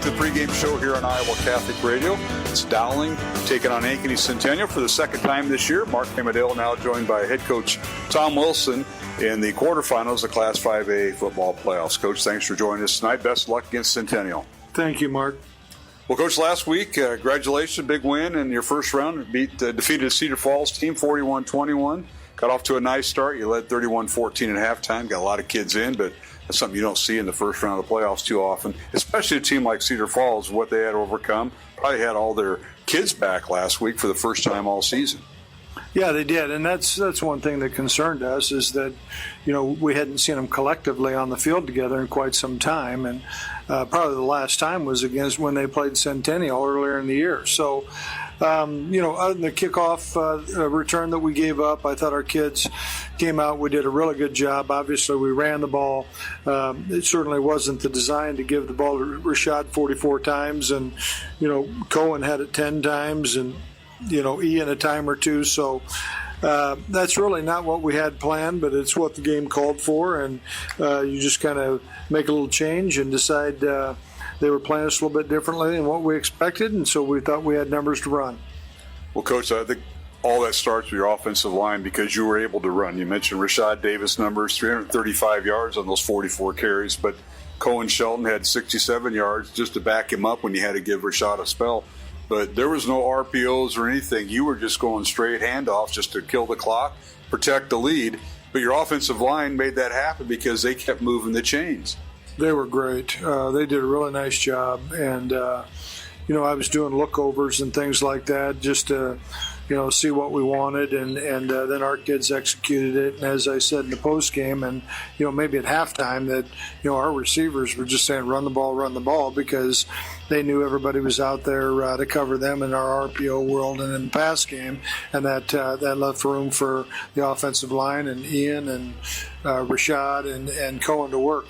to the pregame show here on Iowa Catholic Radio. It's Dowling taking on Ankeny Centennial for the second time this year. Mark Hamadale now joined by head coach Tom Wilson in the quarterfinals of Class 5A football playoffs. Coach, thanks for joining us tonight. Best of luck against Centennial. Thank you, Mark. Well, Coach, last week, congratulations, big win in your first round. Defeated Cedar Falls team 41-21. Got off to a nice start. You led 31-14 at halftime. Got a lot of kids in, but that's something you don't see in the first round of the playoffs too often, especially a team like Cedar Falls, what they had to overcome. Probably had all their kids back last week for the first time all season. Yeah, they did, and that's one thing that concerned us is that, we hadn't seen them collectively on the field together in quite some time, and probably the last time was against when they played Centennial earlier in the year. So, other than the kickoff return that we gave up, I thought our kids came out. We did a really good job. Obviously, we ran the ball. It certainly wasn't the design to give the ball to Rashad 44 times, and Cohen had it 10 times, and Ian a time or two. So that's really not what we had planned, but it's what the game called for, and you just kind of make a little change and decide they were playing us a little bit differently than what we expected, and so we thought we had numbers to run. Well, Coach, I think all that starts with your offensive line because you were able to run. You mentioned Rashad Davis' numbers, 335 yards on those 44 carries, but Cohen Shelton had 67 yards just to back him up when you had to give Rashad a spell. But there was no RPOs or anything. You were just going straight handoffs just to kill the clock, protect the lead. But your offensive line made that happen because they kept moving the chains. They were great. They did a really nice job. And, I was doing lookovers and things like that just to, see what we wanted. And then our kids executed it. And as I said in the postgame and, maybe at halftime that, our receivers were just saying run the ball because they knew everybody was out there to cover them in our RPO world and in the pass game. And that left room for the offensive line and Ian and Rashad and Cohen to work.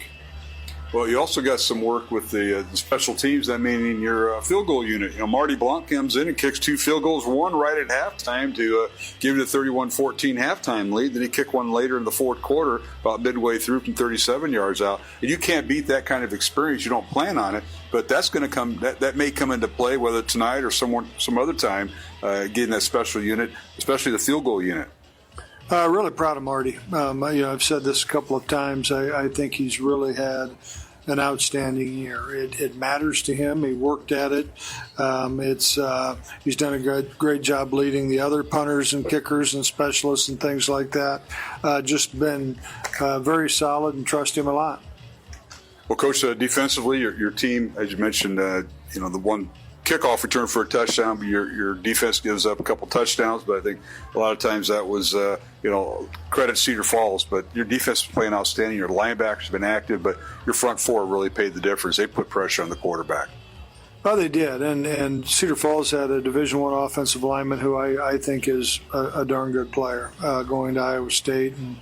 Well, you also got some work with the special teams, that meaning your field goal unit. Marty Blanc comes in and kicks 2 field goals, one right at halftime to give you the 31-14 halftime lead. Then he kicked one later in the fourth quarter, about midway through from 37 yards out. And you can't beat that kind of experience. You don't plan on it, but that's going to come. That may come into play whether tonight or some other time, getting that special unit, especially the field goal unit. Really proud of Marty. I've said this a couple of times. I think he's really had an outstanding year. It matters to him. He worked at it. He's done a great job leading the other punters and kickers and specialists and things like that. Just been very solid and trust him a lot. Well, Coach, defensively, your team, as you mentioned, the one kickoff return for a touchdown, but your defense gives up a couple touchdowns, but I think a lot of times that was, credit Cedar Falls, but your defense is playing outstanding. Your linebackers have been active, but your front four really paid the difference. They put pressure on the quarterback. Oh, they did, and Cedar Falls had a Division I offensive lineman who I think is a darn good player going to Iowa State, and,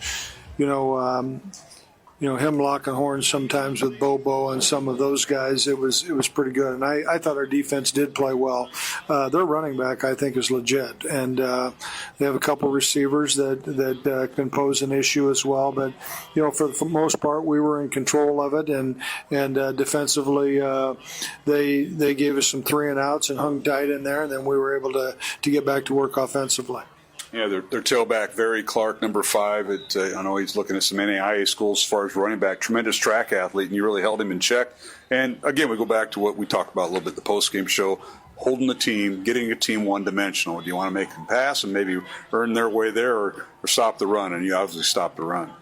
him locking horns sometimes with Bobo and some of those guys, it was pretty good. And I thought our defense did play well. Their running back, I think, is legit. And they have a couple receivers that can pose an issue as well. But, for the most part, we were in control of it. And defensively, they gave us some 3-and-outs and hung tight in there. And then we were able to get back to work offensively. Yeah, their tailback, Very Clark, number 5. I know he's looking at some NAIA schools as far as running back. Tremendous track athlete, and you really held him in check. And, again, we go back to what we talked about a little bit the postgame show, holding the team, getting a team one-dimensional. Do you want to make them pass and maybe earn their way there or stop the run? And you obviously stopped the run.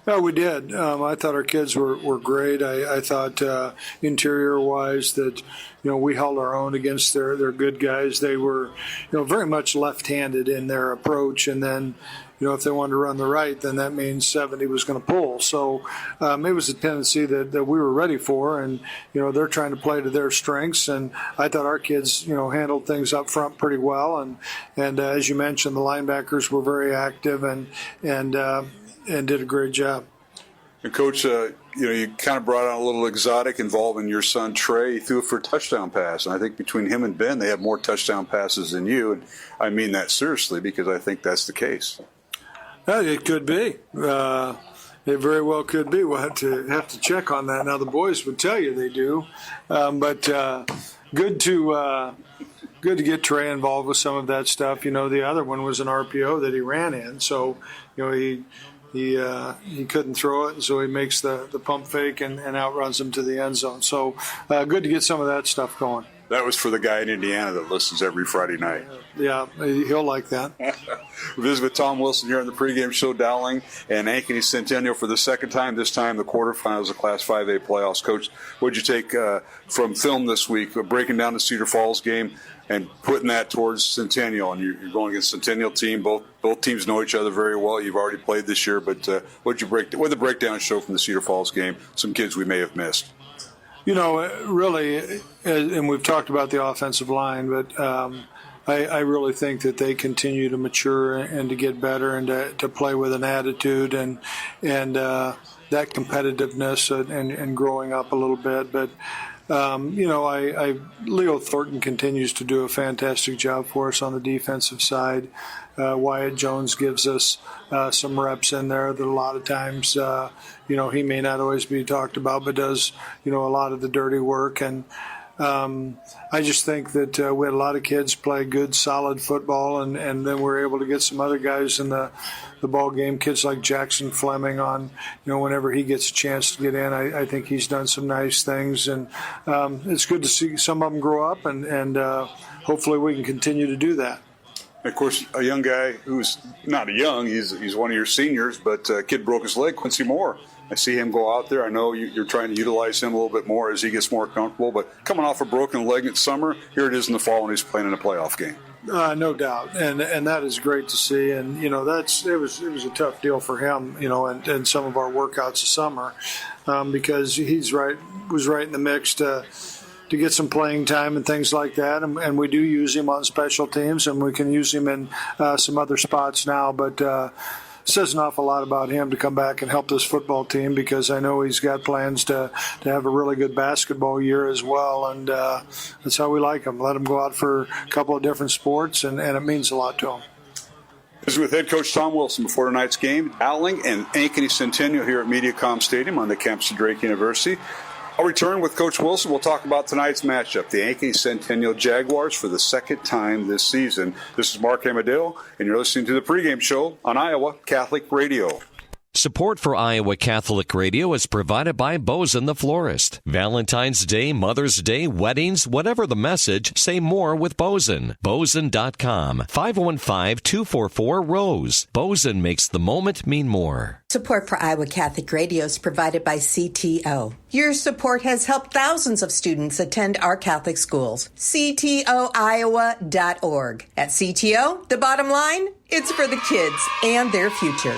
No, we did. I thought our kids were great. I thought interior-wise that, we held our own against their good guys. They were, very much left-handed in their approach. And then, if they wanted to run the right, then that means 70 was going to pull. So it was a tendency that we were ready for. And, they're trying to play to their strengths. And I thought our kids, handled things up front pretty well. And as you mentioned, the linebackers were very active and did a great job. And Coach, you kind of brought out a little exotic involving your son Trey. He threw it for a touchdown pass, and I think between him and Ben, they have more touchdown passes than you. And I mean that seriously because I think that's the case. It could be. It very well could be. We'll have to check on that. Now, the boys would tell you they do, but good to get Trey involved with some of that stuff. The other one was an RPO that he ran in, so he couldn't throw it, and so he makes the pump fake and outruns him to the end zone. So good to get some of that stuff going. That was for the guy in Indiana that listens every Friday night. Yeah, he'll like that. We visit with Tom Wilson here on the pregame show. Dowling and Ankeny Centennial for the second time, this time the quarterfinals of Class 5A playoffs. Coach, what did you take from film this week, breaking down the Cedar Falls game and putting that towards Centennial? And you're going against Centennial team. Both teams know each other very well. You've already played this year, but what did the breakdown show from the Cedar Falls game? Some kids we may have missed. Really, and we've talked about the offensive line, but I really think that they continue to mature and to get better and to play with an attitude and that competitiveness and growing up a little bit. But Leo Thornton continues to do a fantastic job for us on the defensive side. Wyatt Jones gives us some reps in there that a lot of times, he may not always be talked about, but does, a lot of the dirty work. And I just think that we had a lot of kids play good, solid football, and then we're able to get some other guys in the ball game. Kids like Jackson Fleming on, whenever he gets a chance to get in, I think he's done some nice things. And it's good to see some of them grow up, and hopefully we can continue to do that. Of course, a young guy who's not he's one of your seniors, but kid broke his leg, Quincy Moore. I see him go out there. I know you're trying to utilize him a little bit more as he gets more comfortable, but coming off a broken leg in summer, here it is in the fall when he's playing in a playoff game. No doubt, and that is great to see. And it was a tough deal for him, and some of our workouts this summer, because was right in the mix to get some playing time and things like that. And we do use him on special teams, and we can use him in some other spots now. But it says an awful lot about him to come back and help this football team, because I know he's got plans to have a really good basketball year as well. And that's how we like him. Let him go out for a couple of different sports, and it means a lot to him. This is with head coach Tom Wilson before tonight's game. Dowling and Ankeny Centennial here at MediaCom Stadium on the campus of Drake University. I'll return with Coach Wilson. We'll talk about tonight's matchup, the Ankeny Centennial Jaguars for the second time this season. This is Mark Amadeo, and you're listening to the pregame show on Iowa Catholic Radio. Support for Iowa Catholic Radio is provided by Bozen the Florist. Valentine's Day, Mother's Day, weddings, whatever the message, say more with Bozen. Bozen.com, 515-244-ROSE. Bozen makes the moment mean more. Support for Iowa Catholic Radio is provided by CTO. Your support has helped thousands of students attend our Catholic schools. CTOIowa.org. At CTO, the bottom line, it's for the kids and their future.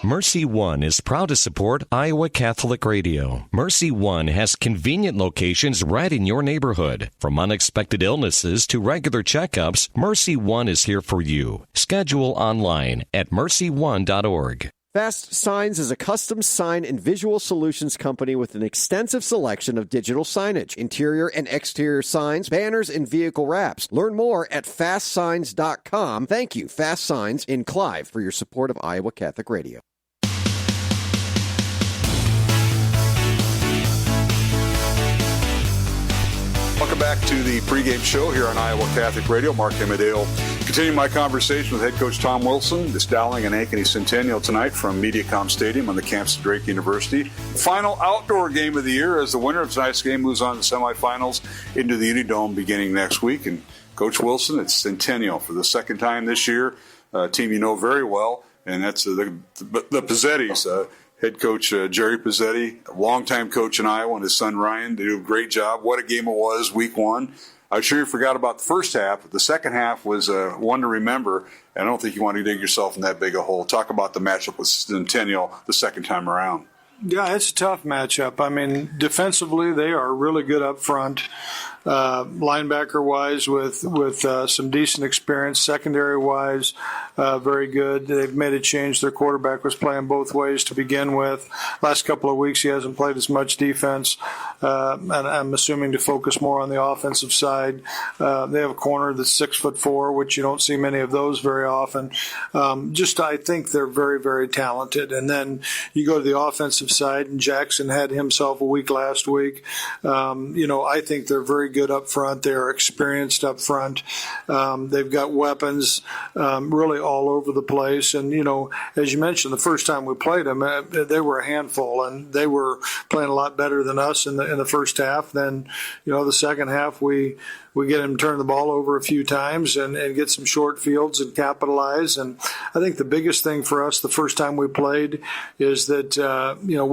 Mercy One is proud to support Iowa Catholic Radio. Mercy One has convenient locations right in your neighborhood. From unexpected illnesses to regular checkups, Mercy One is here for you. Schedule online at mercyone.org. Fast Signs is a custom sign and visual solutions company with an extensive selection of digital signage, interior and exterior signs, banners, and vehicle wraps. Learn more at fastsigns.com. Thank you, Fast Signs in Clive, for your support of Iowa Catholic Radio. Welcome back to the pregame show here on Iowa Catholic Radio. Mark Amadeo. Continuing my conversation with head coach Tom Wilson, this Dowling and Ankeny Centennial tonight from MediaCom Stadium on the campus of Drake University. Final outdoor game of the year as the winner of tonight's game moves on to the semifinals into the Unidome beginning next week. And Coach Wilson, it's Centennial for the second time this year, a team you know very well, and that's the Pizzettis. Head coach Jerry Pizzetti, a longtime coach in Iowa, and his son Ryan. They do a great job. What a game it was, week one. I'm sure you forgot about the first half, but the second half was one to remember. I don't think you want to dig yourself in that big a hole. Talk about the matchup with Centennial the second time around. Yeah, it's a tough matchup. I mean, defensively, they are really good up front. linebacker-wise with some decent experience. Secondary-wise, very good. They've made a change. Their quarterback was playing both ways to begin with. Last couple of weeks, he hasn't played as much defense, and I'm assuming to focus more on the offensive side. They have a corner that's 6'4", which you don't see many of those very often. I think they're very, very talented. And then you go to the offensive side, and Jackson had himself a week last week. I think they're very good up front. They're experienced up front. They've got weapons really all over the place. And, as you mentioned, the first time we played them, they were a handful, and they were playing a lot better than us in the first half. Then, the second half, we get them to turn the ball over a few times and get some short fields and capitalize. And I think the biggest thing for us the first time we played is that,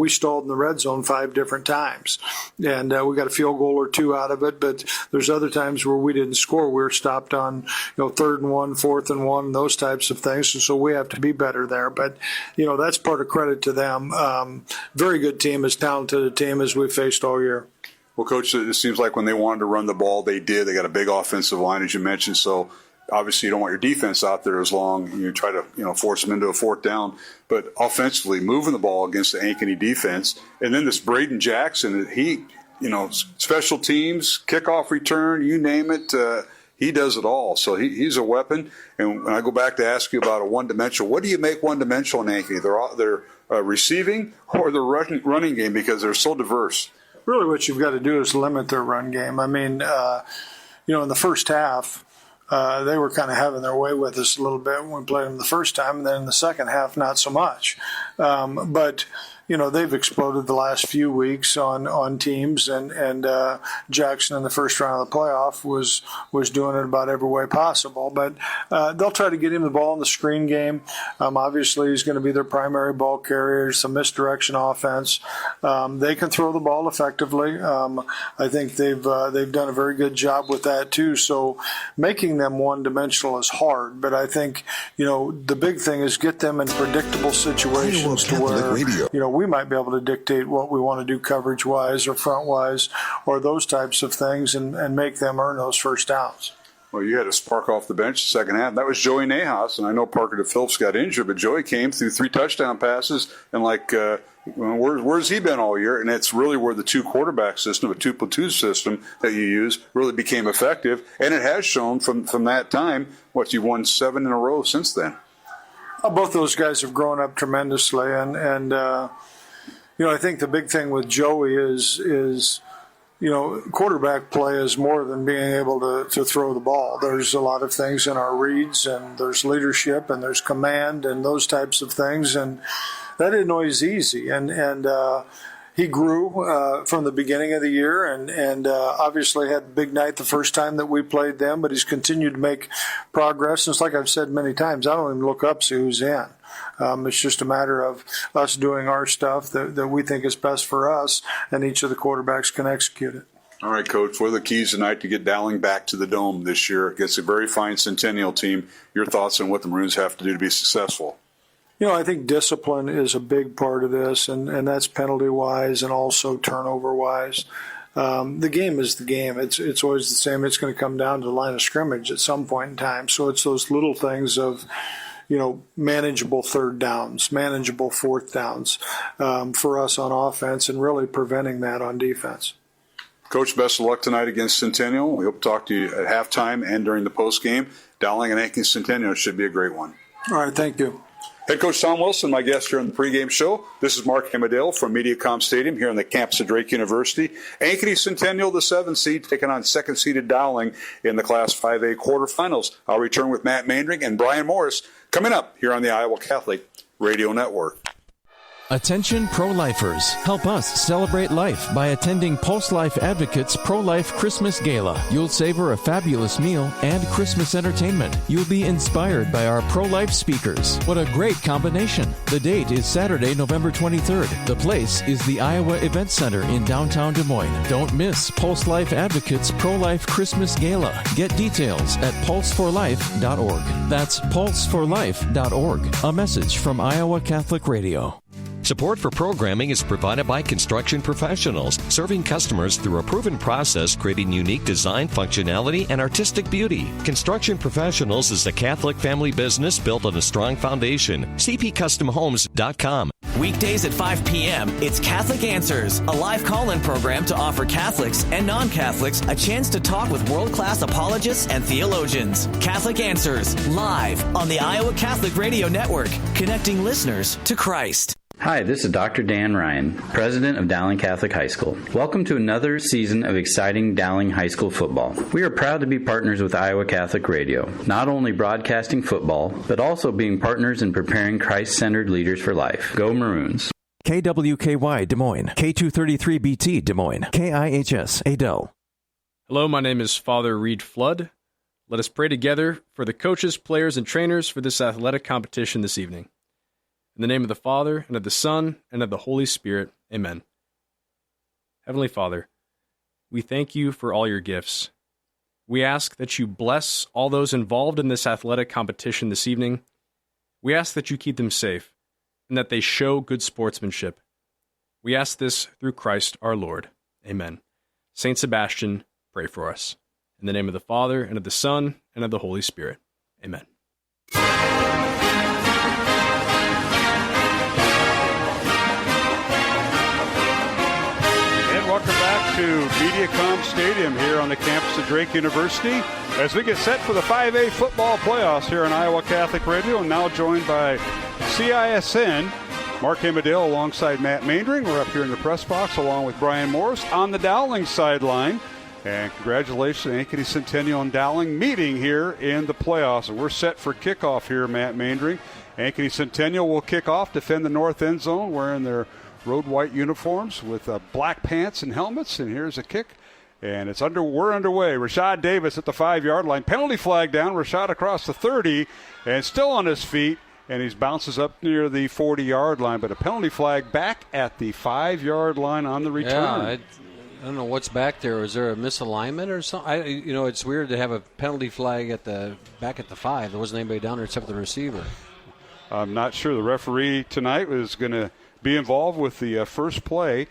we stalled in the red zone 5 different times. And we got a field goal or 2 out of it, but there's other times where we didn't score. We were stopped on, 3rd and 1, 4th and 1, those types of things. And so we have to be better there. But, that's part of credit to them. Very good team, as talented a team as we've faced all year. Well, Coach, it seems like when they wanted to run the ball, they did. They got a big offensive line, as you mentioned. So obviously you don't want your defense out there as long. You try to force them into a 4th down. But offensively, moving the ball against the Ankeny defense. And then this Braden Jackson, he, special teams, kickoff return, you name it, he does it all. So he's a weapon. And when I go back to ask you about a one-dimensional, what do you make one-dimensional in Ankeny? They're receiving or the running game, because they're so diverse. Really what you've got to do is limit their run game. I mean, in the first half, they were kind of having their way with us a little bit when we played them the first time, and then in the second half, not so much. But they've exploded the last few weeks on teams, and Jackson in the first round of the playoff was doing it about every way possible. But they'll try to get him the ball in the screen game. Obviously, he's going to be their primary ball carrier, some misdirection offense. They can throw the ball effectively. I think they've done a very good job with that too. So making them one-dimensional is hard, but I think the big thing is get them in predictable situations to where we might be able to dictate what we want to do coverage-wise or front-wise or those types of things and make them earn those first downs. Well, you had a spark off the bench the second half. That was Joey Nahas, and I know Parker DePhillips got injured, but Joey came through 3 touchdown passes, and where's he been all year? And it's really where the 2-quarterback system, a 2-platoon system that you use, really became effective, and it has shown from that time. You've won 7 in a row since then. Both those guys have grown up tremendously, and I think the big thing with Joey is quarterback play is more than being able to throw the ball. There's a lot of things in our reads, and there's leadership, and there's command, and those types of things, and that isn't always easy. And he grew from the beginning of the year, and obviously had a big night the first time that we played them, but he's continued to make progress. And it's like I've said many times, I don't even look up, see who's in. It's just a matter of us doing our stuff that we think is best for us, and each of the quarterbacks can execute it. All right, Coach, what are the keys tonight to get Dowling back to the Dome this year against a very fine Centennial team? Your thoughts on what the Maroons have to do to be successful? I think discipline is a big part of this, and that's penalty-wise and also turnover-wise. The game is the game. It's always the same. It's going to come down to the line of scrimmage at some point in time. So it's those little things of manageable 3rd downs, manageable 4th downs for us on offense, and really preventing that on defense. Coach, best of luck tonight against Centennial. We hope to talk to you at halftime and during the postgame. Dowling and Ankeny Centennial should be a great one. All right, thank you. Head Coach Tom Wilson, my guest here on the pregame show. This is Mark Hamadale from MediaCom Stadium here on the campus of Drake University. Ankeny Centennial, the 7th seed, taking on 2nd-seeded Dowling in the Class 5A quarterfinals. I'll return with Matt Maindring and Brian Morris coming up here on the Iowa Catholic Radio Network. Attention pro-lifers. Help us celebrate life by attending Pulse Life Advocates Pro-Life Christmas Gala. You'll savor a fabulous meal and Christmas entertainment. You'll be inspired by our pro-life speakers. What a great combination. The date is Saturday, November 23rd. The place is the Iowa Event Center in downtown Des Moines. Don't miss Pulse Life Advocates Pro-Life Christmas Gala. Get details at pulseforlife.org. That's pulseforlife.org. A message from Iowa Catholic Radio. Support for programming is provided by Construction Professionals, serving customers through a proven process, creating unique design, functionality, and artistic beauty. Construction Professionals is a Catholic family business built on a strong foundation. cpcustomhomes.com. Weekdays at 5 p.m., it's Catholic Answers, a live call-in program to offer Catholics and non-Catholics a chance to talk with world-class apologists and theologians. Catholic Answers, live on the Iowa Catholic Radio Network, connecting listeners to Christ. Hi, this is Dr. Dan Ryan, president of Dowling Catholic High School. Welcome to another season of exciting Dowling High School football. We are proud to be partners with Iowa Catholic Radio, not only broadcasting football, but also being partners in preparing Christ-centered leaders for life. Go Maroons. KWKY Des Moines, K233BT Des Moines, KIHS Adel. Hello, my name is Father Reed Flood. Let us pray together for the coaches, players, and trainers for this athletic competition this evening. In the name of the Father, and of the Son, and of the Holy Spirit, amen. Heavenly Father, we thank you for all your gifts. We ask that you bless all those involved in this athletic competition this evening. We ask that you keep them safe, and that they show good sportsmanship. We ask this through Christ our Lord. Amen. Saint Sebastian, pray for us. In the name of the Father, and of the Son, and of the Holy Spirit. Amen. Welcome back to Mediacom Stadium here on the campus of Drake University as we get set for the 5A football playoffs here on Iowa Catholic Radio, and now joined by CISN, Mark Hamadale alongside Matt Maindring. We're up here in the press box along with Brian Morris on the Dowling sideline. And congratulations to Ankeny Centennial and Dowling meeting here in the playoffs. And we're set for kickoff here, Matt Maindring. Ankeny Centennial will kick off, defend the north end zone, wearing their road white uniforms with black pants and helmets. And here's a kick. And we're underway. Rashad Davis at the 5-yard line. Penalty flag down. Rashad across the 30 and still on his feet. And he bounces up near the 40-yard line. But a penalty flag back at the 5-yard line on the return. Yeah, I don't know what's back there. Is there a misalignment or something? It's weird to have a penalty flag back at the 5. There wasn't anybody down there except the receiver. I'm not sure. The referee tonight is going to be involved with the first play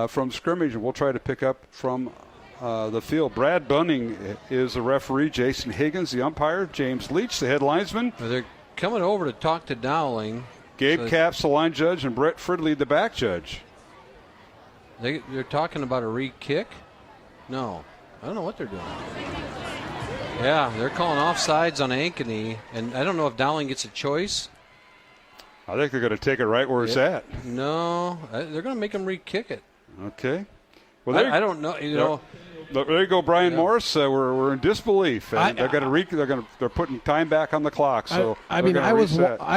from scrimmage, and we'll try to pick up from the field. Brad Bunning is the referee, Jason Higgins the umpire, James Leach the head linesman. They're coming over to talk to Dowling. Gabe Capps the line judge, and Brett Fridley the back judge. They're talking about a re-kick? No. I don't know what they're doing. Yeah, they're calling offsides on Ankeny, and I don't know if Dowling gets a choice. I think they're going to take it right where it's at. No, they're going to make them re-kick it. Okay. Well, I don't know. There you go, Brian Morris. We're in disbelief. And they're putting time back on the clock. So I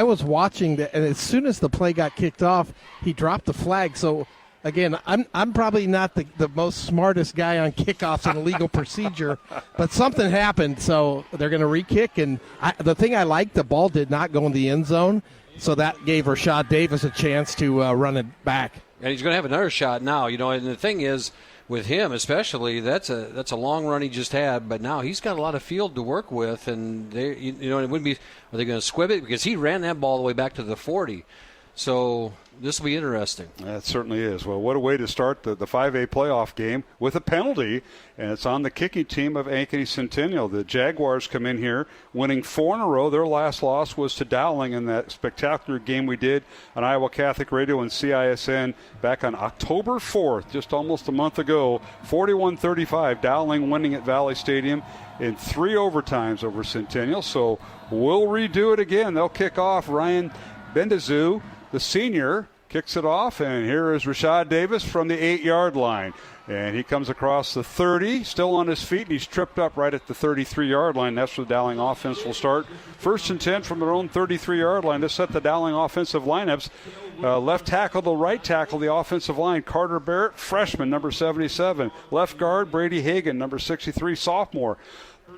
was watching that, and as soon as the play got kicked off, he dropped the flag. So again, I'm probably not the most smartest guy on kickoffs and legal procedure, but something happened. So they're going to re-kick. And the thing I like, the ball did not go in the end zone. So that gave Rashad Davis a chance to run it back. And he's going to have another shot now, and the thing is, with him especially, that's a long run he just had, but now he's got a lot of field to work with, and it wouldn't be, are they going to squib it? Because he ran that ball all the way back to the 40. So this will be interesting. That certainly is. Well, what a way to start the 5A playoff game with a penalty, and it's on the kicking team of Ankeny Centennial. The Jaguars come in here winning 4 in a row. Their last loss was to Dowling in that spectacular game we did on Iowa Catholic Radio and CISN back on October 4th, just almost a month ago. 41-35, Dowling winning at Valley Stadium in 3 overtimes over Centennial. So we'll redo it again. They'll kick off. Ryan Bendazoo, the senior, kicks it off, and here is Rashad Davis from the 8-yard line. And he comes across the 30, still on his feet, and he's tripped up right at the 33-yard line. That's where the Dowling offense will start. 1st and 10 from their own 33-yard line to set the Dowling offensive lineups. Left tackle to right tackle, the offensive line, Carter Barrett, freshman, number 77. Left guard, Brady Hagan, number 63, sophomore.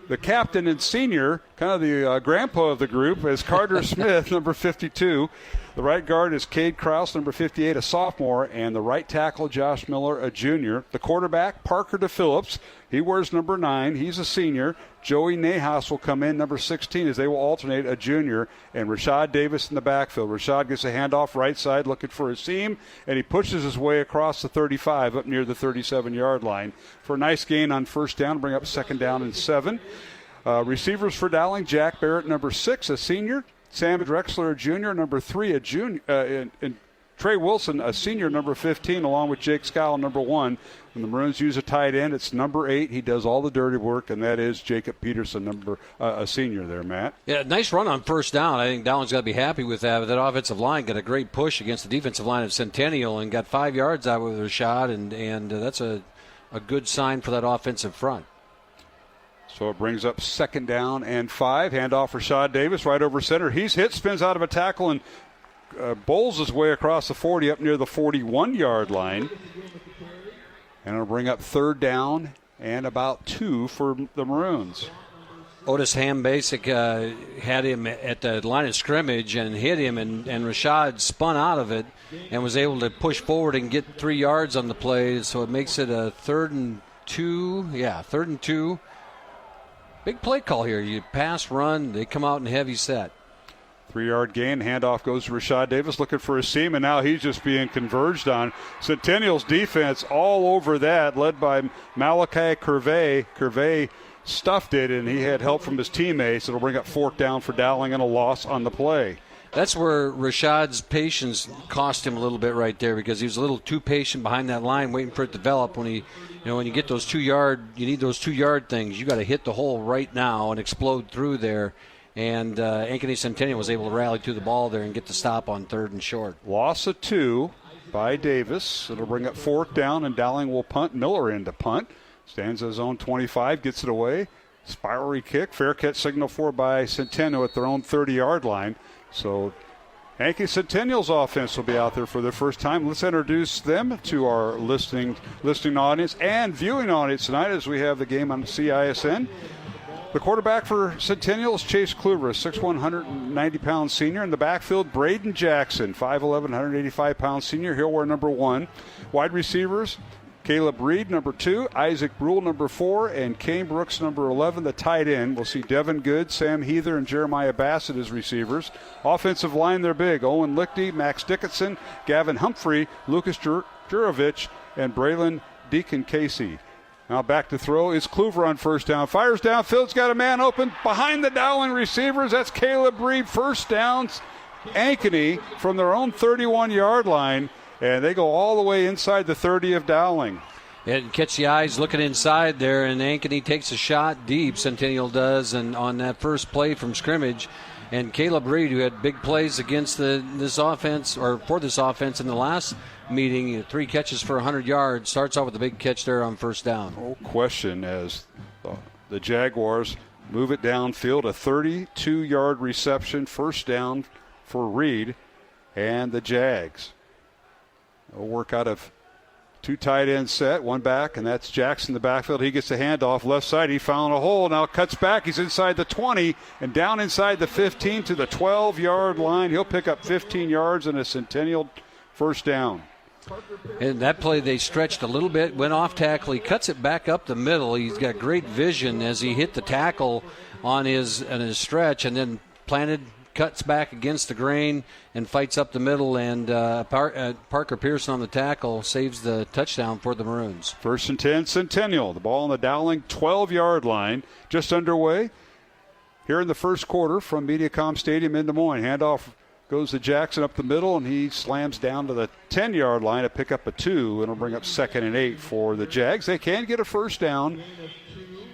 the captain and senior, kind of the grandpa of the group, is Carter Smith, number 52. The right guard is Cade Krause, number 58, a sophomore, and the right tackle, Josh Miller, a junior. The quarterback, Parker DePhillips, he wears number 9. He's a senior. Joey Nahas will come in, number 16, as they will alternate, a junior. And Rashad Davis in the backfield. Rashad gets a handoff right side, looking for a seam, and he pushes his way across the 35 up near the 37-yard line for a nice gain on first down, bring up second down and 7. Receivers for Dowling, Jack Barrett, number 6, a senior. Sam Drexler, a junior, number 3, a junior, and Trey Wilson, a senior, number 15, along with Jake Skowell, number 1. When the Maroons use a tight end, it's number 8. He does all the dirty work, and that is Jacob Peterson, a senior there, Matt. Yeah, nice run on first down. I think Dowling's got to be happy with that. But that offensive line got a great push against the defensive line of Centennial and got 5 yards out with a shot, and that's a good sign for that offensive front. So it brings up second down and 5. Handoff for Rashad Davis right over center. He's hit, spins out of a tackle, and bowls his way across the 40 up near the 41-yard line. And it'll bring up third down and about 2 for the Maroons. Otis Ham-Basic had him at the line of scrimmage and hit him, and Rashad spun out of it and was able to push forward and get 3 yards on the play. So it makes it a 3rd and 2. Yeah, 3rd and 2. Big play call here. You pass, run, they come out in heavy set. 3-yard gain. Handoff goes to Rashad Davis looking for a seam, and now he's just being converged on. Centennial's defense all over that, led by Malachi Curvey. Curvey stuffed it, and he had help from his teammates. It'll bring up 4th down for Dowling and a loss on the play. That's where Rashad's patience cost him a little bit right there, because he was a little too patient behind that line waiting for it to develop. When you get those 2-yard, you need those 2-yard things. You got to hit the hole right now and explode through there. And Ankeny Centennial was able to rally to the ball there and get the stop on 3rd and short. Loss of 2 by Davis. It'll bring up 4th down, and Dowling will punt. Miller in to punt. Stands at his own 25, gets it away. Spirally kick. Fair catch signal for by Centennial at their own 30-yard line. So Ankeny Centennial's offense will be out there for the first time. Let's introduce them to our listening audience and viewing audience tonight as we have the game on CISN. The quarterback for Centennial is Chase Kluver, a 6'1", 190-pound senior. In the backfield, Braden Jackson, 5'11", 185-pound senior. He'll wear number 1. Wide receivers, Caleb Reed, number 2, Isaac Brule, number 4, and Kane Brooks, number 11, the tight end. We'll see Devin Good, Sam Heather, and Jeremiah Bassett as receivers. Offensive line, they're big. Owen Lichty, Max Dickinson, Gavin Humphrey, Lucas Jurovich, and Braylon Deacon Casey. Now back to throw is Kluver on first down. Fires downfield, got a man open behind the Dowling receivers. That's Caleb Reed. First downs, Ankeny from their own 31-yard line. And they go all the way inside the 30 of Dowling. And catch the eyes looking inside there, and Ankeny takes a shot deep, Centennial does, and on that first play from scrimmage. And Caleb Reed, who had big plays against this offense, or for this offense in the last meeting, 3 catches for 100 yards, starts off with a big catch there on first down. No question as the Jaguars move it downfield. A 32-yard reception, first down for Reed and the Jags. They'll work out of 2 tight end set, 1 back, and that's Jackson in the backfield. He gets the handoff left side. He found a hole. Now cuts back. He's inside the 20 and down inside the 15 to the 12-yard line. He'll pick up 15 yards and a Centennial first down. And that play, they stretched a little bit, went off tackle. He cuts it back up the middle. He's got great vision as he hit the tackle on his stretch, and then planted, cuts back against the grain and fights up the middle, and Parker Pearson on the tackle saves the touchdown for the Maroons. 1st and 10, Centennial. The ball on the Dowling 12-yard line, just underway here in the first quarter from Mediacom Stadium in Des Moines. Handoff goes to Jackson up the middle, and he slams down to the 10-yard line to pick up a 2, and it'll bring up 2nd and 8 for the Jags. They can get a first down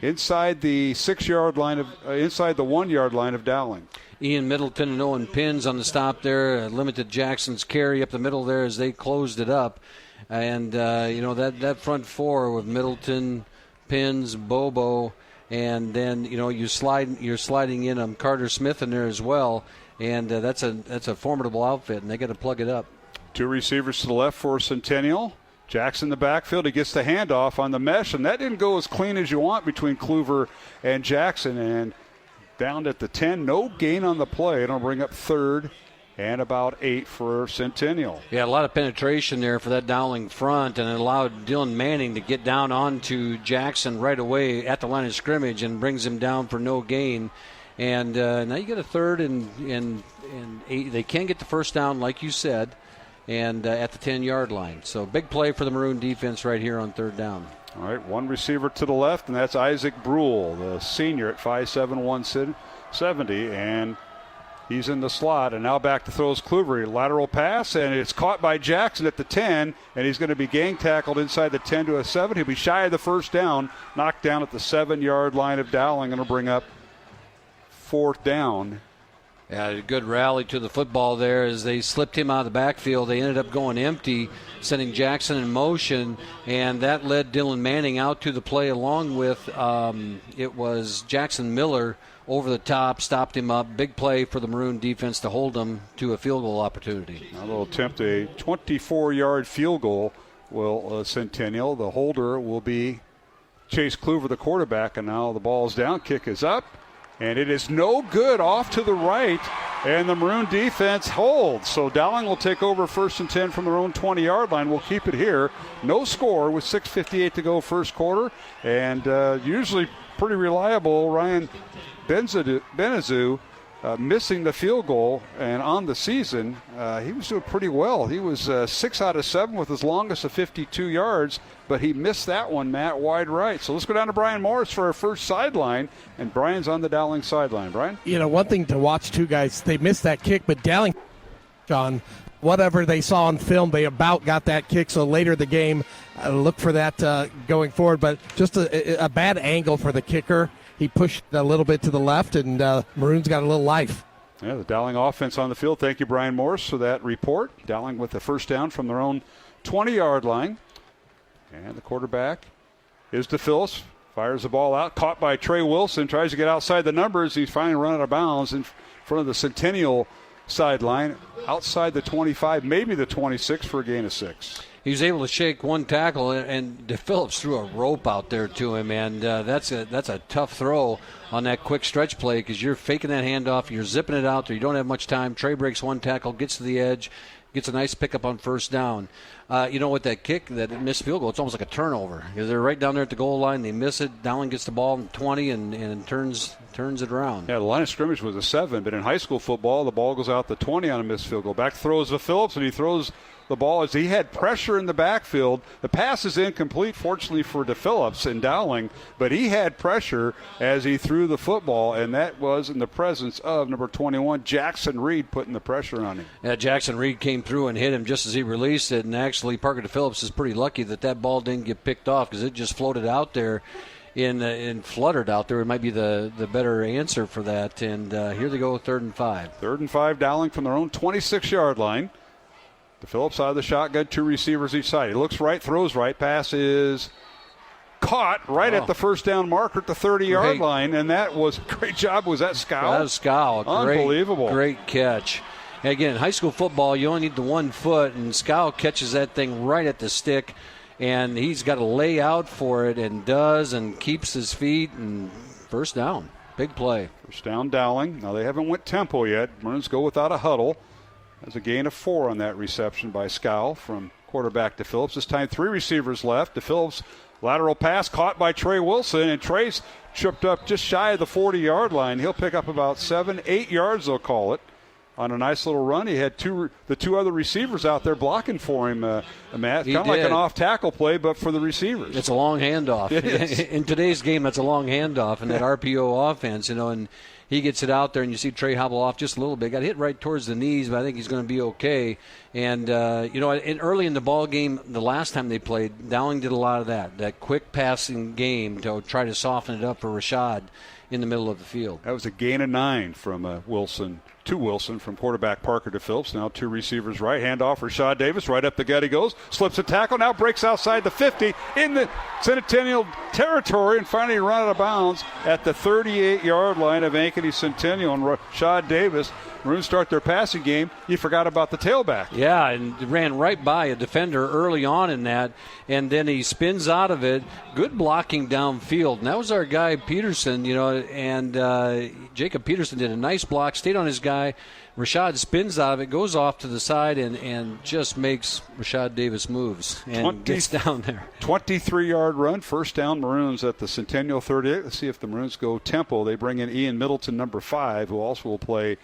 inside the 6-yard line inside the 1-yard line of Dowling. Ian Middleton and Owen Pins on the stop there, limited Jackson's carry up the middle there as they closed it up. And, that front 4 with Middleton, Pins, Bobo, and then, you're sliding in Carter Smith in there as well. And that's a formidable outfit, and they got to plug it up. 2 receivers to the left for Centennial. Jackson in the backfield. He gets the handoff on the mesh, and that didn't go as clean as you want between Kluver and Jackson. And down at the 10, no gain on the play. It'll bring up 3rd and about 8 for Centennial. Yeah, a lot of penetration there for that Dowling front, and it allowed Dylan Manning to get down onto Jackson right away at the line of scrimmage and brings him down for no gain. And now you get a 3rd and 8. They can get the first down, like you said, and at the 10-yard line. So big play for the Maroon defense right here on 3rd down. All right, one receiver to the left, and that's Isaac Brule, the senior at 5'7", 170, and he's in the slot. And now back to throws Kluver. Lateral pass, and it's caught by Jackson at the 10, and he's going to be gang tackled inside the 10 to a 7. He'll be shy of the first down, knocked down at the 7-yard line of Dowling, and will bring up 4th down. Yeah, a good rally to the football there as they slipped him out of the backfield. They ended up going empty, sending Jackson in motion, and that led Dylan Manning out to the play along with it was Jackson Miller over the top, stopped him up. Big play for the Maroon defense to hold them to a field goal opportunity. Now they'll attempt a 24-yard field goal. Will Centennial. The holder will be Chase Kluver, the quarterback, and now the ball's down. Kick is up. And it is no good, off to the right, and the Maroon defense holds. So Dowling will take over 1st and 10 from their own 20-yard line. We'll keep it here. No score with 6:58 to go first quarter. And usually pretty reliable Ryan Benazou missing the field goal. And on the season, he was doing pretty well. He was 6 out of 7 with his longest of 52 yards. But he missed that one, Matt, wide right. So let's go down to Brian Morris for our first sideline. And Brian's on the Dowling sideline. Brian? You know, one thing to watch, too, guys, they missed that kick, but Dowling, John, whatever they saw on film, they about got that kick. So later in the game, look for that going forward. But just a bad angle for the kicker. He pushed a little bit to the left, and Maroon's got a little life. Yeah, the Dowling offense on the field. Thank you, Brian Morris, for that report. Dowling with the first down from their own 20-yard line. And the quarterback is DePhillips. Fires the ball out. Caught by Trey Wilson. Tries to get outside the numbers. He's finally run out of bounds in front of the Centennial sideline. Outside the 25, maybe the 26 for a gain of 6. He was able to shake one tackle, and DePhillips threw a rope out there to him, and that's a tough throw on that quick stretch play because you're faking that handoff. You're zipping it out there. You don't have much time. Trey breaks one tackle, gets to the edge, gets a nice pickup on first down. You know what, that kick, that missed field goal, it's almost like a turnover because they're right down there at the goal line. They miss it. Dowling gets the ball in 20 and turns it around. Yeah, the line of scrimmage was a 7, but in high school football, the ball goes out the 20 on a missed field goal. Back throws to Phillips, and he throws the ball as he had pressure in the backfield. The pass is incomplete, fortunately for DePhillips and Dowling, but he had pressure as he threw the football, and that was in the presence of number 21, Jackson Reed, putting the pressure on him. Yeah, Jackson Reed came through and hit him just as he released it, and actually Parker DePhillips is pretty lucky that ball didn't get picked off because it just floated out there and fluttered out there. It might be the better answer for that, and here they go, 3rd and 5. 3rd and 5, Dowling from their own 26-yard line. DePhillips out of the shotgun, 2 receivers each side. He looks right, throws right. Pass is caught right at the first down marker at the 30-yard line, and that was a great job. Was that Scow? That was Scow. Unbelievable. Great catch. Again, high school football, you only need the 1 foot, and Scow catches that thing right at the stick, and he's got to lay out for it and does and keeps his feet, and first down. Big play. First down, Dowling. Now they haven't went tempo yet. Maroons go without a huddle. There's a gain of 4 on that reception by Scow from quarterback to Phillips. This time 3 receivers left. To Phillips, lateral pass caught by Trey Wilson, and Trey's tripped up just shy of the 40-yard line. He'll pick up about 7-8 yards, they'll call it, on a nice little run. He had the two other receivers out there blocking for him, Matt. Kind of like an off-tackle play, but for the receivers. It's a long handoff. It is. In today's game, that's a long handoff in that RPO offense, and he gets it out there, and you see Trey hobble off just a little bit. Got hit right towards the knees, but I think he's going to be okay. And, early in the ball game, the last time they played, Dowling did a lot of that quick passing game to try to soften it up for Rashad in the middle of the field. That was a gain of 9 from Wilson from quarterback Parker to Phillips. Now 2 receivers right. Handoff Rashad Davis. Right up the gut he goes. Slips a tackle. Now breaks outside the 50 in the Centennial territory and finally run out of bounds at the 38-yard line of Ankeny Centennial. And Rashad Davis Maroons start their passing game. You forgot about the tailback. Yeah, and ran right by a defender early on in that, and then he spins out of it. Good blocking downfield. And that was our guy Peterson, and Jacob Peterson did a nice block, stayed on his guy. Rashad spins out of it, goes off to the side, and just makes Rashad Davis moves and gets down there. 23-yard run, first down Maroons at the Centennial 38. Let's see if the Maroons go tempo. They bring in Ian Middleton, number 5, who also will play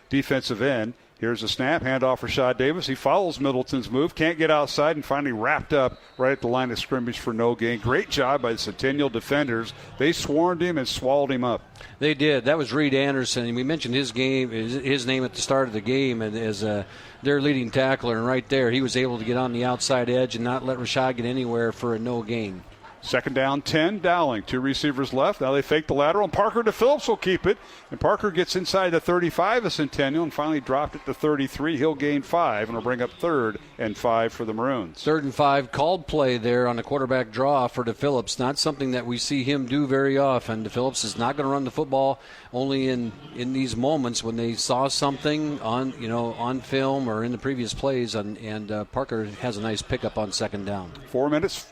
defensive end. Here's a snap, handoff Rashad Davis. He follows Middleton's move, can't get outside, and finally wrapped up right at the line of scrimmage for no gain. Great job by the Centennial defenders. They swarmed him and swallowed him up. They did. That was Reed Anderson, and we mentioned his name at the start of the game as their leading tackler, and right there he was able to get on the outside edge and not let Rashad get anywhere for a no gain. Second down, 10, Dowling. 2 receivers left. Now they fake the lateral, and Parker DePhillips will keep it. And Parker gets inside the 35 of Centennial and finally dropped it to 33. He'll gain 5, and will bring up 3rd and 5 for the Maroons. 3rd and 5, called play there on the quarterback draw for DePhillips. Not something that we see him do very often. DePhillips is not going to run the football only in these moments when they saw something on film or in the previous plays, and Parker has a nice pickup on 2nd down. 4 minutes.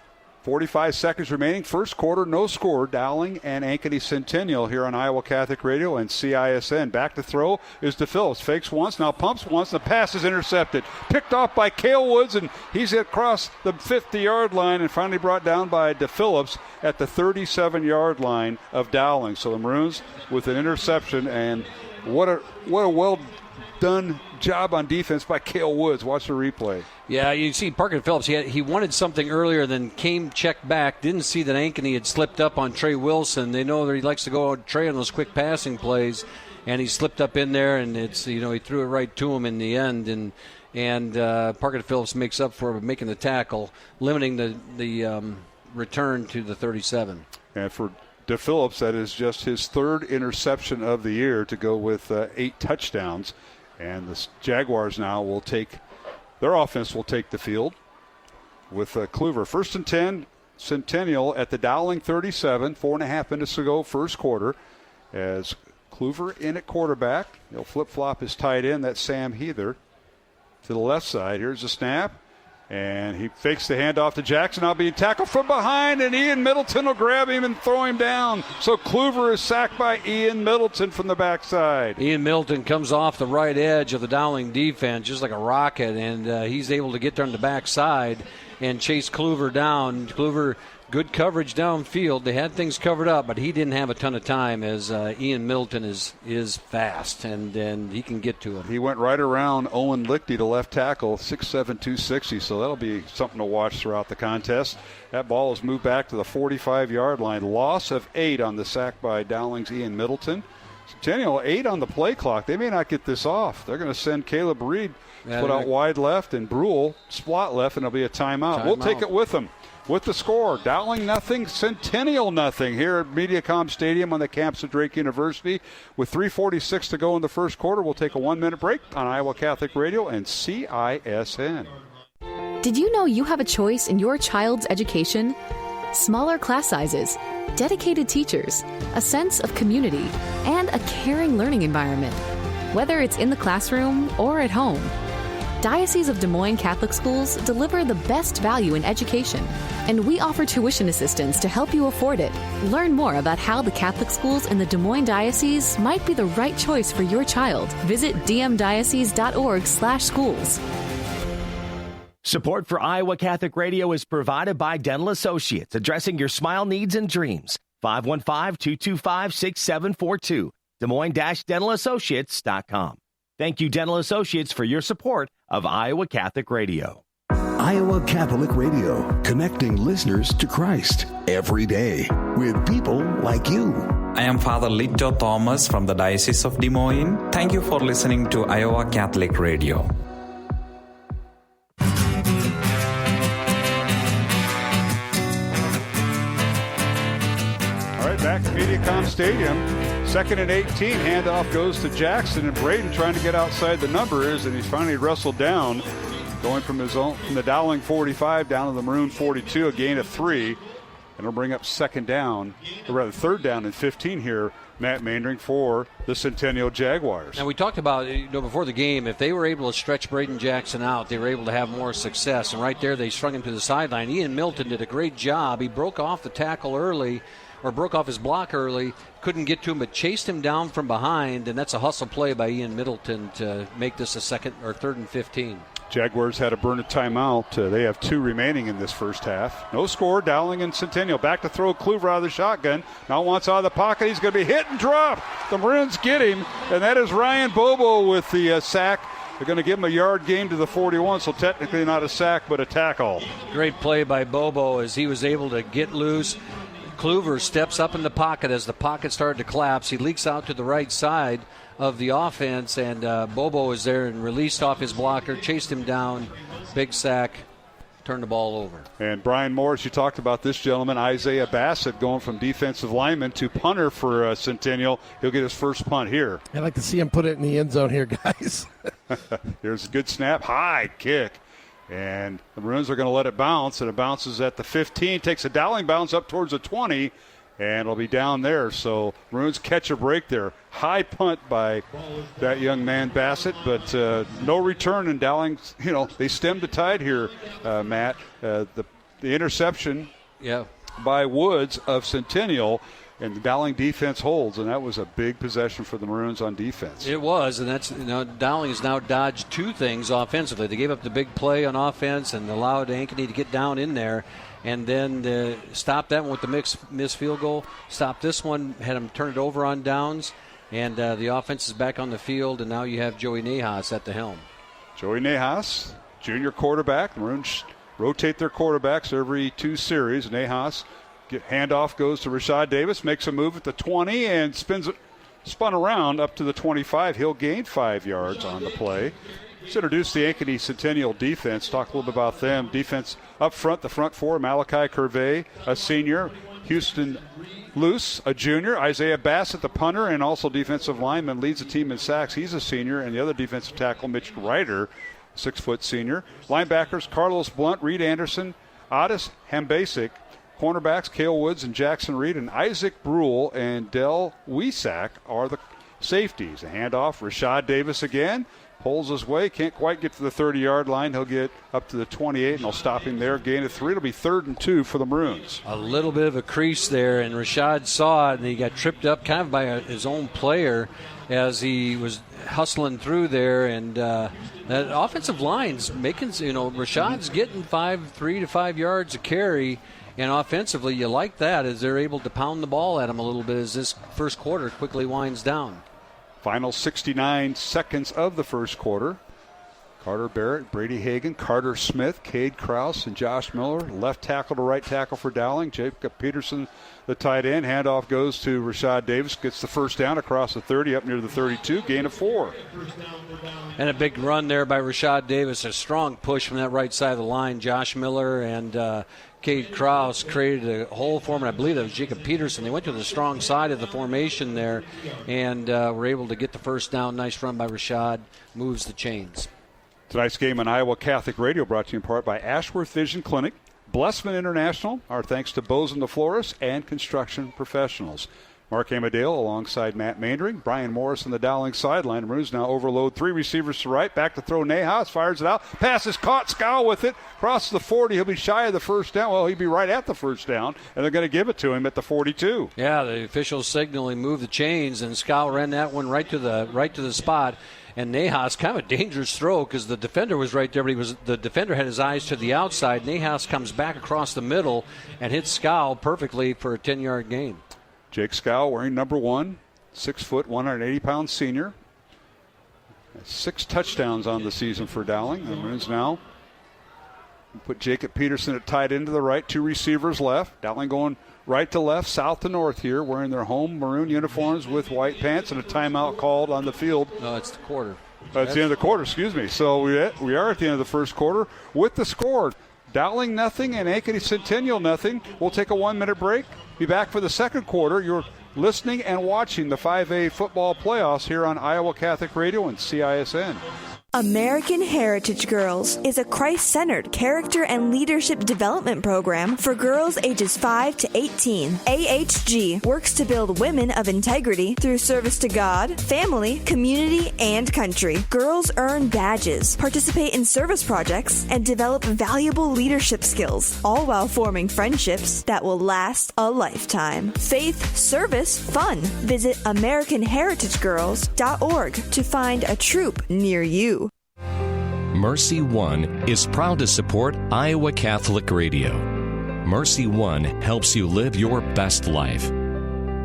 45 seconds remaining. First quarter, no score. Dowling and Ankeny Centennial here on Iowa Catholic Radio and CISN. Back to throw is DePhillips. Fakes once, now pumps once. The pass is intercepted. Picked off by Cale Woods, and he's across the 50-yard line and finally brought down by DePhillips at the 37-yard line of Dowling. So the Maroons with an interception, and what a well-done job on defense by Cale Woods. Watch the replay. Yeah, you see Parker Phillips, he wanted something earlier, then checked back, didn't see that Ankeny had slipped up on Trey Wilson. They know that he likes to go on Trey on those quick passing plays, and he slipped up in there, and he threw it right to him in the end, and Parker Phillips makes up for making the tackle, limiting the return to the 37. And for DePhillips, that is just his 3rd interception of the year to go with 8 touchdowns. And the Jaguars now will their offense will take the field with Kluver. 1st and 10, Centennial at the Dowling 37, 4.5 minutes to go, first quarter. As Kluver in at quarterback, he'll flip-flop his tight end, that's Sam Heather, to the left side. Here's the snap, and he fakes the handoff to Jackson, now being tackled from behind, and Ian Middleton will grab him and throw him down. So Kluver is sacked by Ian Middleton from the backside. Ian Middleton comes off the right edge of the Dowling defense just like a rocket, and he's able to get there on the backside and chase Kluver down. Kluver, good coverage downfield. They had things covered up, but he didn't have a ton of time as Ian Middleton is fast, and he can get to him. He went right around Owen Lichty to left tackle, 6'7", 260, so that'll be something to watch throughout the contest. That ball is moved back to the 45-yard line. Loss of 8 on the sack by Dowling's Ian Middleton. Centennial 8 on the play clock. They may not get this off. They're going to send Caleb Reed split out wide left and Brule splot left, and it'll be a timeout. We'll take it with them. With the score, Dowling nothing, Centennial nothing here at MediaCom Stadium on the campus of Drake University. With 3:46 to go in the first quarter, we'll take a 1-minute break on Iowa Catholic Radio and CISN. Did you know you have a choice in your child's education? Smaller class sizes, dedicated teachers, a sense of community, and a caring learning environment. Whether it's in the classroom or at home, Diocese of Des Moines Catholic Schools deliver the best value in education, and we offer tuition assistance to help you afford it. Learn more about how the Catholic schools in the Des Moines Diocese might be the right choice for your child. Visit dmdiocese.org/schools. Support for Iowa Catholic Radio is provided by Dental Associates, addressing your smile needs and dreams. 515-225-6742. Des Moines-DentalAssociates.com. Thank you, Dental Associates, for your support of Iowa Catholic Radio. Iowa Catholic Radio, connecting listeners to Christ every day with people like you. I am Father Lito Thomas from the Diocese of Des Moines. Thank you for listening to Iowa Catholic Radio. All right, back at MediaCom Stadium. 2nd and 18, handoff goes to Jackson, and Braden trying to get outside the numbers, and he's finally wrestled down, going from the Dowling 45 down to the Maroon 42, a gain of 3, and it'll bring up 3rd down and 15 here Matt Maindring for the Centennial Jaguars. And we talked about, before the game, if they were able to stretch Braden Jackson out, they were able to have more success. And right there, they strung him to the sideline. Ian Milton did a great job. He broke off the tackle early, or broke off his block early, couldn't get to him, but chased him down from behind, and that's a hustle play by Ian Middleton to make this a 3rd and 15. Jaguars had to burn a timeout. They have 2 remaining in this first half. No score, Dowling and Centennial. Back to throw, Kluver out of the shotgun. Now wants out of the pocket. He's going to be hit and dropped. The Maroons get him, and that is Ryan Bobo with the sack. They're going to give him a yard gain to the 41, so technically not a sack, but a tackle. Great play by Bobo as he was able to get loose. Kluver steps up in the pocket as the pocket started to collapse. He leaks out to the right side of the offense, and Bobo is there and released off his blocker, chased him down, big sack, turned the ball over. And Brian Morris, you talked about this gentleman, Isaiah Bassett, going from defensive lineman to punter for Centennial. He'll get his first punt here. I'd like to see him put it in the end zone here, guys. There's a good snap, high kick. And the Maroons are going to let it bounce, and it bounces at the 15, takes a Dowling bounce up towards the 20, and it'll be down there. So Maroons catch a break there. High punt by that young man Bassett, but no return. And Dowling, they stemmed the tide here, Matt. The interception by Woods of Centennial, and the Dowling defense holds, and that was a big possession for the Maroons on defense. It was, and that's Dowling has now dodged 2 things offensively. They gave up the big play on offense and allowed Ankeny to get down in there, and then stopped that one with the missed field goal. Stopped this one, had him turn it over on downs, and the offense is back on the field, and now you have Joey Nahas at the helm. Joey Nahas, junior quarterback. The Maroons rotate their quarterbacks every 2 series. Nahas, handoff goes to Rashad Davis, makes a move at the 20 and spun around up to the 25. He'll gain 5 yards on the play. Let's introduce the Ankeny Centennial defense. Talk a little bit about them. Defense up front, the front 4, Malachi Curvey, a senior, Houston Luce, a junior, Isaiah Bassett, the punter, and also defensive lineman, leads the team in sacks. He's a senior, and the other defensive tackle, Mitch Ryder, 6-foot senior. Linebackers, Carlos Blunt, Reed Anderson, Otis Hambasic. Cornerbacks, Cale Woods and Jackson Reed, and Isaac Brule and Del Wiesack are the safeties. A handoff, Rashad Davis again. Pulls his way, can't quite get to the 30-yard line. He'll get up to the 28, and they'll stop him there. Gain of 3. It'll be 3rd and 2 for the Maroons. A little bit of a crease there, and Rashad saw it, and he got tripped up kind of by his own player as he was hustling through there. And that offensive line's making, Rashad's getting 3 to 5 yards a carry. And offensively, you like that as they're able to pound the ball at him a little bit as this first quarter quickly winds down. Final 69 seconds of the first quarter. Carter Barrett, Brady Hagan, Carter Smith, Cade Krause, and Josh Miller. Left tackle to right tackle for Dowling. Jacob Peterson, the tight end. Handoff goes to Rashad Davis. Gets the first down across the 30 up near the 32. Gain of 4. And a big run there by Rashad Davis. A strong push from that right side of the line. Josh Miller and Cade Krause created a hole for him, and I believe that was Jacob Peterson. They went to the strong side of the formation there and were able to get the first down. Nice run by Rashad. Moves the chains. Tonight's game on Iowa Catholic Radio brought to you in part by Ashworth Vision Clinic, Blessman International. Our thanks to Bozen the Florist and Construction Professionals. Mark Amadale alongside Matt Maindring. Brian Morris on the Dowling sideline. Maroons now overload 3 receivers to right. Back to throw. Nahas fires it out. Pass is caught. Scow with it. Crosses the 40. He'll be shy of the first down. Well, he'll be right at the first down, and they're going to give it to him at the 42. Yeah, the officials signaling move the chains, and Scow ran that one right to the spot. And Nahas, kind of a dangerous throw because the defender was right there, but the defender had his eyes to the outside. Nahas comes back across the middle and hits Scow perfectly for a 10-yard gain. Jake Scow wearing number 1, 6 foot, 180-pound senior. 6 touchdowns on the season for Dowling. The Maroons now put Jacob Peterson at tight end to the right, 2 receivers left. Dowling going right to left, south to north here, wearing their home maroon uniforms with white pants, and a timeout called on the field. No, it's the quarter. It's the end of the quarter, excuse me. So we are at the end of the first quarter with the score. Dowling nothing and Ankeny Centennial nothing. We'll take a 1-minute break. Be back for the second quarter. You're listening and watching the 5A football playoffs here on Iowa Catholic Radio and CISN. American Heritage Girls is a Christ-centered character and leadership development program for girls ages 5 to 18. AHG works to build women of integrity through service to God, family, community, and country. Girls earn badges, participate in service projects, and develop valuable leadership skills, all while forming friendships that will last a lifetime. Faith, service, fun. Visit AmericanHeritageGirls.org to find a troop near you. Mercy One is proud to support Iowa Catholic Radio. Mercy One helps you live your best life.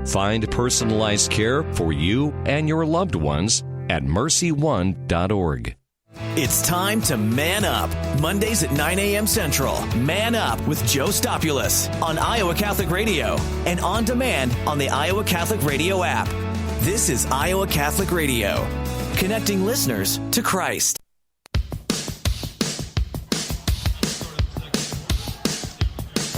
Find personalized care for you and your loved ones at mercyone.org. It's time to man up. Mondays at 9 a.m. Central. Man Up with Joe Stopulos on Iowa Catholic Radio and on demand on the Iowa Catholic Radio app. This is Iowa Catholic Radio, connecting listeners to Christ.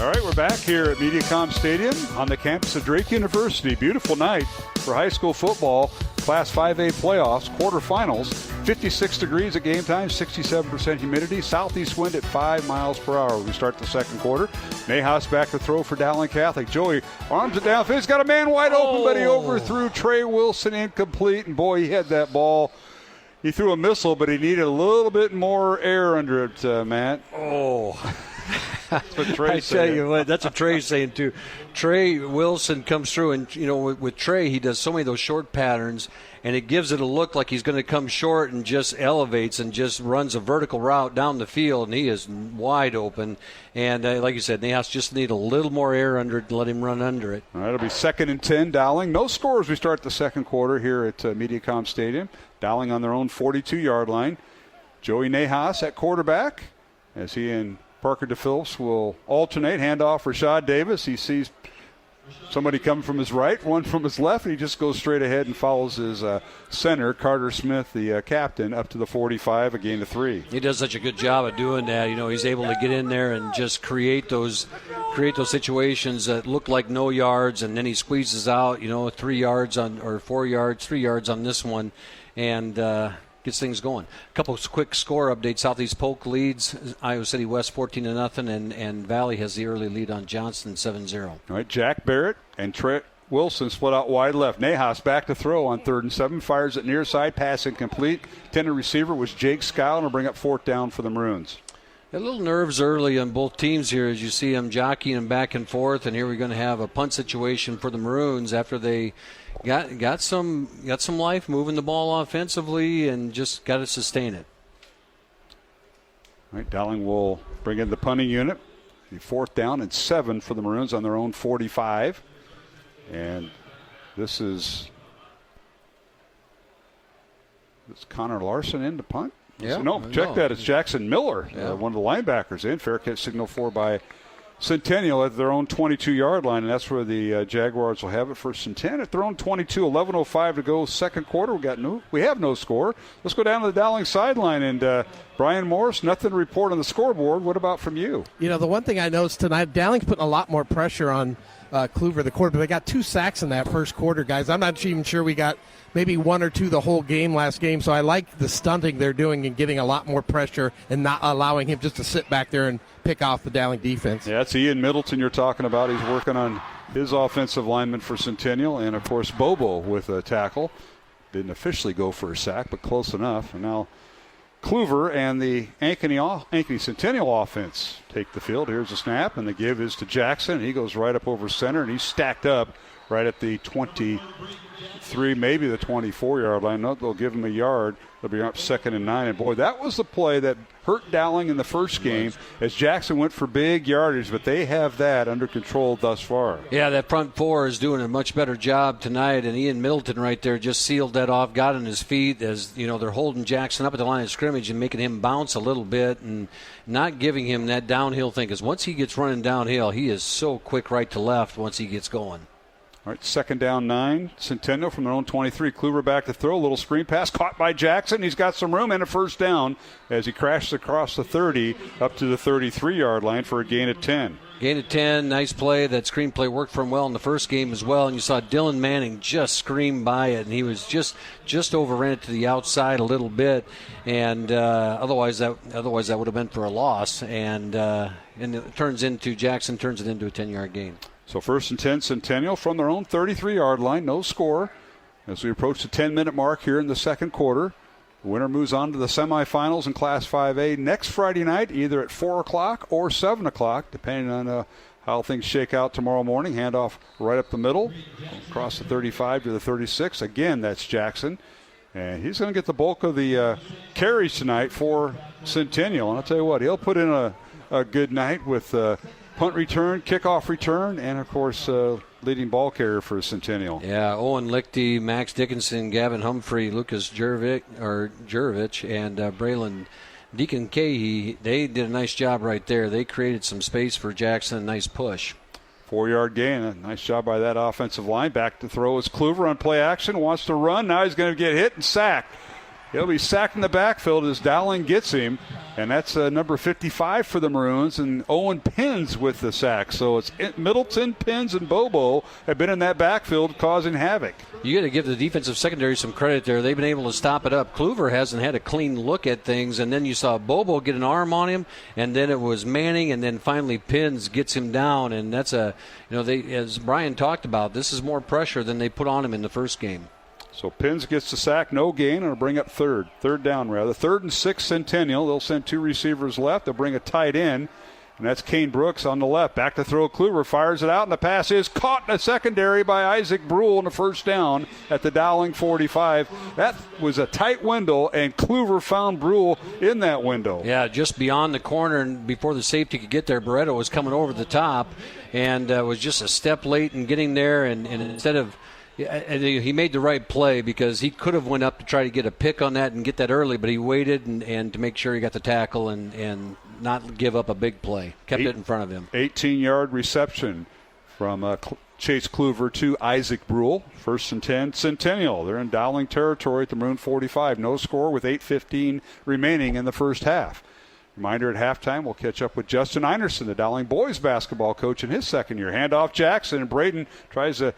All right, we're back here at MediaCom Stadium on the campus of Drake University. Beautiful night for high school football. Class 5A playoffs, quarterfinals. 56 degrees at game time, 67% humidity. Southeast wind at 5 miles per hour. We start the second quarter. Nahas back to throw for Dowling Catholic. Joey arms it downfield. He's got a man wide open, but he overthrew Trey Wilson, incomplete. And boy, he had that ball. He threw a missile, but he needed a little bit more air under it, Matt. Oh. That's what Trey's I tell saying. you what, that's what Trey's saying too. Trey Wilson comes through, and you know, with Trey, he does so many of those short patterns, and it gives it a look like he's going to come short and just elevates and just runs a vertical route down the field, and he is wide open. And like you said, Nahas just need a little more air under it to let him run under it. All right, it'll be 2nd and 10, Dowling. No scores. We start the second quarter here at MediaCom Stadium. Dowling on their own 42-yard line. Joey Nahas at quarterback as he and Parker DePhillips will alternate. Handoff Rashad Davis. He sees somebody coming from his right, one from his left, and he just goes straight ahead and follows his center, Carter Smith, the captain, up to the 45, a gain of 3. He does such a good job of doing that. You know, he's able to get in there and just create those situations that look like no yards, and then he squeezes out, 3 yards on or 4 yards, 3 yards on this one, and gets things going. A couple of quick score updates. Southeast Polk leads Iowa City West 14-0, and Valley has the early lead on Johnston 7-0. All right, Jack Barrett and Trey Wilson split out wide left. Nahas back to throw on 3rd and 7. Fires it near side. Pass incomplete. Intended receiver was Jake Skyle, and will bring up 4th down for the Maroons. A little nerves early on both teams here as you see them jockeying and back and forth, and here we're going to have a punt situation for the Maroons after they got some life moving the ball offensively and just got to sustain it. All right, Dowling will bring in the punting unit. The 4th down and 7 for the Maroons on their own 45. And this is Connor Larson in to punt. Yeah, No, check that. It's Jackson Miller, one of the linebackers in. Fair catch signal for by Centennial at their own 22-yard line, and that's where the Jaguars will have it for Centennial at their own 22. 11:05 to go, second quarter. We have no score. Let's go down to the Dowling sideline, and Brian Morris, nothing to report on the scoreboard. What about from you? The one thing I noticed tonight, Dowling's putting a lot more pressure on Kluver, the quarterback. They got 2 sacks in that first quarter, guys. I'm not even sure we got maybe 1 or 2 the whole game last game, so I like the stunting they're doing and getting a lot more pressure and not allowing him just to sit back there and pick off the Dowling defense. Yeah, it's Ian Middleton you're talking about. He's working on his offensive lineman for Centennial, and, of course, Bobo with a tackle. Didn't officially go for a sack, but close enough. And now Kluver and the Ankeny Centennial offense take the field. Here's a snap, and the give is to Jackson. He goes right up over center, and he's stacked up right at the 23, maybe the 24-yard line. No, they'll give him a yard. They'll be up 2nd and 9. And, boy, that was the play that hurt Dowling in the first game as Jackson went for big yardage, but they have that under control thus far. Yeah, that front four is doing a much better job tonight, and Ian Middleton right there just sealed that off, got on his feet as, they're holding Jackson up at the line of scrimmage and making him bounce a little bit and not giving him that downhill thing, because once he gets running downhill, he is so quick right to left once he gets going. All right, second down 9. Centennial from their own 23. Kluver back to throw. A little screen pass caught by Jackson. He's got some room and a first down as he crashes across the 30 up to the 33-yard line for a gain of 10. Gain of 10, nice play. That screen play worked for him well in the first game as well. And you saw Dylan Manning just scream by it, and he was just overran it to the outside a little bit. And otherwise that would have been for a loss. And Jackson turns it into a 10-yard gain. So 1st and 10, Centennial from their own 33-yard line, no score. As we approach the 10-minute mark here in the second quarter, the winner moves on to the semifinals in Class 5A next Friday night, either at 4 o'clock or 7 o'clock, depending on how things shake out tomorrow morning. Handoff right up the middle, across the 35 to the 36. Again, that's Jackson. And he's going to get the bulk of the carries tonight for Centennial. And I'll tell you what, he'll put in a good night with punt return, kickoff return, and, of course, leading ball carrier for Centennial. Yeah, Owen Lichty, Max Dickinson, Gavin Humphrey, Lucas Jurovich, and Braylon Deacon Cahey, they did a nice job right there. They created some space for Jackson, a nice push. 4-yard gain. A nice job by that offensive line. Back to throw is Kluver on play action. Wants to run. Now he's going to get hit and sacked. He'll be sacked in the backfield as Dowling gets him. And that's number 55 for the Maroons. And Owen Pins with the sack. So it's Middleton, Pins, and Bobo have been in that backfield causing havoc. You got to give the defensive secondary some credit there. They've been able to stop it up. Kluver hasn't had a clean look at things. And then you saw Bobo get an arm on him. And then it was Manning. And then finally Pins gets him down. And that's as Brian talked about, this is more pressure than they put on him in the first game. So Pins gets the sack, no gain, and will bring up third down rather. 3rd and 6 Centennial. They'll send 2 receivers left. They'll bring a tight end, and that's Kane Brooks on the left. Back to throw. Kluver fires it out, and the pass is caught in the secondary by Isaac Brule in the first down at the Dowling 45. That was a tight window, and Kluver found Brule in that window. Yeah, just beyond the corner, and before the safety could get there, Barreto was coming over the top and was just a step late in getting there, and instead of he made the right play because he could have went up to try to get a pick on that and get that early, but he waited and to make sure he got the tackle and not give up a big play. Kept it in front of him. 18-yard reception from Chase Kluver to Isaac Brule. 1st and 10, Centennial. They're in Dowling territory at the Maroon 45. No score with 8:15 remaining in the first half. Reminder at halftime, we'll catch up with Justin Einerson, the Dowling boys basketball coach in his second year. Handoff Jackson, and Braden tries to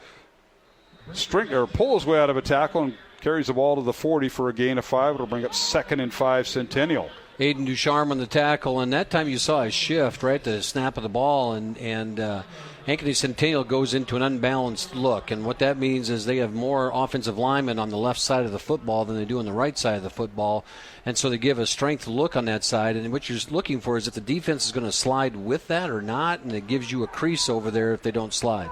pull his way out of a tackle and carries the ball to the 40 for a gain of 5. It'll bring up 2nd and 5 Centennial. Aiden Ducharme on the tackle, and that time you saw a shift, right, the snap of the ball, and Ankeny Centennial goes into an unbalanced look, and what that means is they have more offensive linemen on the left side of the football than they do on the right side of the football, and so they give a strength look on that side, and what you're looking for is if the defense is going to slide with that or not, and it gives you a crease over there if they don't slide.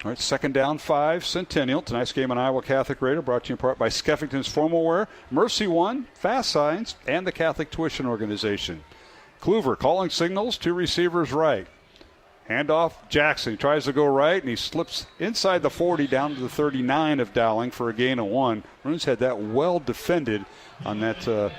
All right, 2nd down 5, Centennial. Tonight's game on Iowa Catholic Radio brought to you in part by Skeffington's Formal Wear, Mercy One, Fast Signs, and the Catholic Tuition Organization. Kluver calling signals, 2 receivers right. Handoff Jackson. He tries to go right, and he slips inside the 40 down to the 39 of Dowling for a gain of 1. Maroons had that well defended on that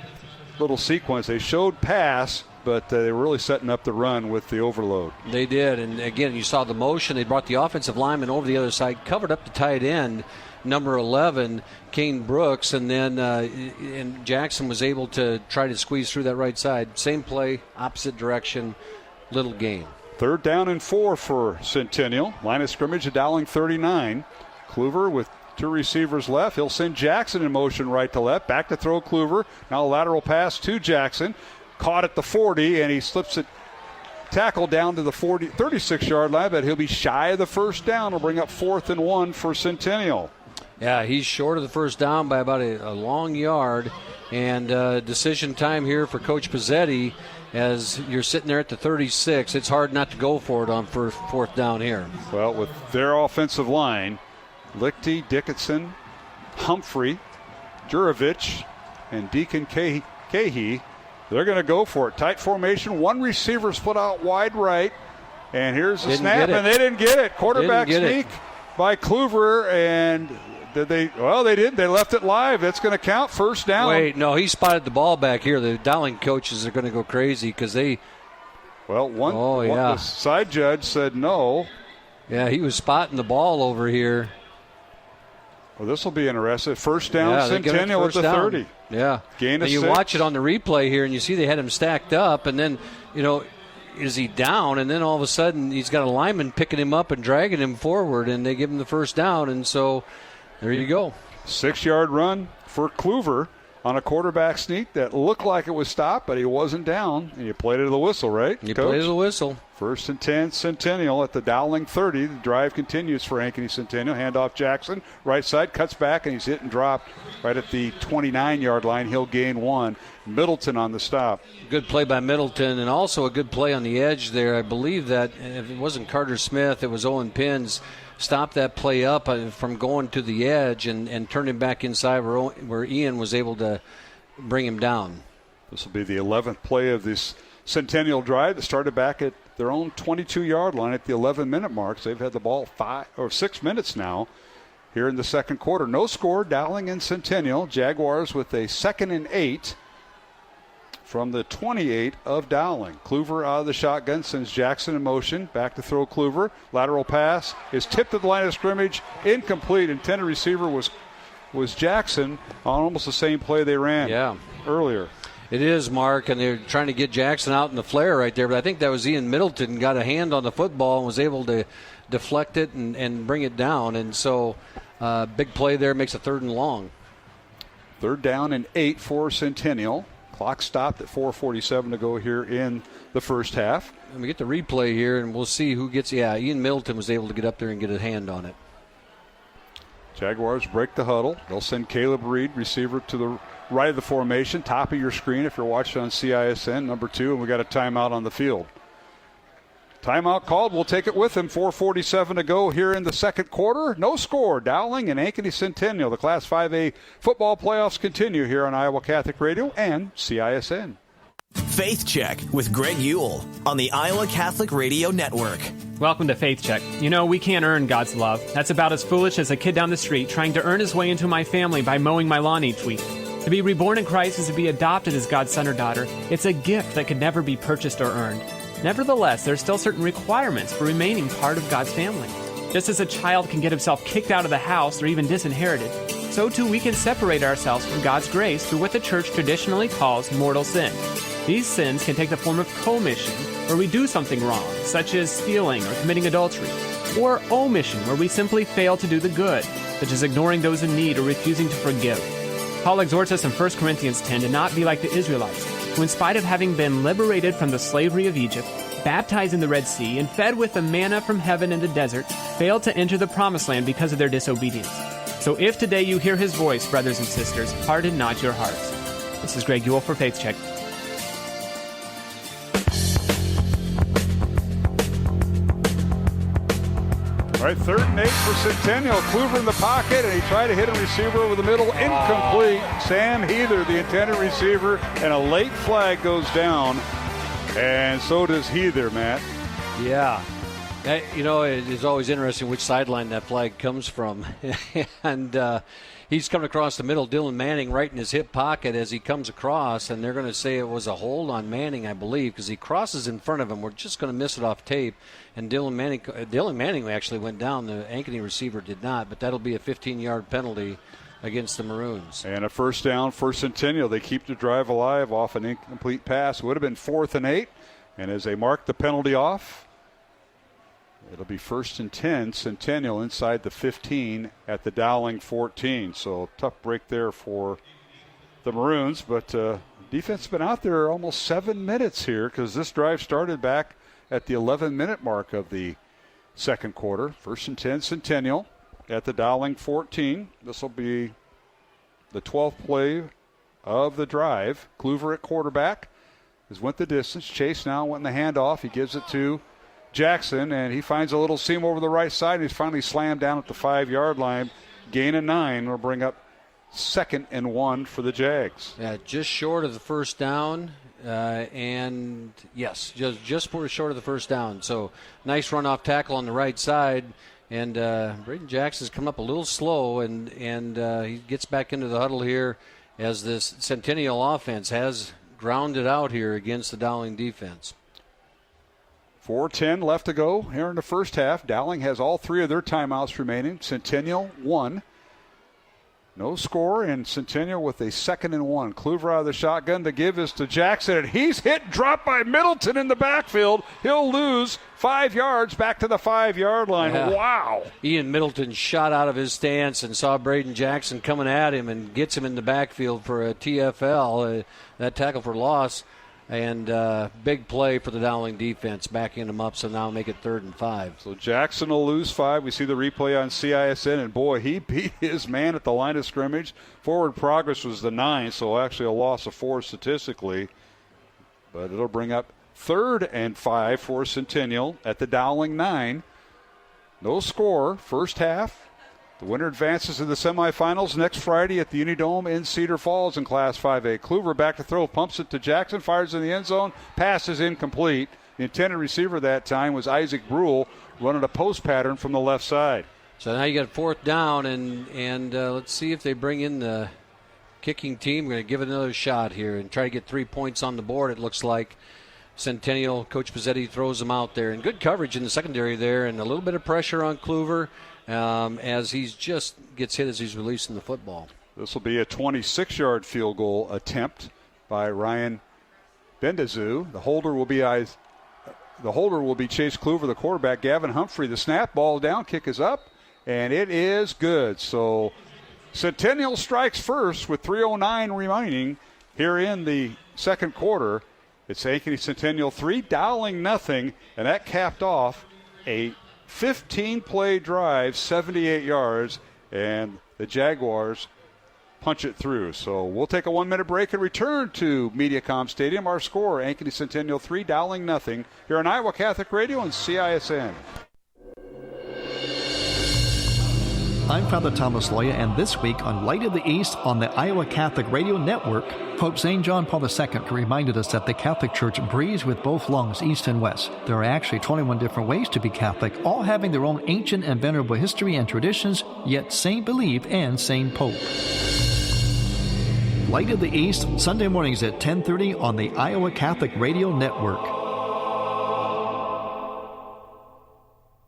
little sequence. They showed pass, but they were really setting up the run with the overload. They did, and again, you saw the motion. They brought the offensive lineman over the other side, covered up the tight end, number 11, Kane Brooks, and then and Jackson was able to try to squeeze through that right side. Same play, opposite direction, little gain. 3rd down and 4 for Centennial. Line of scrimmage at Dowling 39. Kluver with 2 receivers left. He'll send Jackson in motion right to left. Back to throw Kluver. Now a lateral pass to Jackson. Caught at the 40, and he slips it, tackle down to the 36-yard line, but he'll be shy of the first down. Will bring up 4th and 1 for Centennial. Yeah, he's short of the first down by about a long yard, and decision time here for Coach Pizzetti as you're sitting there at the 36. It's hard not to go for it on 4th down here. Well, with their offensive line, Lichty, Dickinson, Humphrey, Jurovich, and Deacon Cahey, they're going to go for it. Tight formation. 1 receiver split out wide right. And here's the snap, and they didn't get it. Quarterback sneak by Kluver, and did they? Well, they did. They left it live. That's going to count. First down. Wait, no, he spotted the ball back here. The Dowling coaches are going to go crazy because they. Well, one the side judge said no. Yeah, he was spotting the ball over here. Well, this will be interesting. First down, Centennial at the 30. Yeah. Gain of 6. You watch it on the replay here, and you see they had him stacked up, and then, is he down? And then all of a sudden he's got a lineman picking him up and dragging him forward, and they give him the first down, and so there you go. 6-yard run for Kluver on a quarterback sneak that looked like it was stopped, but he wasn't down. And you played it to the whistle, right, You Coach? played to the whistle. 1st and 10, Centennial at the Dowling 30. The drive continues for Ankeny Centennial. Handoff Jackson, right side, cuts back, and he's hit and dropped right at the 29-yard line. He'll gain 1. Middleton on the stop. Good play by Middleton, and also a good play on the edge there. I believe that if it wasn't Carter Smith, it was Owen Pins. Stopped that play up from going to the edge and turned him back inside where Ian was able to bring him down. This will be the 11th play of this Centennial drive that started back at their own 22-yard line at the 11-minute mark. So they've had the ball 6 minutes now here in the second quarter. No score, Dowling and Centennial. Jaguars with a 2nd and 8 from the 28 of Dowling. Kluver out of the shotgun, sends Jackson in motion. Back to throw Kluver. Lateral pass is tipped at the line of scrimmage. Incomplete. Intended receiver was Jackson on almost the same play they ran earlier. It is, Mark, and they're trying to get Jackson out in the flare right there, but I think that was Ian Middleton got a hand on the football and was able to deflect it and bring it down. And so big play there, makes a 3rd and long. 3rd down and 8 for Centennial. Clock stopped at 4:47 to go here in the first half. And we get the replay here, and we'll see who gets. Yeah, Ian Middleton was able to get up there and get a hand on it. Jaguars break the huddle. They'll send Caleb Reed, receiver, to the right of the formation, top of your screen if you're watching on CISN, number 2, and we got a timeout on the field. Timeout called. We'll take it with him. 4:47 to go here in the second quarter. No score. Dowling and Ankeny Centennial. The Class 5A football playoffs continue here on Iowa Catholic Radio and CISN. Faith Check with Greg Ewell on the Iowa Catholic Radio Network. Welcome to Faith Check. We can't earn God's love. That's about as foolish as a kid down the street trying to earn his way into my family by mowing my lawn each week. To be reborn in Christ is to be adopted as God's son or daughter. It's a gift that could never be purchased or earned. Nevertheless, there are still certain requirements for remaining part of God's family. Just as a child can get himself kicked out of the house or even disinherited, so too we can separate ourselves from God's grace through what the church traditionally calls mortal sin. These sins can take the form of commission, where we do something wrong, such as stealing or committing adultery, or omission, where we simply fail to do the good, such as ignoring those in need or refusing to forgive. Paul exhorts us in 1 Corinthians 10 to not be like the Israelites, who in spite of having been liberated from the slavery of Egypt, baptized in the Red Sea, and fed with the manna from heaven in the desert, failed to enter the promised land because of their disobedience. So if today you hear his voice, brothers and sisters, harden not your hearts. This is Greg Ewell for Faith Check. All right, 3rd and 8 for Centennial. Kluver in the pocket, and he tried to hit a receiver over the middle. Incomplete. Sam Heather, the intended receiver, and a late flag goes down. And so does Heather, Matt. Yeah. It is always interesting which sideline that flag comes from. And he's coming across the middle, Dylan Manning right in his hip pocket as he comes across, and they're going to say it was a hold on Manning, I believe, because he crosses in front of him. We're just going to miss it off tape. And Dylan Manning actually went down. The Ankeny receiver did not, but that'll be a 15-yard penalty against the Maroons. And a first down for Centennial. They keep the drive alive off an incomplete pass. Would have been 4th and 8. And as they mark the penalty off, it'll be 1st and 10. Centennial inside the 15 at the Dowling 14. So tough break there for the Maroons. But defense has been out there almost 7 minutes here because this drive started back at the 11-minute mark of the second quarter. 1st and 10, Centennial at the Dowling 14. This will be the 12th play of the drive. Kluver at quarterback has went the distance. Chase now went in the handoff. He gives it to Jackson, and he finds a little seam over the right side. He's finally slammed down at the 5-yard line. Gain of 9 will bring up 2nd and 1 for the Jags. Yeah, just short of the first down. And yes, just short of the first down. So nice run off tackle on the right side. And Braden Jackson's come up a little slow, and he gets back into the huddle here as this Centennial offense has grounded out here against the Dowling defense. 4:10 left to go here in the first half. Dowling has all 3 of their timeouts remaining. Centennial 1. No score, and Centennial with a 2nd and 1. Kluver out of the shotgun. To give is to Jackson, and he's hit, dropped by Middleton in the backfield. He'll lose 5 yards back to the 5-yard line. Yeah. Wow. Ian Middleton shot out of his stance and saw Braden Jackson coming at him and gets him in the backfield for a TFL, that tackle for loss. And big play for the Dowling defense, backing him up, so now make it 3rd and 5. So Jackson will lose 5. We see the replay on CISN, and boy, he beat his man at the line of scrimmage. Forward progress was the 9, so actually a loss of 4 statistically. But it'll bring up 3rd and 5 for Centennial at the Dowling 9. No score, first half. The winner advances to the semifinals next Friday at the Unidome in Cedar Falls in Class 5A. Kluver back to throw, pumps it to Jackson, fires in the end zone. Pass is incomplete. The intended receiver that time was Isaac Brule, running a post pattern from the left side. So now you got 4th down, and let's see if they bring in the kicking team. We're going to give it another shot here and try to get 3 points on the board, it looks like. Centennial, Coach Pizzetti throws them out there. And good coverage in the secondary there, and a little bit of pressure on Kluver. As he just gets hit as he's releasing the football. This will be a 26-yard field goal attempt by Ryan Bendazu. The holder will be Chase Kluver, the quarterback. Gavin Humphrey, the snap, ball down, kick is up, and it is good. So Centennial strikes first with 3:09 remaining here in the second quarter. It's Ankeny Centennial 3, Dowling nothing, and that capped off a 15-play drive, 78 yards, and the Jaguars punch it through. So we'll take a 1-minute break and return to Mediacom Stadium. Our score, Ankeny Centennial 3, Dowling nothing, here on Iowa Catholic Radio and CISN. I'm Father Thomas Loya, and this week on Light of the East on the Iowa Catholic Radio Network, Pope St. John Paul II reminded us that the Catholic Church breathes with both lungs, east and west. There are actually 21 different ways to be Catholic, all having their own ancient and venerable history and traditions, yet same belief and same Pope. Light of the East, Sunday mornings at 10:30 on the Iowa Catholic Radio Network.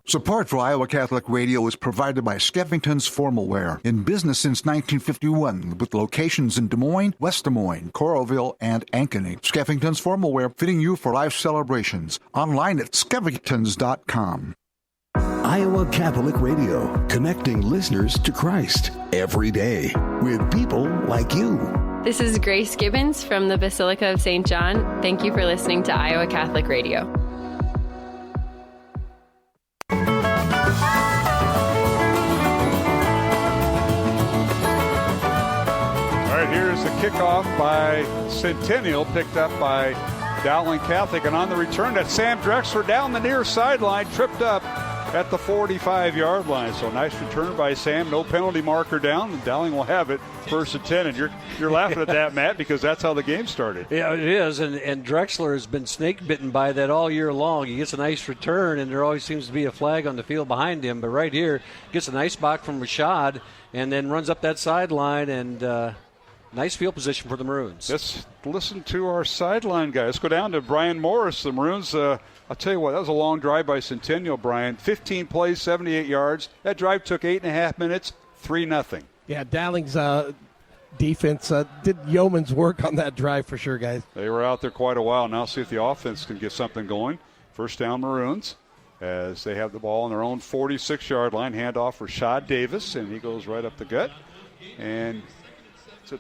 Support for Iowa Catholic Radio is provided by Skeffington's Formalware, in business since 1951, with locations in Des Moines, West Des Moines, Coralville, and Ankeny. Skeffington's Formalware, fitting you for life celebrations. Online at skeffingtons.com. Iowa Catholic Radio, connecting listeners to Christ every day with people like you. This is Grace Gibbons from the Basilica of St. John. Thank you for listening to Iowa Catholic Radio. Here's the kickoff by Centennial, picked up by Dowling Catholic. And on the return, that's Sam Drexler down the near sideline, tripped up at the 45-yard line. So nice return by Sam. No penalty marker down. And Dowling will have it 1st and 10. And you're laughing at that, Matt, because that's how the game started. Yeah, it is. And Drexler has been snake bitten by that all year long. He gets a nice return, and there always seems to be a flag on the field behind him. But right here, gets a nice block from Rashad, and then runs up that sideline and nice field position for the Maroons. Let's listen to our sideline guy. Let's go down to Brian Morris. The Maroons, I'll tell you what, that was a long drive by Centennial, Brian. 15 plays, 78 yards. That drive took 8.5 minutes, 3-0. Yeah, Dowling's defense did yeoman's work on that drive for sure, guys. They were out there quite a while. Now see if the offense can get something going. First down, Maroons, as they have the ball on their own 46-yard line. Handoff for Rashad Davis, and he goes right up the gut. And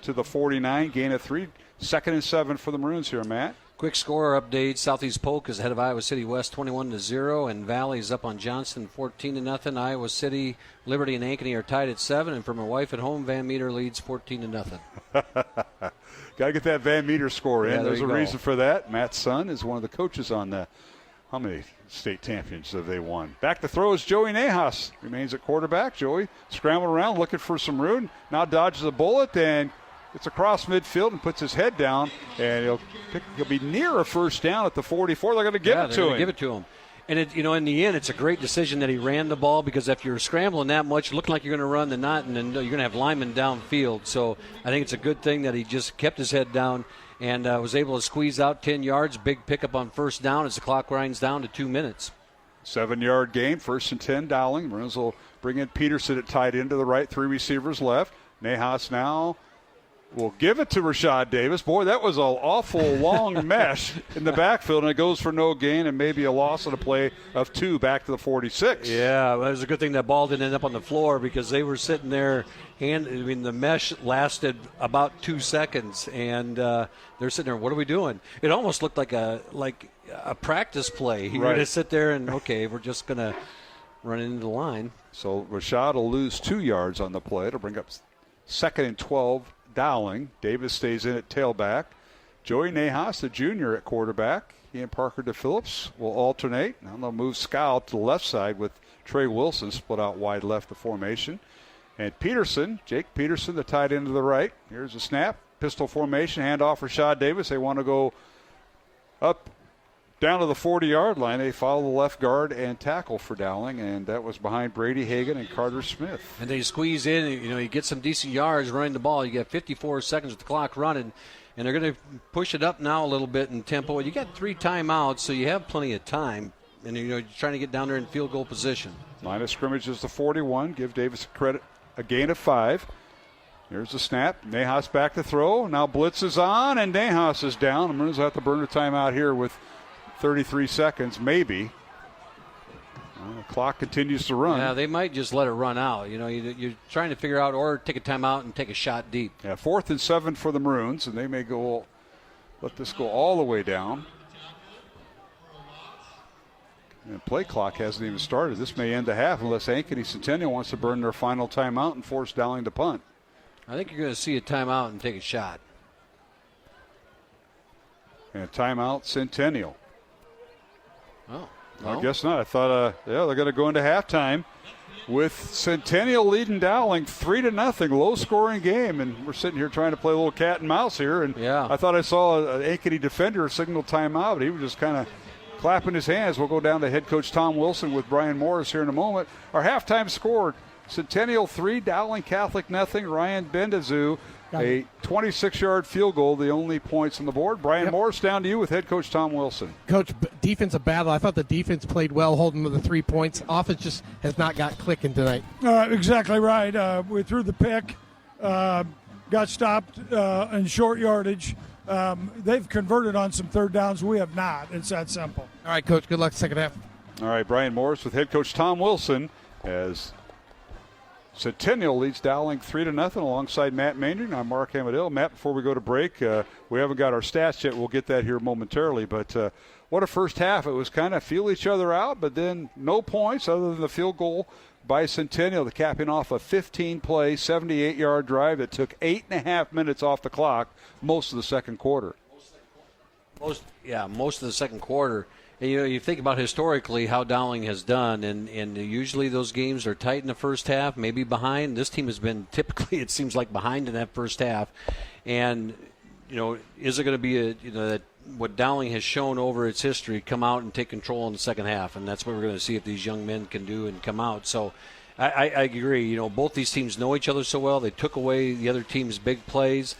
to the 49, gain of 3. 2nd and 7 for the Maroons here, Matt. Quick score update. Southeast Polk is ahead of Iowa City West 21-0, and Valley is up on Johnston 14-0. Iowa City, Liberty, and Ankeny are tied at 7, and for my wife at home, Van Meter leads 14-0. Got to get that Van Meter score in. Yeah, There's a reason for that. Matt's son is one of the coaches on the how many state championships have they won? Back to throw is Joey Nahas. Remains at quarterback. Joey scrambled around looking for some room. Now dodges a bullet, and it's across midfield and puts his head down, and he'll be near a first down at the 44. They're going to give it to him. Give it to him. And, in the end, it's a great decision that he ran the ball, because if you're scrambling that much, looking like you're going to run the knot, and then you're going to have linemen downfield. So I think it's a good thing that he just kept his head down and was able to squeeze out 10 yards. Big pickup on first down as the clock grinds down to 2 minutes. 7-yard gain, 1st and 10, Dowling. Maroons will bring in Peterson at tight end to the right, 3 receivers left. Nahas now will give it to Rashad Davis. Boy, that was an awful long mesh in the backfield, and it goes for no gain and maybe a loss on a play of 2 back to the 46. Yeah, well, it was a good thing that ball didn't end up on the floor because they were sitting there. The mesh lasted about 2 seconds, and they're sitting there, what are we doing? It almost looked like a practice play. You're going to sit there and, okay, we're just going to run into the line. So Rashad will lose 2 yards on the play. It'll bring up 2nd and 12. Dowling. Davis stays in at tailback. Joey Nahas, the junior, at quarterback. He and Parker DePhillips will alternate. Now they'll move Scow to the left side with Trey Wilson split out wide left the formation. And Peterson, Jake Peterson, the tight end to the right. Here's a snap. Pistol formation. Handoff for Rashad Davis. They want to go up down to the 40-yard line. They follow the left guard and tackle for Dowling, and that was behind Brady Hagan and Carter Smith. And they squeeze in. You get some decent yards running the ball. You got 54 seconds with the clock running, and they're going to push it up now a little bit in tempo. You got 3 timeouts, so you have plenty of time, and you're trying to get down there in field goal position. Line of scrimmage is the 41. Give Davis a gain of 5. Here's the snap. Nahas back to throw. Now blitz is on, and Nahas is down. The Maroons have to burn a timeout here with 33 seconds, maybe. Well, the clock continues to run. Yeah, they might just let it run out. You're trying to figure out, or take a timeout and take a shot deep. Yeah, 4th and 7 for the Maroons, and they may let this go all the way down. And play clock hasn't even started. This may end the half unless Ankeny Centennial wants to burn their final timeout and force Dowling to punt. I think you're going to see a timeout and take a shot. And a timeout, Centennial. Oh, no? I guess not. I thought, they're going to go into halftime with Centennial leading Dowling 3-0, low-scoring game, and we're sitting here trying to play a little cat and mouse here. And I thought I saw an Ankeny defender signal timeout, but he was just kind of clapping his hands. We'll go down to head coach Tom Wilson with Brian Morris here in a moment. Our halftime score: Centennial 3, Dowling Catholic 0. Ryan Bendazoo, a 26-yard field goal, the only points on the board. Brian Morris, down to you with head coach Tom Wilson. Coach, defensive battle. I thought the defense played well, holding to the 3 points. Offense just has not got clicking tonight. Exactly right. We threw the pick, got stopped in short yardage. They've converted on some third downs. We have not. It's that simple. All right, Coach. Good luck second half. All right, Brian Morris with head coach Tom Wilson as Centennial leads Dowling 3-0 alongside Matt Maynard. I'm Mark Hamadil. Matt, before we go to break, we haven't got our stats yet. We'll get that here momentarily. But what a first half. It was kind of feel each other out, but then no points other than the field goal by Centennial, capping off a 15-play, 78-yard drive that took 8.5 minutes off the clock most of the second quarter. Most of the second quarter. And, you think about historically how Dowling has done, and usually those games are tight in the first half, maybe behind. This team has been typically, it seems like, behind in that first half. And, is it going to be that what Dowling has shown over its history come out and take control in the second half? And that's what we're going to see if these young men can do and come out. So I agree. Both these teams know each other so well. They took away the other team's big plays.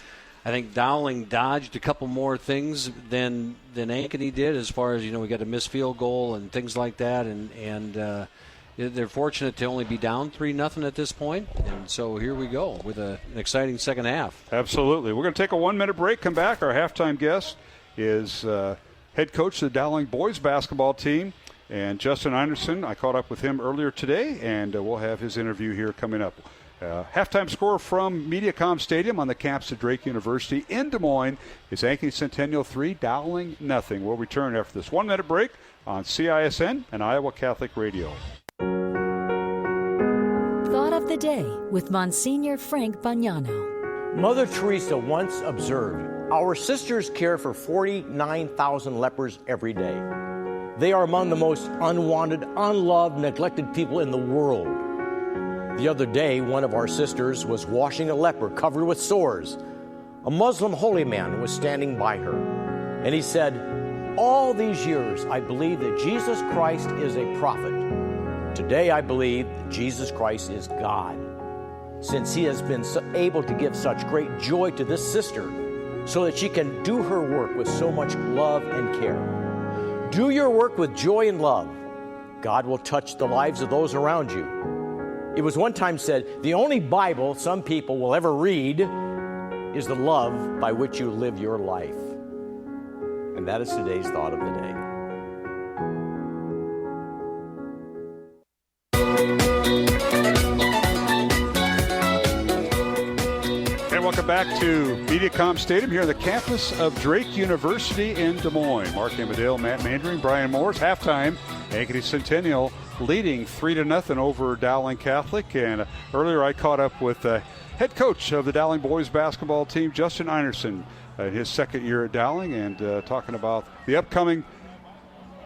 I think Dowling dodged a couple more things than Ankeny did, as far as, we got a missed field goal and things like that. And they're fortunate to only be down 3-0 at this point. And so here we go with an exciting second half. Absolutely. We're going to take a 1-minute break, come back. Our halftime guest is head coach of the Dowling boys basketball team, and Justin Anderson. I caught up with him earlier today, and we'll have his interview here coming up. Halftime score from MediaCom Stadium on the campus of Drake University in Des Moines is Ankeny Centennial 3, Dowling 0. We'll return after this 1-minute break on CISN and Iowa Catholic Radio. Thought of the day with Monsignor Frank Bagnano. Mother Theresa once observed, "Our sisters care for 49,000 lepers every day. They are among the most unwanted, unloved, neglected people in the world." The other day, one of our sisters was washing a leper covered with sores. A Muslim holy man was standing by her, and he said, "All these years, I believe that Jesus Christ is a prophet. Today, I believe that Jesus Christ is God. Since he has been able to give such great joy to this sister, so that she can do her work with so much love and care. Do your work with joy and love. God will touch the lives of those around you. It was one time said, the only Bible some people will ever read is the love by which you live your life. And that is today's thought of the day. Welcome back to Mediacom Stadium here on the campus of Drake University in Des Moines. Mark Amadale, Matt Mandering, Brian Morris, halftime. Ankeny Centennial leading 3-0 over Dowling Catholic. And earlier I caught up with head coach of the Dowling boys basketball team, Justin Einerson, in his second year at Dowling, and talking about the upcoming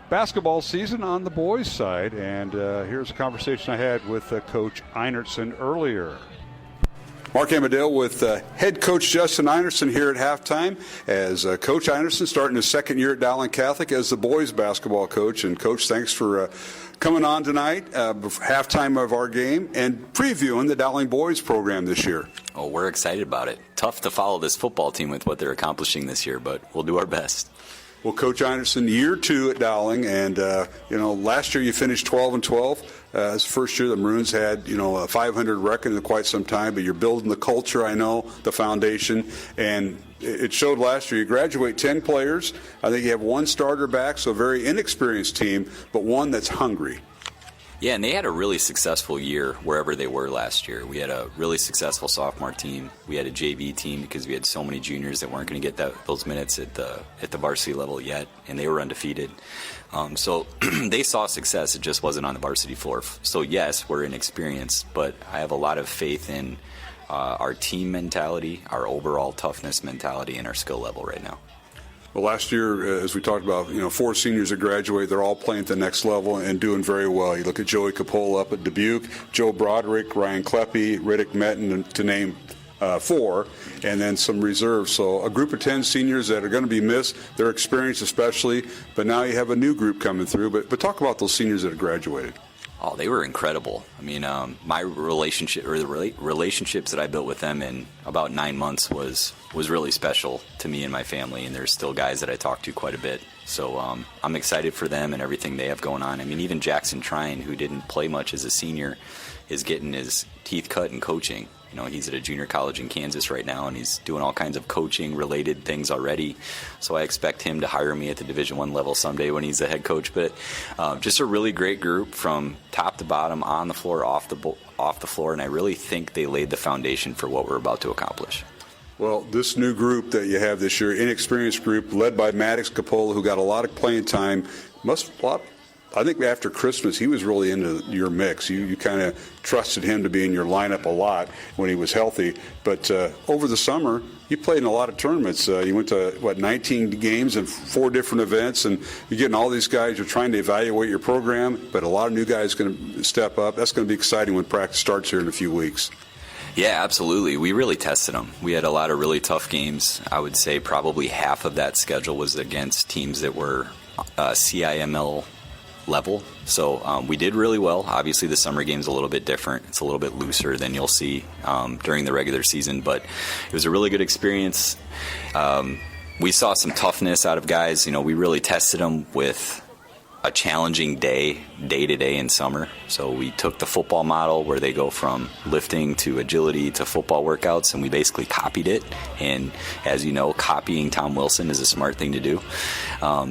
basketball season on the boys' side. And here's a conversation I had with Coach Einerson earlier. Mark Amadale with head coach Justin Einerson here at halftime, as Coach Einerson starting his second year at Dowling Catholic as the boys basketball coach. And Coach, thanks for coming on tonight, halftime of our game, and previewing the Dowling boys program this year. Oh, we're excited about it. Tough to follow this football team with what they're accomplishing this year, but we'll do our best. Well, Coach Einerson, year 2 at Dowling, and last year you finished 12-12. It's the first year the Maroons had a 500 record in quite some time, but you're building the culture, I know, the foundation, and it showed last year. You graduate 10 players. I think you have 1 starter back, so a very inexperienced team, but one that's hungry. Yeah, and they had a really successful year wherever they were last year. We had a really successful sophomore team. We had a JV team because we had so many juniors that weren't going to get those minutes at the varsity level yet, and they were undefeated. So they saw success. It just wasn't on the varsity floor. So, yes, we're inexperienced, but I have a lot of faith in our team mentality, our overall toughness mentality, and our skill level right now. Well, last year, as we talked about, 4 seniors that graduate, they're all playing at the next level and doing very well. You look at Joey Capola up at Dubuque, Joe Broderick, Ryan Kleppe, Riddick Metten, to name 4, and then some reserves. So a group of 10 seniors that are going to be missed, their experience especially, but now you have a new group coming through. But talk about those seniors that have graduated. Oh, they were incredible. I mean, my relationship, or the relationships that I built with them in about 9 months was really special to me and my family, and there's still guys that I talk to quite a bit. So I'm excited for them and everything they have going on. I mean, even Jackson Trine, who didn't play much as a senior, is getting his teeth cut in coaching. He's at a junior college in Kansas right now, and he's doing all kinds of coaching-related things already. So I expect him to hire me at the Division I level someday when he's the head coach. But just a really great group from top to bottom, on the floor, off the floor, and I really think they laid the foundation for what we're about to accomplish. Well, this new group that you have this year, inexperienced group, led by Maddox Capola, who got a lot of playing time, I think after Christmas, he was really into your mix. You kind of trusted him to be in your lineup a lot when he was healthy. But over the summer, you played in a lot of tournaments. You went to, 19 games and 4 different events, and you're getting all these guys. You're trying to evaluate your program, but a lot of new guys are going to step up. That's going to be exciting when practice starts here in a few weeks. Yeah, absolutely. We really tested them. We had a lot of really tough games. I would say probably half of that schedule was against teams that were CIML level. So we did really well. Obviously, the summer game's a little bit different. It's a little bit looser than you'll see during the regular season, but it was a really good experience. We saw some toughness out of guys. We really tested them with a challenging day to day in summer. So we took the football model where they go from lifting to agility to football workouts, and we basically copied it. And as you know, copying Tom Wilson is a smart thing to do.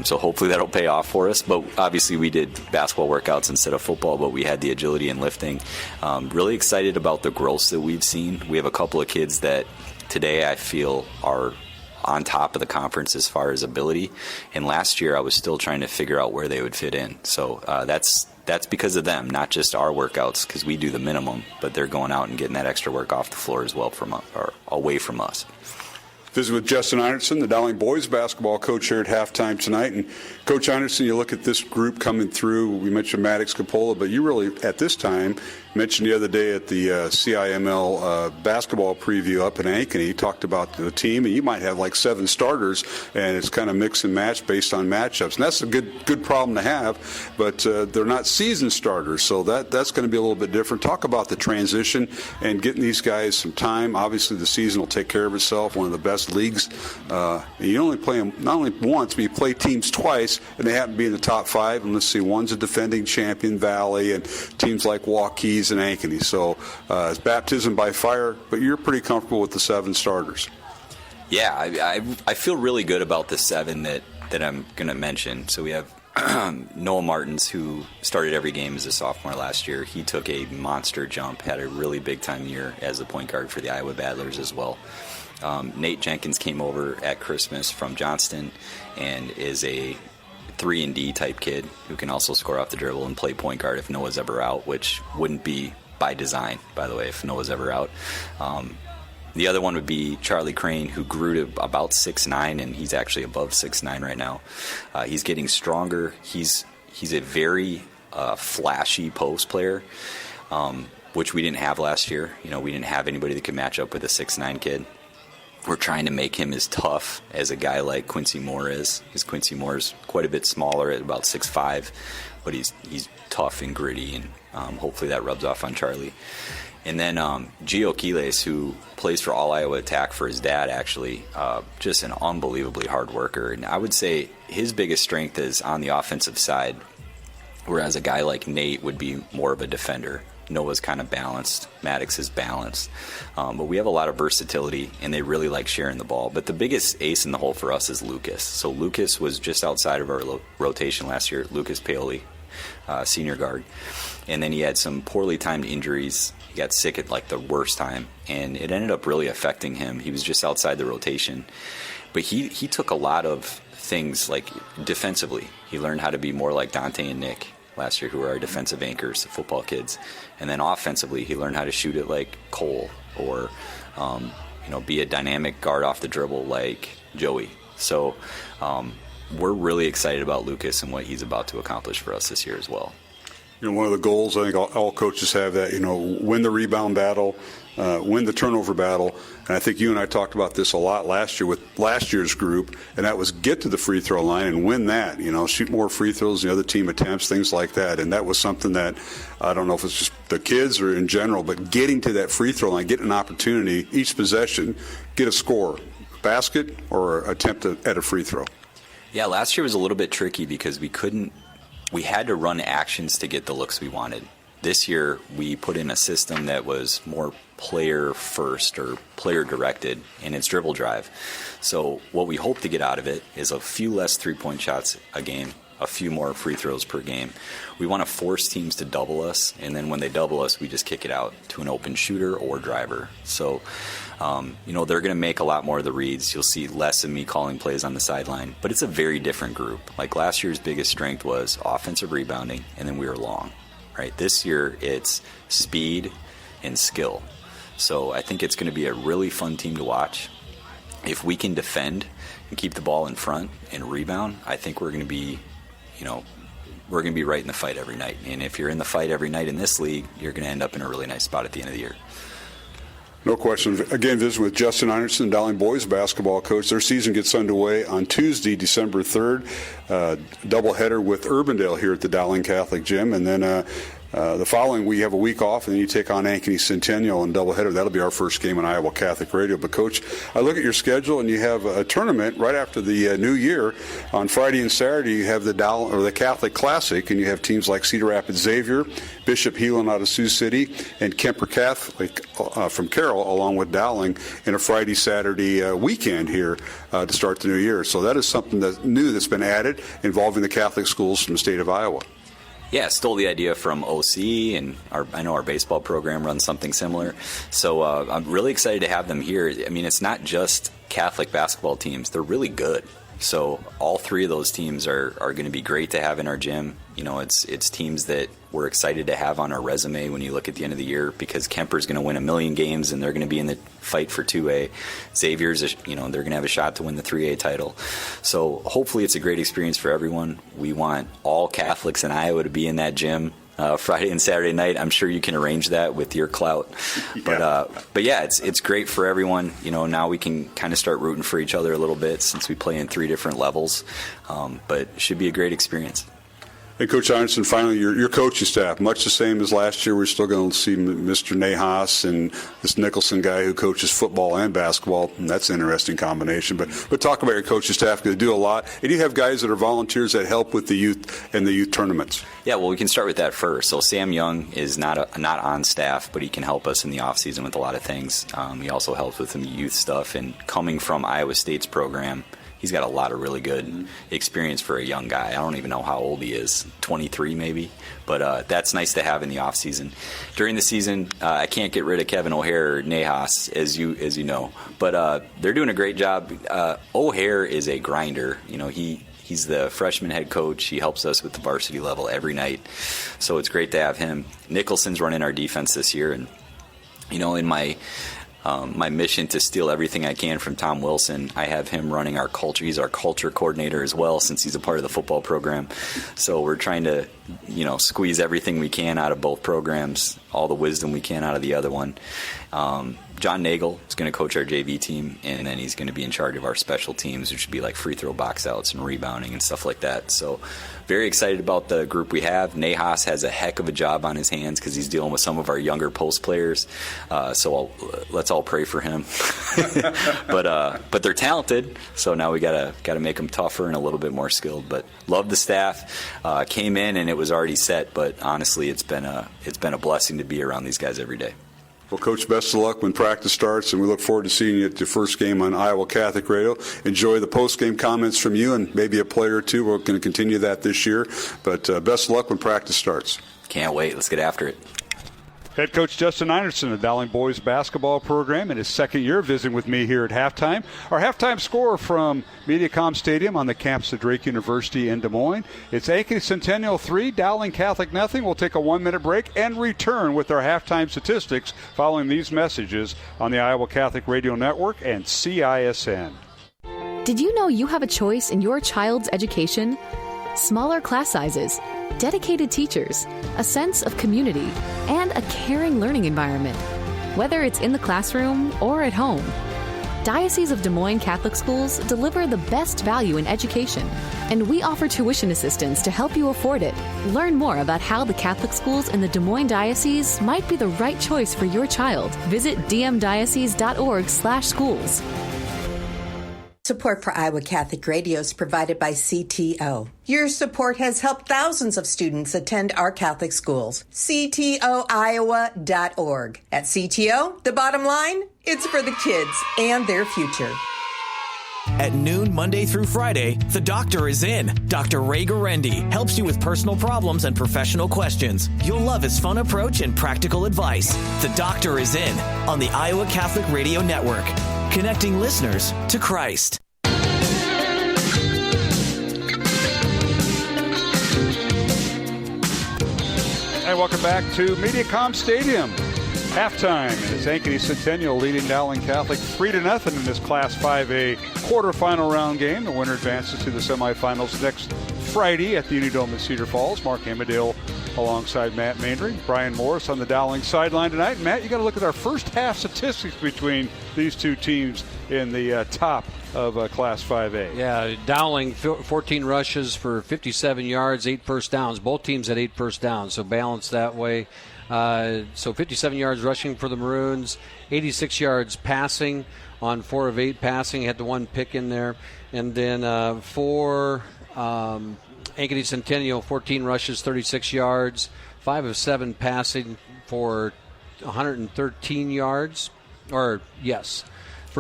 So hopefully that'll pay off for us. But obviously we did basketball workouts instead of football, but we had the agility and lifting. Really excited about the growth that we've seen. We have a couple of kids that today I feel are on top of the conference as far as ability, and last year I was still trying to figure out where they would fit in. So that's because of them, not just our workouts, because we do the minimum, but they're going out and getting that extra work off the floor as well or away from us. Visit with Justin Einerson, the Dowling boys basketball coach, here at halftime tonight. And Coach Einerson, you look at this group coming through. We mentioned Maddox Capola, but you really, at this time, mentioned the other day at the CIML basketball preview up in Ankeny. He talked about the team, and you might have like 7 starters, and it's kind of mix and match based on matchups. And that's a good problem to have, but they're not seasoned starters, so that's going to be a little bit different. Talk about the transition and getting these guys some time. Obviously, the season will take care of itself. One of the best leagues. You only play them not only once, but you play teams twice, and they happen to be in the top 5. And let's see, one's a defending champion, Valley, and teams like Waukees and Ankeny. So it's baptism by fire, but you're pretty comfortable with the 7 starters. Yeah, I feel really good about the 7 that I'm going to mention. So we have Noah Martins, who started every game as a sophomore last year. He took a monster jump, had a really big-time year as a point guard for the Iowa Battlers as well. Nate Jenkins came over at Christmas from Johnston and is a 3-and-D type kid who can also score off the dribble and play point guard if Noah's ever out, which wouldn't be by design, by the way, if Noah's ever out. The other one would be Charlie Crane, who grew to about 6'9", and he's actually above 6'9" right now. He's getting stronger. He's a very flashy post player, which we didn't have last year. We didn't have anybody that could match up with a 6'9" kid. We're trying to make him as tough as a guy like Quincy Moore is, because Quincy Moore is quite a bit smaller at about 6'5", but he's tough and gritty, and hopefully that rubs off on Charlie. And then Gio Quiles, who plays for All Iowa Attack for his dad, actually, just an unbelievably hard worker. And I would say his biggest strength is on the offensive side, whereas a guy like Nate would be more of a defender. Noah's kind of balanced. Maddox is balanced. But we have a lot of versatility, and they really like sharing the ball. But the biggest ace in the hole for us is Lucas. So Lucas was just outside of our rotation last year, Lucas Paoli, senior guard. And then he had some poorly timed injuries. He got sick at like the worst time, and it ended up really affecting him. He was just outside the rotation. But he took a lot of things, like defensively. He learned how to be more like Dante and Nick last year, who were our defensive anchors, the football kids. And then offensively, he learned how to shoot it like Cole, or be a dynamic guard off the dribble like Joey. So we're really excited about Lucas and what he's about to accomplish for us this year as well. One of the goals, I think all coaches have that, win the rebound battle, win the turnover battle. And I think you and I talked about this a lot last year with last year's group, and that was get to the free throw line and win that, shoot more free throws than the other team attempts, things like that. And that was something that, I don't know if it's just the kids or in general, but getting to that free throw line, getting an opportunity, each possession, get a score, basket or attempt at a free throw. Yeah, last year was a little bit tricky because we had to run actions to get the looks we wanted. This year, we put in a system that was more player first or player directed, and it's dribble drive. So what we hope to get out of it is a few less 3-point shots a game, a few more free throws per game. We want to force teams to double us, and then when they double us, we just kick it out to an open shooter or driver. So they're going to make a lot more of the reads. You'll see less of me calling plays on the sideline, but it's a very different group. Like last year's biggest strength was offensive rebounding, and then we were long. Right? This year it's speed and skill. So I think it's going to be a really fun team to watch. If we can defend and keep the ball in front and rebound, I think we're going to be, we're going to be right in the fight every night. And if you're in the fight every night in this league, you're going to end up in a really nice spot at the end of the year. No question. Again, visit with Justin Einerson, Dowling boys basketball coach. Their season gets underway on Tuesday, December 3rd. Doubleheader with Urbandale here at the Dowling Catholic Gym. And then the following, we have a week off, and then you take on Ankeny Centennial and doubleheader. That'll be our first game on Iowa Catholic Radio. But, Coach, I look at your schedule, and you have a tournament right after the new year. On Friday and Saturday, you have the Catholic Classic, and you have teams like Cedar Rapids Xavier, Bishop Heelan out of Sioux City, and Kemper Catholic from Carroll, along with Dowling, in a Friday-Saturday weekend here to start the new year. So that is something that's new that's been added involving the Catholic schools from the state of Iowa. Yeah, stole the idea from OC, and I know our baseball program runs something similar. So I'm really excited to have them here. I mean, it's not just Catholic basketball teams. They're really good. So all three of those teams are going to be great to have in our gym. It's teams that we're excited to have on our resume when you look at the end of the year, because Kemper's going to win 1,000,000 games, and they're going to be in the fight for 2A. Xavier's, they're going to have a shot to win the 3A title. So hopefully it's a great experience for everyone. We want all Catholics in Iowa to be in that gym. Friday and Saturday night. I'm sure you can arrange that with your clout. But yeah, it's great for everyone. Now we can kind of start rooting for each other a little bit since we play in 3 different levels. But it should be a great experience. Hey, Coach Anderson, finally, your coaching staff, much the same as last year. We're still going to see Mr. Nahas and this Nicholson guy who coaches football and basketball. And that's an interesting combination. But talk about your coaching staff, because they do a lot. And you have guys that are volunteers that help with the youth and the youth tournaments. Yeah, well, we can start with that first. So Sam Young is not on staff, but he can help us in the off season with a lot of things. He also helps with some youth stuff. And coming from Iowa State's program, he's got a lot of really good experience for a young guy. I don't even know how old he is, 23 maybe. But that's nice to have in the off season. During the season, I can't get rid of Kevin O'Hare or Nahas, as you know. But they're doing a great job. O'Hare is a grinder. He's the freshman head coach. He helps us with the varsity level every night. So it's great to have him. Nicholson's running our defense this year. And, in my mission to steal everything I can from Tom Wilson, I have him running our culture. He's our culture coordinator as well, since he's a part of the football program. So we're trying to, squeeze everything we can out of both programs, all the wisdom we can out of the other one. John Nagel is going to coach our JV team, and then he's going to be in charge of our special teams, which would be like free throw box outs and rebounding and stuff like that. So very excited about the group we have. Nahas has a heck of a job on his hands because he's dealing with some of our younger post players. So let's all pray for him. But they're talented, so now we gotta make them tougher and a little bit more skilled. But love the staff. Came in and it was already set, but honestly, it's been a blessing to be around these guys every day. Well, Coach, best of luck when practice starts, and we look forward to seeing you at your first game on Iowa Catholic Radio. Enjoy the post-game comments from you and maybe a player or two. We're going to continue that this year, but best of luck when practice starts. Can't wait. Let's get after it. Head coach Justin Einerson of Dowling boys basketball program in his second year visiting with me here at halftime. Our halftime score from Mediacom Stadium on the campus of Drake University in Des Moines. It's Ankeny Centennial 3, Dowling Catholic nothing. We'll take a 1-minute break and return with our halftime statistics following these messages on the Iowa Catholic Radio Network and CISN. Did you know you have a choice in your child's education? Smaller class sizes, dedicated teachers, a sense of community, and a caring learning environment, whether it's in the classroom or at home. Diocese of Des Moines Catholic Schools deliver the best value in education, and we offer tuition assistance to help you afford it. Learn more about how the Catholic schools in the Des Moines Diocese might be the right choice for your child. Visit dmdiocese.org/schools. Support for Iowa Catholic Radio is provided by CTO. Your support has helped thousands of students attend our Catholic schools. CTOiowa.org. At CTO, the bottom line, it's for the kids and their future. At noon, Monday through Friday, the doctor is in. Dr. Ray Garendi helps you with personal problems and professional questions. You'll love his fun approach and practical advice. The doctor is in on the Iowa Catholic Radio Network, connecting listeners to Christ. And welcome back to Mediacom Stadium. Halftime, and it's Ankeny Centennial leading Dowling Catholic 3-0 in this Class 5A quarterfinal round game. The winner advances to the semifinals next Friday at the Unidome in Cedar Falls. Mark Amadale alongside Matt Maindring. Brian Morris on the Dowling sideline tonight. Matt, you got to look at our first half statistics between these two teams in the top of Class 5A. Yeah, Dowling, 14 rushes for 57 yards, 8 first downs. Both teams had 8 first downs, so balanced that way. So 57 yards rushing for the Maroons, 86 yards passing on 4 of 8 passing. Had the one pick in there. And then for Ankeny Centennial, 14 rushes, 36 yards, 5 of 7 passing for 113 yards. For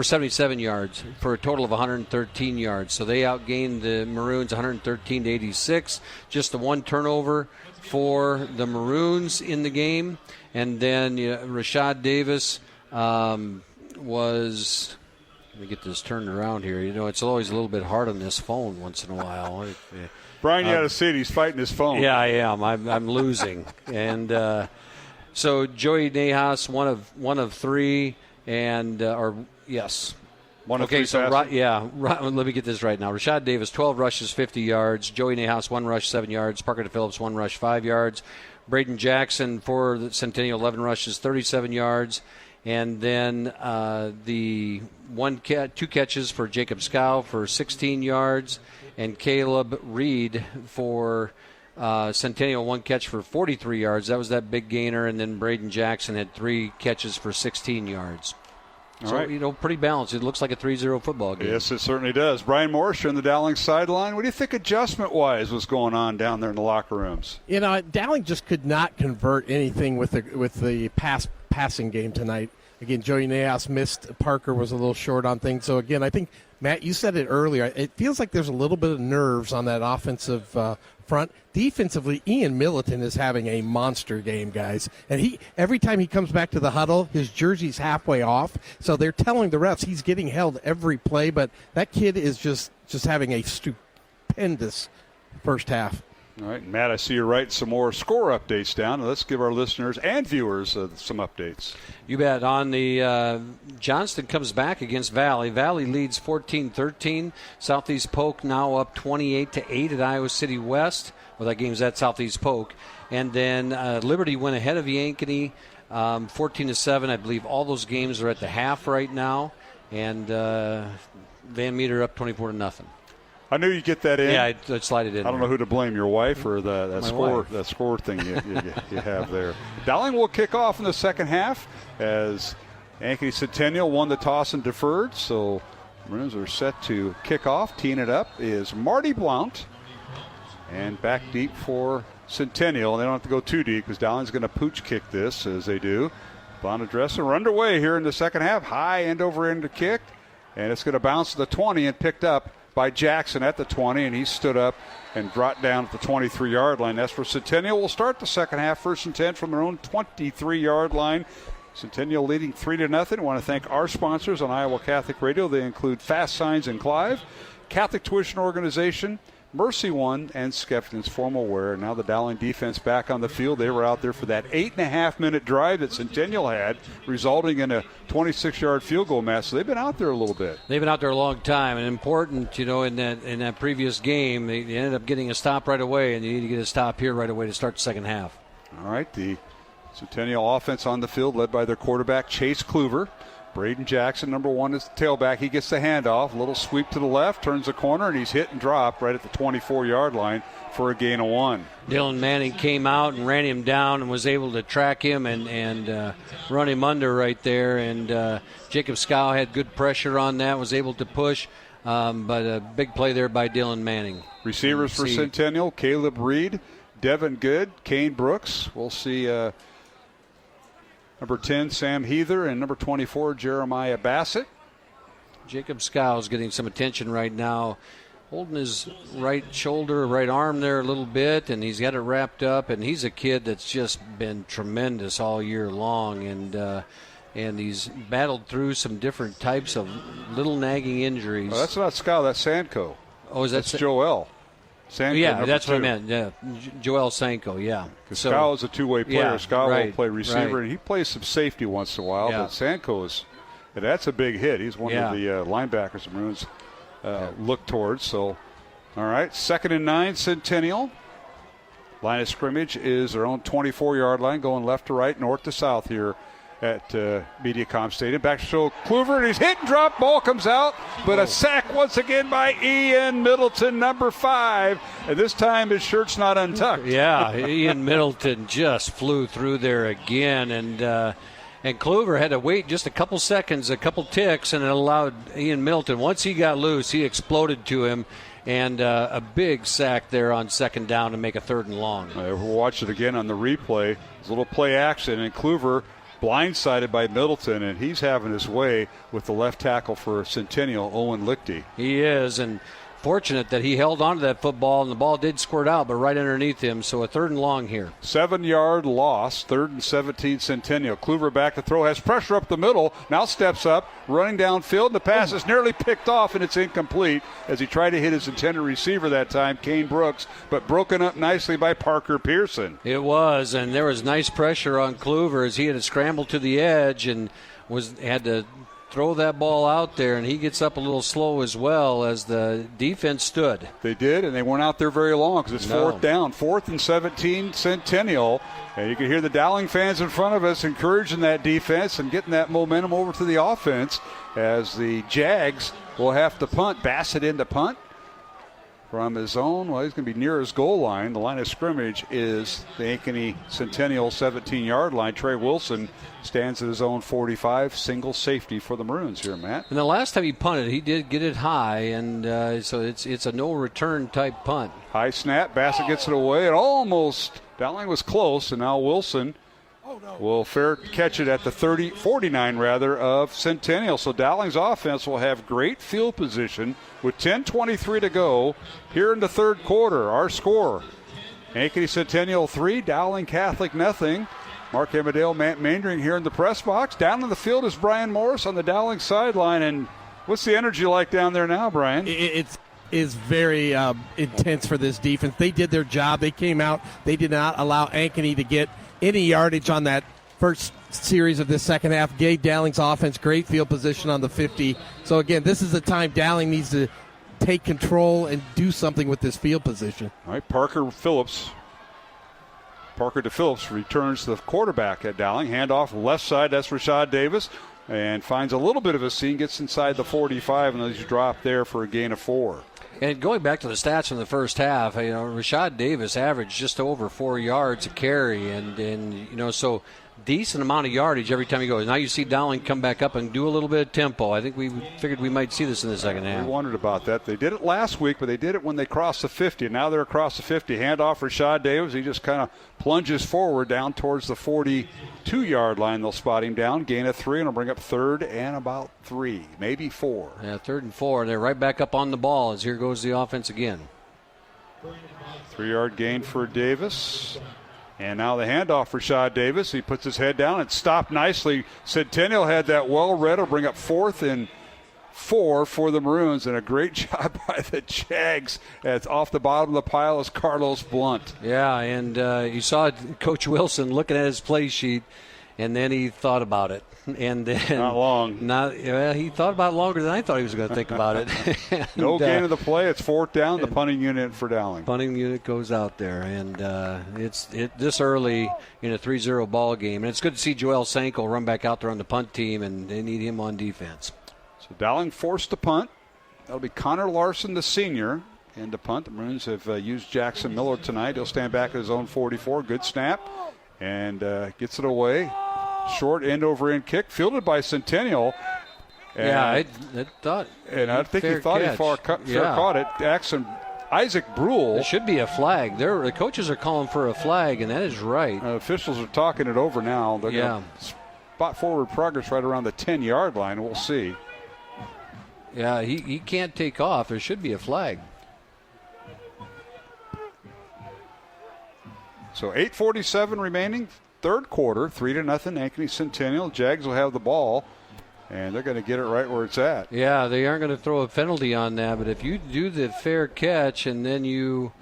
77 yards, for a total of 113 yards. So they outgained the Maroons 113 to 86. Just the one turnover for the Maroons in the game. And then Rashad Davis was... Let me get this turned around here. It's always a little bit hard on this phone once in a while. Brian, you got to see it. He's fighting his phone. Yeah, I am. I'm losing. And so Joey Nahas, one of 3, and yes. One of 3 so let me get this right now. Rashad Davis, 12 rushes, 50 yards. Joey Nahas, 1 rush, 7 yards. Parker DePhillips, 1 rush, 5 yards. Braden Jackson for the Centennial, 11 rushes, 37 yards. And then the two catches for Jacob Scow for 16 yards. And Caleb Reed for Centennial, 1 catch for 43 yards. That was that big gainer. And then Braden Jackson had 3 catches for 16 yards. All so, right. Pretty balanced. It looks like a 3-0 football game. Yes, it certainly does. Brian Morris, you're on the Dowling sideline. What do you think adjustment-wise was going on down there in the locker rooms? Dowling just could not convert anything with the passing game tonight. Again, Joey Naos missed. Parker was a little short on things. So, again, I think, Matt, you said it earlier. It feels like there's a little bit of nerves on that offensive front. Defensively, Ian Milliton is having a monster game, guys. And every time he comes back to the huddle, his jersey's halfway off. So they're telling the refs he's getting held every play. But that kid is just having a stupendous first half. All right, Matt, I see you're writing some more score updates down. Let's give our listeners and viewers some updates. You bet. On the Johnston comes back against Valley. Valley leads 14-13. Southeast Polk now up 28-8 at Iowa City West. Well, that game's at Southeast Polk. And then Liberty went ahead of Yankee 14-7. I believe all those games are at the half right now. And Van Meter up 24-0. I knew you'd get that in. Yeah, I'd slide it in. I don't know who to blame, your wife or that score thing you have there. Dowling will kick off in the second half as Yankee Centennial won the toss and deferred. So Maroons are set to kick off. Teeing it up is Marty Blount. And back deep for Centennial. They don't have to go too deep because Dowling's going to pooch kick this as they do. Blount addressing. We're underway here in the second half. High end over end kick. And it's going to bounce to the 20 and picked up by Jackson at the 20, and he stood up and dropped down at the 23-yard line. That's for Centennial. We'll start the second half, 1st and 10 from their own 23-yard line. Centennial leading 3-0. I want to thank our sponsors on Iowa Catholic Radio. They include Fast Signs in Clive, Catholic Tuition Organization, Mercy One, and Skeffton's Formal Wear. Now the Dowling defense back on the field. They were out there for that 8.5-minute drive that Centennial had, resulting in a 26-yard field goal match. So they've been out there a little bit. They've been out there a long time, and important, in that previous game, they ended up getting a stop right away, and you need to get a stop here right away to start the second half. All right, the Centennial offense on the field led by their quarterback, Chase Kluver. Braden Jackson, number 1, is the tailback. He gets the handoff. A little sweep to the left, turns the corner, and he's hit and dropped right at the 24-yard line for a gain of 1. Dylan Manning came out and ran him down and was able to track him and run him under right there. And Jacob Scow had good pressure on that, was able to push. But a big play there by Dylan Manning. Receivers for Centennial, Caleb Reed, Devin Good, Kane Brooks. We'll see number 10, Sam Heather, and number 24, Jeremiah Bassett. Jacob Scow's getting some attention right now, holding his right shoulder, right arm there a little bit, and he's got it wrapped up. And he's a kid that's just been tremendous all year long, and he's battled through some different types of little nagging injuries. Oh, that's not Scow, that's Sanko. Oh, is that that's Joel? Sanko, yeah, that's 2. what I meant. Yeah, Joel Sanko. Yeah, because Scow is a two-way player. Yeah, Scow will play receiver, right. and he plays some safety once in a while. Yeah. But Sanko that's a big hit. He's one of the linebackers the Maroons look towards. So, all right, 2nd and 9, Centennial. Line of scrimmage is their own 24-yard line, going left to right, north to south here at Mediacom Stadium. Back to show Kluver, and he's hit and dropped. Ball comes out, but a sack once again by Ian Middleton, number 5. And this time his shirt's not untucked. Yeah, Ian Middleton just flew through there again, and Kluver had to wait just a couple seconds, a couple ticks, and it allowed Ian Middleton. Once he got loose, he exploded to him. And a big sack there on 2nd down to make a 3rd and long. We'll watch it again on the replay. It's a little play action, and Kluver blindsided by Middleton, and he's having his way with the left tackle for Centennial, Owen Lichty. He is, and fortunate that he held onto that football, and the ball did squirt out, but right underneath him, so a 3rd and long here. 7-yard loss, 3rd and 17 Centennial. Kluver back to throw, has pressure up the middle, now steps up, running downfield, and the pass is nearly picked off, and it's incomplete as he tried to hit his intended receiver that time, Kane Brooks, but broken up nicely by Parker Pearson. It was, and there was nice pressure on Kluver as he had to scramble to the edge and had to throw that ball out there, and he gets up a little slow as well as the defense stood. They did, and they weren't out there very long because it's fourth down. 4th and 17, Centennial. And you can hear the Dowling fans in front of us encouraging that defense and getting that momentum over to the offense as the Jags will have to punt. Bassett in to punt from his own. Well, he's going to be near his goal line. The line of scrimmage is the Ankeny Centennial 17-yard line. Trey Wilson stands at his own 45. Single safety for the Maroons here, Matt. And the last time he punted, he did get it high, and so it's a no-return type punt. High snap. Bassett gets it away. It almost, Dowling was close, and now Wilson will fair catch it at the 49 of Centennial. So Dowling's offense will have great field position with 10:23 to go here in the third quarter. Our score, Ankeny Centennial 3, Dowling Catholic nothing. Mark Amadale, Matt Maindring here in the press box. Down in the field is Brian Morris on the Dowling sideline. And what's the energy like down there now, Brian? It's very intense for this defense. They did their job. They came out. They did not allow Ankeny to get any yardage on that first series of this second half. Gave Dowling's offense great field position on the 50. So, again, this is the time Dowling needs to take control and do something with this field position. All right, Parker to Phillips returns to the quarterback at Dowling. Handoff left side, that's Rashad Davis. And finds a little bit of a seam, gets inside the 45, and he's dropped there for a gain of 4. And going back to the stats from the first half, Rashad Davis averaged just over 4 yards a carry, and so decent amount of yardage every time he goes. Now you see Dowling come back up and do a little bit of tempo. I think we figured we might see this in the second half. We wondered about that. They did it last week, but they did it when they crossed the 50. Now they're across the 50. Handoff Rashad Davis. He just kind of plunges forward down towards the 42-yard line. They'll spot him down. Gain of 3, and it'll bring up 3rd and about 3, maybe 4. Yeah, 3rd and 4. They're right back up on the ball as here goes the offense again. 3-yard gain for Davis. And now the handoff for Rashad Davis. He puts his head down and stopped nicely. Centennial had that well read. It'll bring up 4th and 4 for the Maroons. And a great job by the Jags. It's off the bottom of the pile is Carlos Blunt. Yeah, and you saw Coach Wilson looking at his play sheet, and then he thought about it. And then not long. He thought about it longer than I thought he was going to think about it. And, no gain of the play. It's 4th down. The punting unit for Dowling. Punting unit goes out there, and it's this early in a 3-0 ball game. And it's good to see Joel Sanko run back out there on the punt team, and they need him on defense. So Dowling forced to punt. That'll be Connor Larson, the senior, in the punt. The Maroons have used Jackson Miller tonight. He'll stand back at his own 44. Good snap, and gets it away. Short end-over-end kick, fielded by Centennial. And I thought. And I think he thought he caught it. Isaac Brule. It should be a flag. The coaches are calling for a flag, and that is right. Officials are talking it over now. They're going to spot forward progress right around the 10-yard line. We'll see. Yeah, he can't take off. There should be a flag. So 8:47 remaining. Third quarter, 3-0, Ankeny Centennial. Jags will have the ball, and they're going to get it right where it's at. Yeah, they aren't going to throw a penalty on that, but if you do the fair catch and then you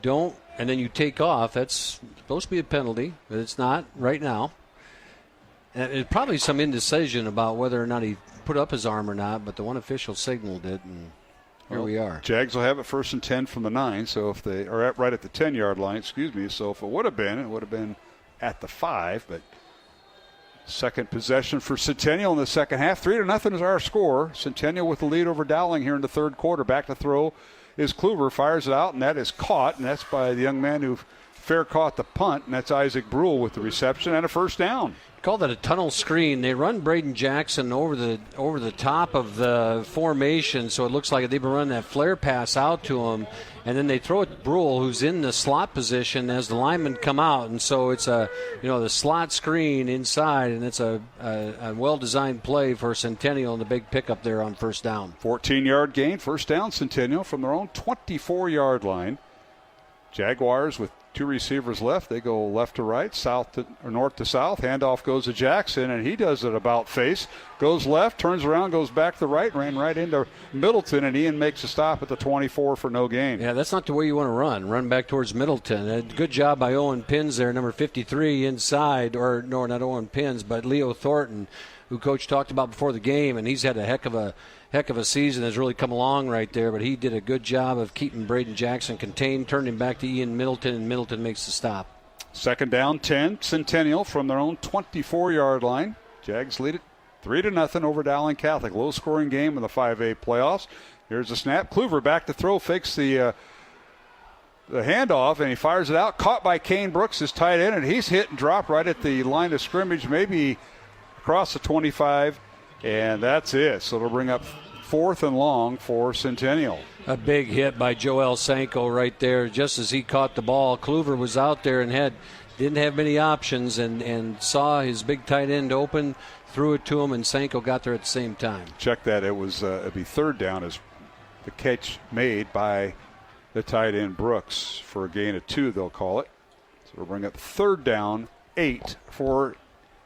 don't, and then you take off, that's supposed to be a penalty, but it's not right now. And it's probably some indecision about whether or not he put up his arm or not, but the one official signaled it, and here we are. Jags will have it 1st and 10 from the 9, so if they are right at the 10-yard line, so if it would have been at the 5, but second possession for Centennial in the second half. 3-0 is our score. Centennial with the lead over Dowling here in the third quarter. Back to throw is Kluber, fires it out, and that is caught, and that's by the young man who fair caught the punt, and that's Isaac Brule with the reception and a first down. Call that a tunnel screen. They run Braden Jackson over the top of the formation, so it looks like they've been running that flare pass out to him, and then they throw it to Brule, who's in the slot position as the linemen come out, and so it's the slot screen inside, and it's a well-designed play for Centennial and the big pickup there on first down. 14-yard gain, first down Centennial from their own 24-yard line. Jaguars with 2 receivers left. They go left to right, north to south. Handoff goes to Jackson, and he does it about face. Goes left, turns around, goes back to right, ran right into Middleton, and Ian makes a stop at the 24 for no gain. Yeah, that's not the way you want to run. Run back towards Middleton. Good job by Owen Pins there, number 53 inside, or no, not Owen Pins, but Leo Thornton who Coach talked about before the game, and he's had a heck of a season. Has really come along right there, but he did a good job of keeping Braden Jackson contained, turned him back to Ian Middleton, and Middleton makes the stop. Second down, 10. Centennial from their own 24-yard line. Jags lead it 3-0 over Dowling Catholic. Low-scoring game in the 5A playoffs. Here's the snap. Kluver back to throw, fakes the handoff, and he fires it out. Caught by Kane Brooks, his tight end, and he's hit and dropped right at the line of scrimmage, maybe across the 25, and that's it. So it'll bring up 4th and long for Centennial. A big hit by Joel Sanko right there. Just as he caught the ball, Kluver was out there and didn't have many options and saw his big tight end open, threw it to him, and Sanko got there at the same time. Check that. It was it'd be 3rd down as the catch made by the tight end Brooks for a gain of 2, they'll call it. So we'll bring up 3rd down, 8 for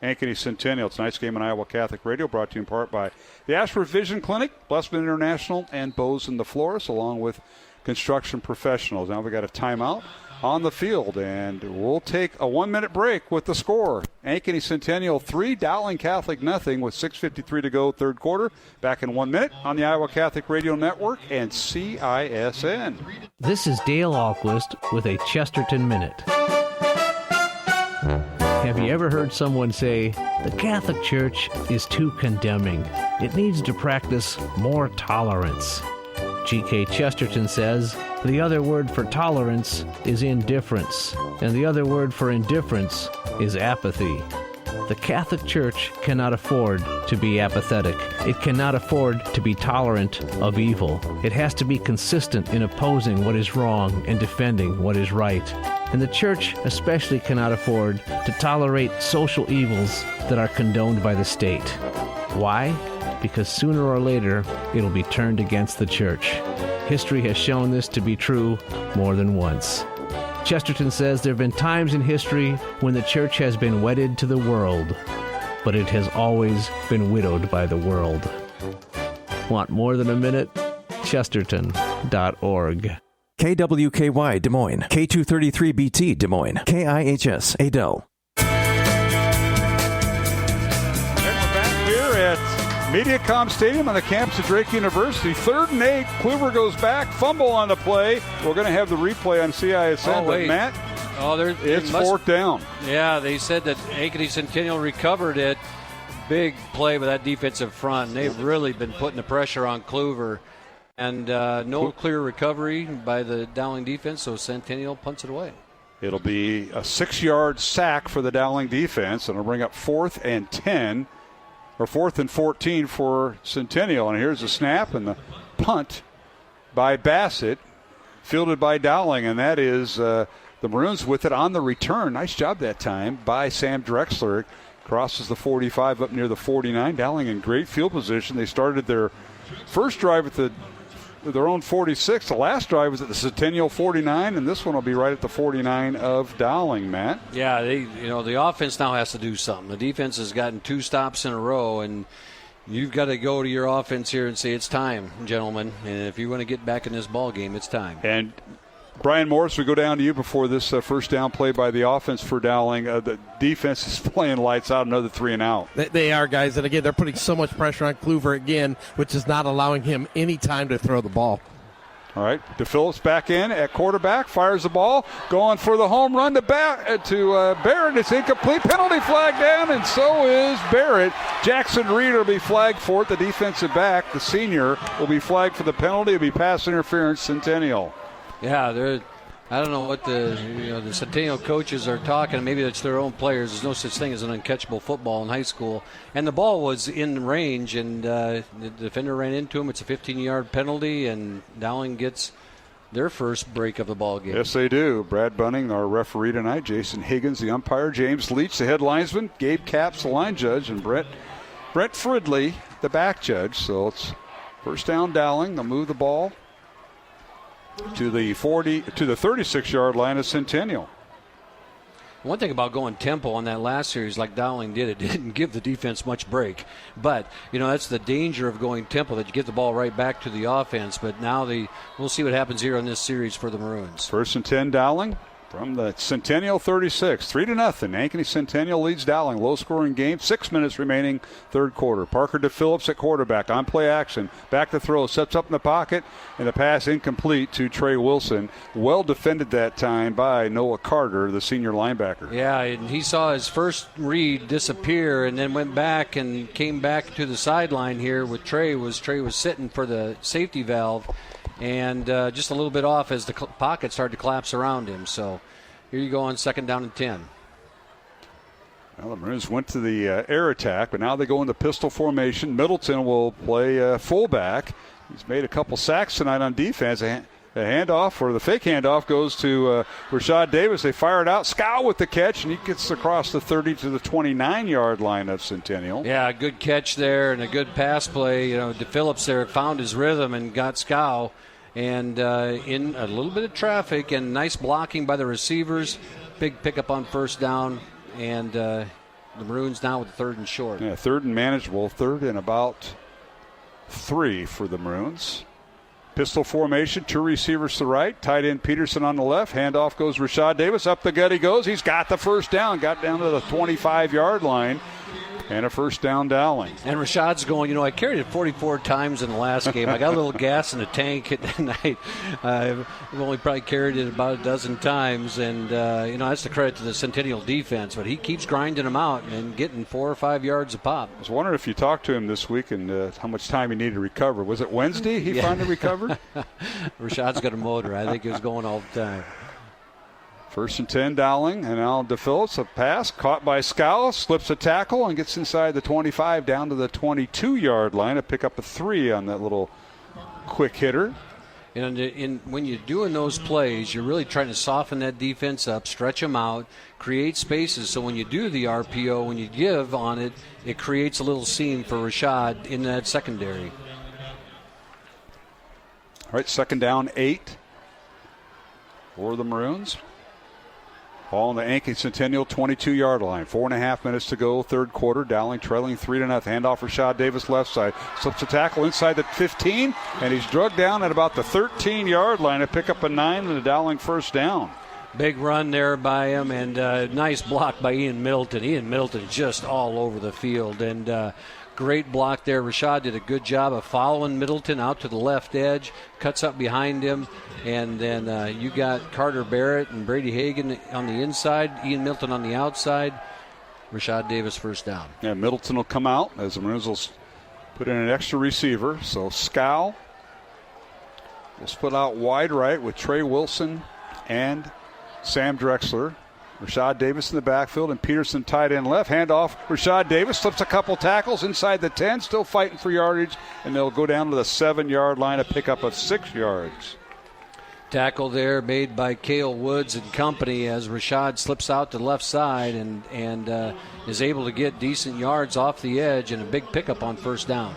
Ankeny Centennial. Tonight's game on Iowa Catholic Radio, brought to you in part by the Ashford Vision Clinic, Blessman International, and Bose and the Florist, along with construction professionals. Now we got a timeout on the field, and we'll take a 1-minute break with the score. Ankeny Centennial 3, Dowling Catholic 0, with 6:53 to go, third quarter. Back in 1 minute on the Iowa Catholic Radio Network and CISN. This is Dale Ahlquist with a Chesterton Minute. Have you ever heard someone say, the Catholic Church is too condemning? It needs to practice more tolerance. G.K. Chesterton says, the other word for tolerance is indifference, and the other word for indifference is apathy. The Catholic Church cannot afford to be apathetic. It cannot afford to be tolerant of evil. It has to be consistent in opposing what is wrong and defending what is right. And the Church especially cannot afford to tolerate social evils that are condoned by the state. Why? Because sooner or later, it'll be turned against the Church. History has shown this to be true more than once. Chesterton says there have been times in history when the Church has been wedded to the world, but it has always been widowed by the world. Want more than a minute? Chesterton.org. KWKY Des Moines, K233BT Des Moines, KIHS Adel. And we're back here at MediaCom Stadium on the campus of Drake University. 3rd and 8. Kluver goes back. Fumble on the play. We're going to have the replay on CISN. But Matt, it's 4th down. Yeah, they said that Ankeny Centennial recovered it. Big play by that defensive front. And they've really been putting the pressure on Kluver. And no clear recovery by the Dowling defense, so Centennial punts it away. It'll be a 6-yard sack for the Dowling defense, and it'll bring up 4th and 10. Or 4th and 14 for Centennial. And here's the snap and the punt by Bassett, fielded by Dowling. And that is the Maroons with it on the return. Nice job that time by Sam Drexler. Crosses the 45 up near the 49. Dowling in great field position. They started their first drive at their own 46. The last drive was at the Centennial 49, and this one will be right at the 49 of Dowling, Matt. Yeah, the offense now has to do something. The defense has gotten 2 stops in a row, and you've got to go to your offense here and say, it's time, gentlemen. And if you want to get back in this ball game, it's time. And Brian Morris, we go down to you before this first down play by the offense for Dowling. The defense is playing lights out, another 3 and out. They are, guys. And again, they're putting so much pressure on Kluver again, which is not allowing him any time to throw the ball. All right, DePhillips back in at quarterback, fires the ball, going for the home run to Barrett. It's incomplete. Penalty flag down, and so is Barrett. Jackson Reed will be flagged for it. The defensive back, the senior, will be flagged for the penalty. It'll be pass interference, Centennial. Yeah, I don't know what the Centennial coaches are talking. Maybe it's their own players. There's no such thing as an uncatchable football in high school. And the ball was in range, and the defender ran into him. It's a 15-yard penalty, and Dowling gets their first break of the ball game. Yes, they do. Brad Bunning, our referee tonight. Jason Higgins, the umpire. James Leach, the head linesman. Gabe Capps, the line judge. And Brett Fridley, the back judge. So it's first down Dowling. They'll move the ball to the 36-yard line of Centennial. One thing about going tempo on that last series like Dowling did, it didn't give the defense much break. But, that's the danger of going tempo, that you get the ball right back to the offense. But now we'll see what happens here in this series for the Maroons. 1st and 10 Dowling. From the Centennial 36, 3-0. Ankeny Centennial leads Dowling. Low-scoring game, 6 minutes remaining, third quarter. Parker DePhillips at quarterback, on play action. Back to throw, sets up in the pocket, and the pass incomplete to Trey Wilson. Well defended that time by Noah Carter, the senior linebacker. Yeah, and he saw his first read disappear and then went back and came back to the sideline here with Trey. Trey was sitting for the safety valve. And just a little bit off as the pocket started to collapse around him. So here you go on 2nd down and 10. Well, the Maroons went to the air attack, but now they go into pistol formation. Middleton will play fullback. He's made a couple sacks tonight on defense. The handoff, or the fake handoff, goes to Rashad Davis. They fire it out. Scow with the catch, and he gets across the 30 to the 29-yard line of Centennial. Yeah, good catch there and a good pass play. DePhillips there found his rhythm and got Scow. And in a little bit of traffic and nice blocking by the receivers. Big pickup on 1st down. And the Maroons now with 3rd and short. Yeah, 3rd and manageable. 3rd and about 3 for the Maroons. Pistol formation, 2 receivers to the right. Tight end Peterson on the left. Handoff goes Rashad Davis. Up the gut he goes. He's got the 1st down. Got down to the 25-yard line. And a 1st down Dowling. And Rashad's going, I carried it 44 times in the last game. I got a little gas in the tank at night. I've only probably carried it about a dozen times. And, that's the credit to the Centennial defense. But he keeps grinding them out and getting 4 or 5 yards a pop. I was wondering if you talked to him this week and how much time he needed to recover. Was it Wednesday he finally recovered? Rashad's got a motor. I think he was going all the time. 1st and 10, Dowling, and now DePhillips, a pass caught by Scow, slips a tackle and gets inside the 25 down to the 22-yard line to pick up a 3 on that little quick hitter. And when you're doing those plays, you're really trying to soften that defense up, stretch them out, create spaces. So when you do the RPO, when you give on it, it creates a little seam for Rashad in that secondary. All right, 2nd down, 8 for the Maroons. Ball on the Ankeny Centennial 22-yard line. 4.5 minutes to go, third quarter. Dowling trailing 3-0. Handoff Rashad Davis left side. Slips a tackle inside the 15, and he's drugged down at about the 13-yard line to pick up a 9 and a Dowling 1st down. Big run there by him, and nice block by Ian Middleton. Ian Middleton just all over the field, and great block there. Rashad did a good job of following Middleton out to the left edge, cuts up behind him, and then you got Carter Barrett and Brady Hagan on the inside, Ian Middleton on the outside. Rashad Davis 1st down. Yeah, Middleton will come out as the Maroons will put in an extra receiver. So Scow will split out wide right with Trey Wilson and Sam Drexler. Rashad Davis in the backfield and Peterson tight end left. Handoff. Rashad Davis slips a couple tackles inside the 10, still fighting for yardage, and they'll go down to the 7-yard line, a pickup of 6 yards. Tackle there made by Cale Woods and company as Rashad slips out to the left side and is able to get decent yards off the edge and a big pickup on 1st down.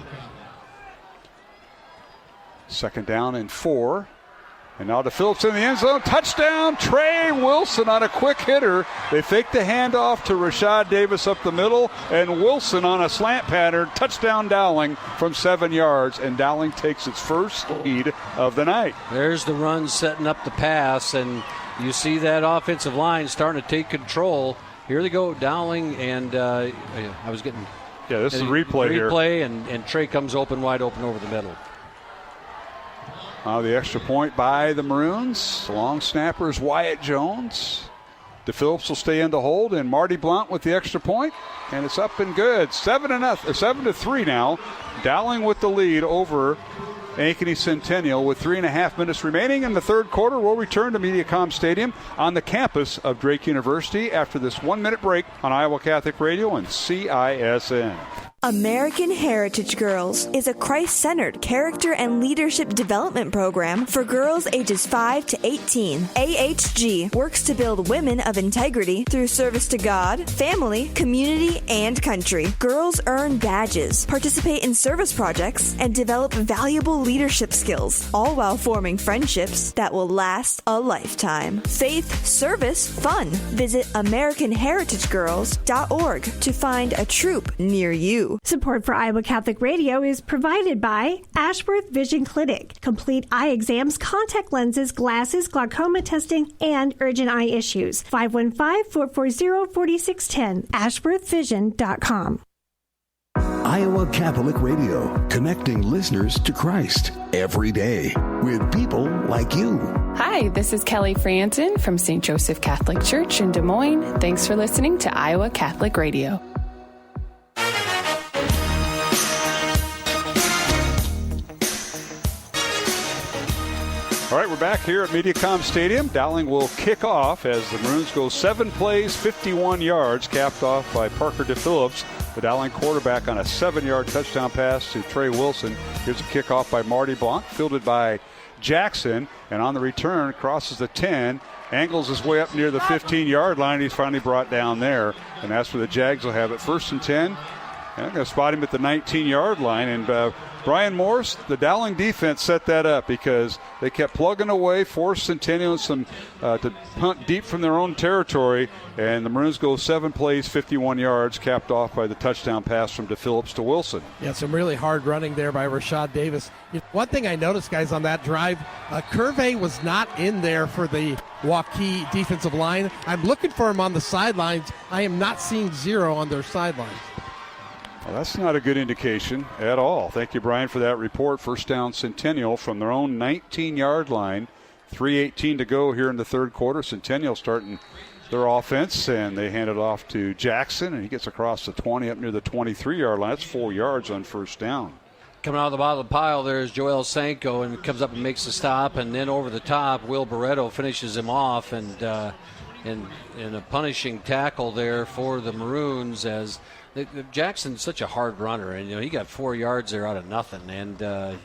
2nd down and 4. And now to Phillips in the end zone. Touchdown, Trey Wilson on a quick hitter. They fake the handoff to Rashad Davis up the middle, and Wilson on a slant pattern. Touchdown Dowling from 7 yards, and Dowling takes its first lead of the night. There's the run setting up the pass, and you see that offensive line starting to take control. Here they go, Dowling, and I was getting... Yeah, this is a replay here. And Trey comes wide open over the middle. The extra point by the Maroons. Long snapper is Wyatt Jones. DePhillips will stay in to hold, and Marty Blount with the extra point, and it's up and good. 7-3 now. Dowling with the lead over Ankeny Centennial with 3.5 minutes remaining in the third quarter. We'll return to MediaCom Stadium on the campus of Drake University after this 1-minute break on Iowa Catholic Radio and CISN. American Heritage Girls is a Christ-centered character and leadership development program for girls ages 5 to 18. AHG works to build women of integrity through service to God, family, community, and country. Girls earn badges, participate in service projects, and develop valuable leadership skills, all while forming friendships that will last a lifetime. Faith, service, fun. Visit AmericanHeritageGirls.org to find a troop near you. you. Support for Iowa Catholic Radio is provided by Ashworth Vision Clinic. Complete eye exams, contact lenses, glasses, glaucoma testing, and urgent eye issues. 515-440-4610. AshworthVision.com. Iowa Catholic Radio, connecting listeners to Christ every day with people like you. Hi, this is Kelly Franton from St. Joseph Catholic Church in Des Moines. Thanks for listening to Iowa Catholic Radio. All right, we're back here at Mediacom Stadium. Dowling will kick off as the Maroons go 7 plays, 51 yards, capped off by Parker DePhillips, the Dowling quarterback, on a 7-yard touchdown pass to Trey Wilson. Here's a kickoff by Marty Blanc, fielded by Jackson, and on the return, crosses the 10, angles his way up near the 15-yard line. He's finally brought down there, and that's where the Jags will have it. 1st and 10. And I'm going to spot him at the 19-yard line, and Brian Morse, the Dowling defense set that up because they kept plugging away, forced Centennial to punt deep from their own territory, and the Maroons go 7 plays, 51 yards, capped off by the touchdown pass from DePhillips to Wilson. Yeah, some really hard running there by Rashad Davis. One thing I noticed, guys, on that drive, Curvey was not in there for the Waukee defensive line. I'm looking for him on the sidelines. I am not seeing zero on their sidelines. Well, that's not a good indication at all. Thank you, Brian, for that report. 1st down Centennial from their own 19-yard line. 3:18 to go here in the third quarter. Centennial starting their offense, and they hand it off to Jackson, and he gets across the 20 up near the 23-yard line. That's 4 yards on 1st down. Coming out of the bottom of the pile, there's Joel Sanko, and comes up and makes the stop, and then over the top, Will Barreto finishes him off, and a punishing tackle there for the Maroons as Jackson's such a hard runner, and he got 4 yards there out of nothing, and or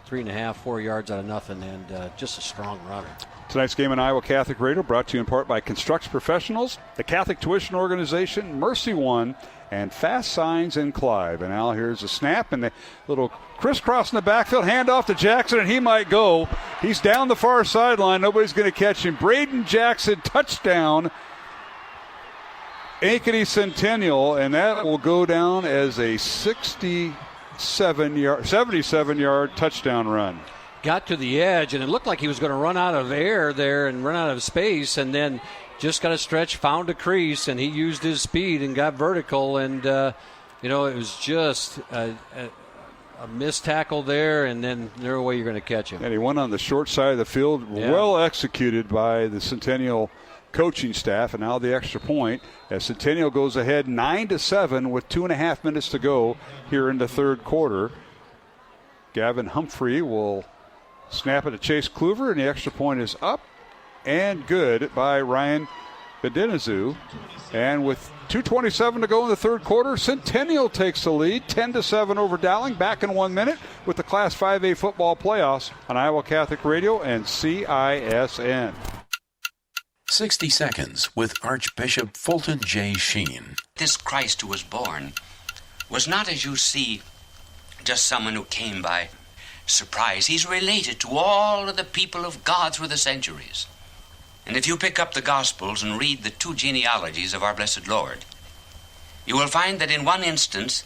3.5, 4 yards out of nothing, and just a strong runner. Tonight's game on Iowa Catholic Radio brought to you in part by Construction Professionals, the Catholic Tuition Organization, Mercy One, and Fast Signs in Clive. And now here's a snap and the little crisscross in the backfield, handoff to Jackson, and he might go. He's down the far sideline. Nobody's going to catch him. Braden Jackson, touchdown. Ankeny Centennial, and that will go down as a 77-yard touchdown run. Got to the edge, and it looked like he was going to run out of air there and run out of space, and then just got a stretch, found a crease, and he used his speed and got vertical, and it was just a missed tackle there, and then no way you're going to catch him. And he went on the short side of the field, well executed by the Centennial coaching staff, and now the extra point as Centennial goes ahead 9-7 with 2.5 minutes to go here in the third quarter. Gavin Humphrey will snap it to Chase Kluver, and the extra point is up and good by Ryan Bedenizu. And with 2:27 to go in the third quarter, Centennial takes the lead 10-7 over Dowling. Back in 1 minute with the Class 5A football playoffs on Iowa Catholic Radio and CISN. 60 Seconds with Archbishop Fulton J. Sheen. This Christ who was born was not, as you see, just someone who came by surprise. He's related to all of the people of God through the centuries. And if you pick up the Gospels and read the 2 genealogies of our blessed Lord, you will find that in one instance,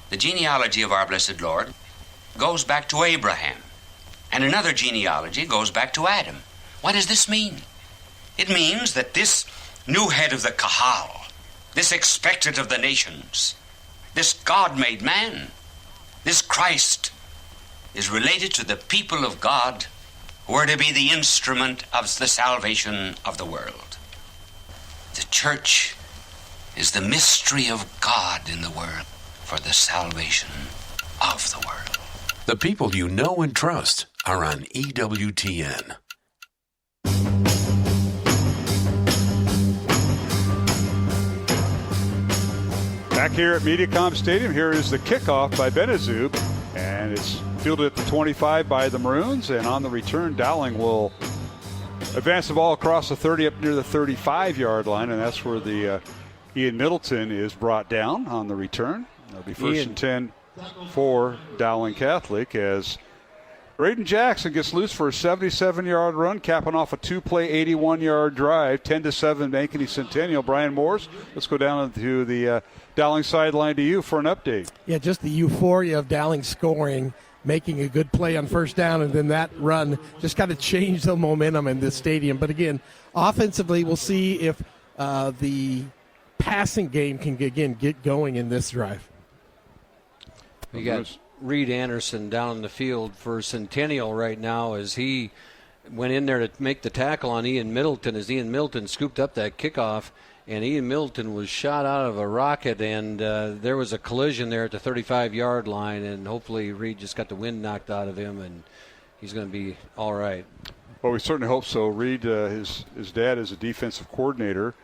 the genealogy of our blessed Lord goes back to Abraham, and another genealogy goes back to Adam. What does this mean? It means that this new head of the Kahal, this expected of the nations, this God-made man, this Christ, is related to the people of God who are to be the instrument of the salvation of the world. The church is the mystery of God in the world for the salvation of the world. The people you know and trust are on EWTN. Back here at Mediacom Stadium, here is the kickoff by Benazub, and it's fielded at the 25 by the Maroons, and on the return, Dowling will advance the ball across the 30 up near the 35-yard line, and that's where the Ian Middleton is brought down on the return. It'll be 1st and 10 for Dowling Catholic as Braden Jackson gets loose for a 77-yard run, capping off a two-play 81-yard drive, 10-7 Ankeny Centennial. Brian Morris, let's go down to the Dowling sideline to you for an update. Yeah, just the euphoria of Dowling scoring, making a good play on first down, and then that run just kind of changed the momentum in this stadium. But again, offensively, we'll see if the passing game can get going in this drive. You got Reed Anderson down in the field for Centennial right now as he went in there to make the tackle on Ian Middleton as Ian Middleton scooped up that kickoff, and Ian Middleton was shot out of a rocket, and there was a collision there at the 35-yard line, and hopefully Reed just got the wind knocked out of him, and he's going to be all right. Well, we certainly hope so. Reed, his dad is a defensive coordinator,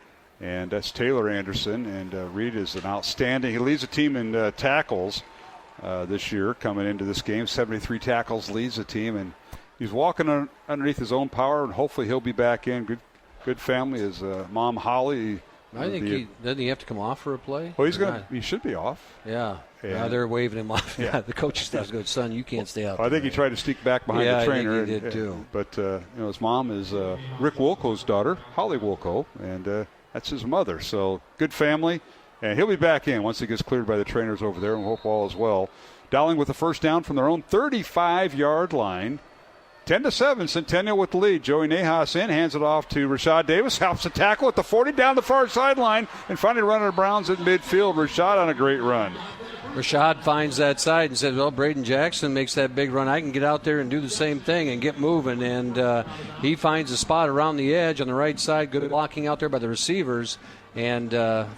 and that's Taylor Anderson, and Reed is an outstanding. He leads the team in tackles this year coming into this game. 73 tackles, leads the team, and he's walking underneath his own power, and hopefully he'll be back in. Good family. His mom, Holly. I think doesn't he have to come off for a play? Well, he should be off. Yeah. Now they're waving him off. Yeah. The coaching staff's going, son, you can't stay out. I think he tried to sneak back behind the trainer. I think he did too. But his mom is Rick Wilco's daughter, Holly Wilco, and that's his mother. So good family. And he'll be back in once he gets cleared by the trainers over there, and hope all is well. Dowling with the first down from their own 35-yard line. 10-7, Centennial with the lead. Joey Nahas in, hands it off to Rashad Davis, helps the tackle at the 40 down the far sideline, and finally running the Browns at midfield. Rashad on a great run. Rashad finds that side and says, well, Braden Jackson makes that big run. I can get out there and do the same thing and get moving. And he finds a spot around the edge on the right side, good blocking out there by the receivers, and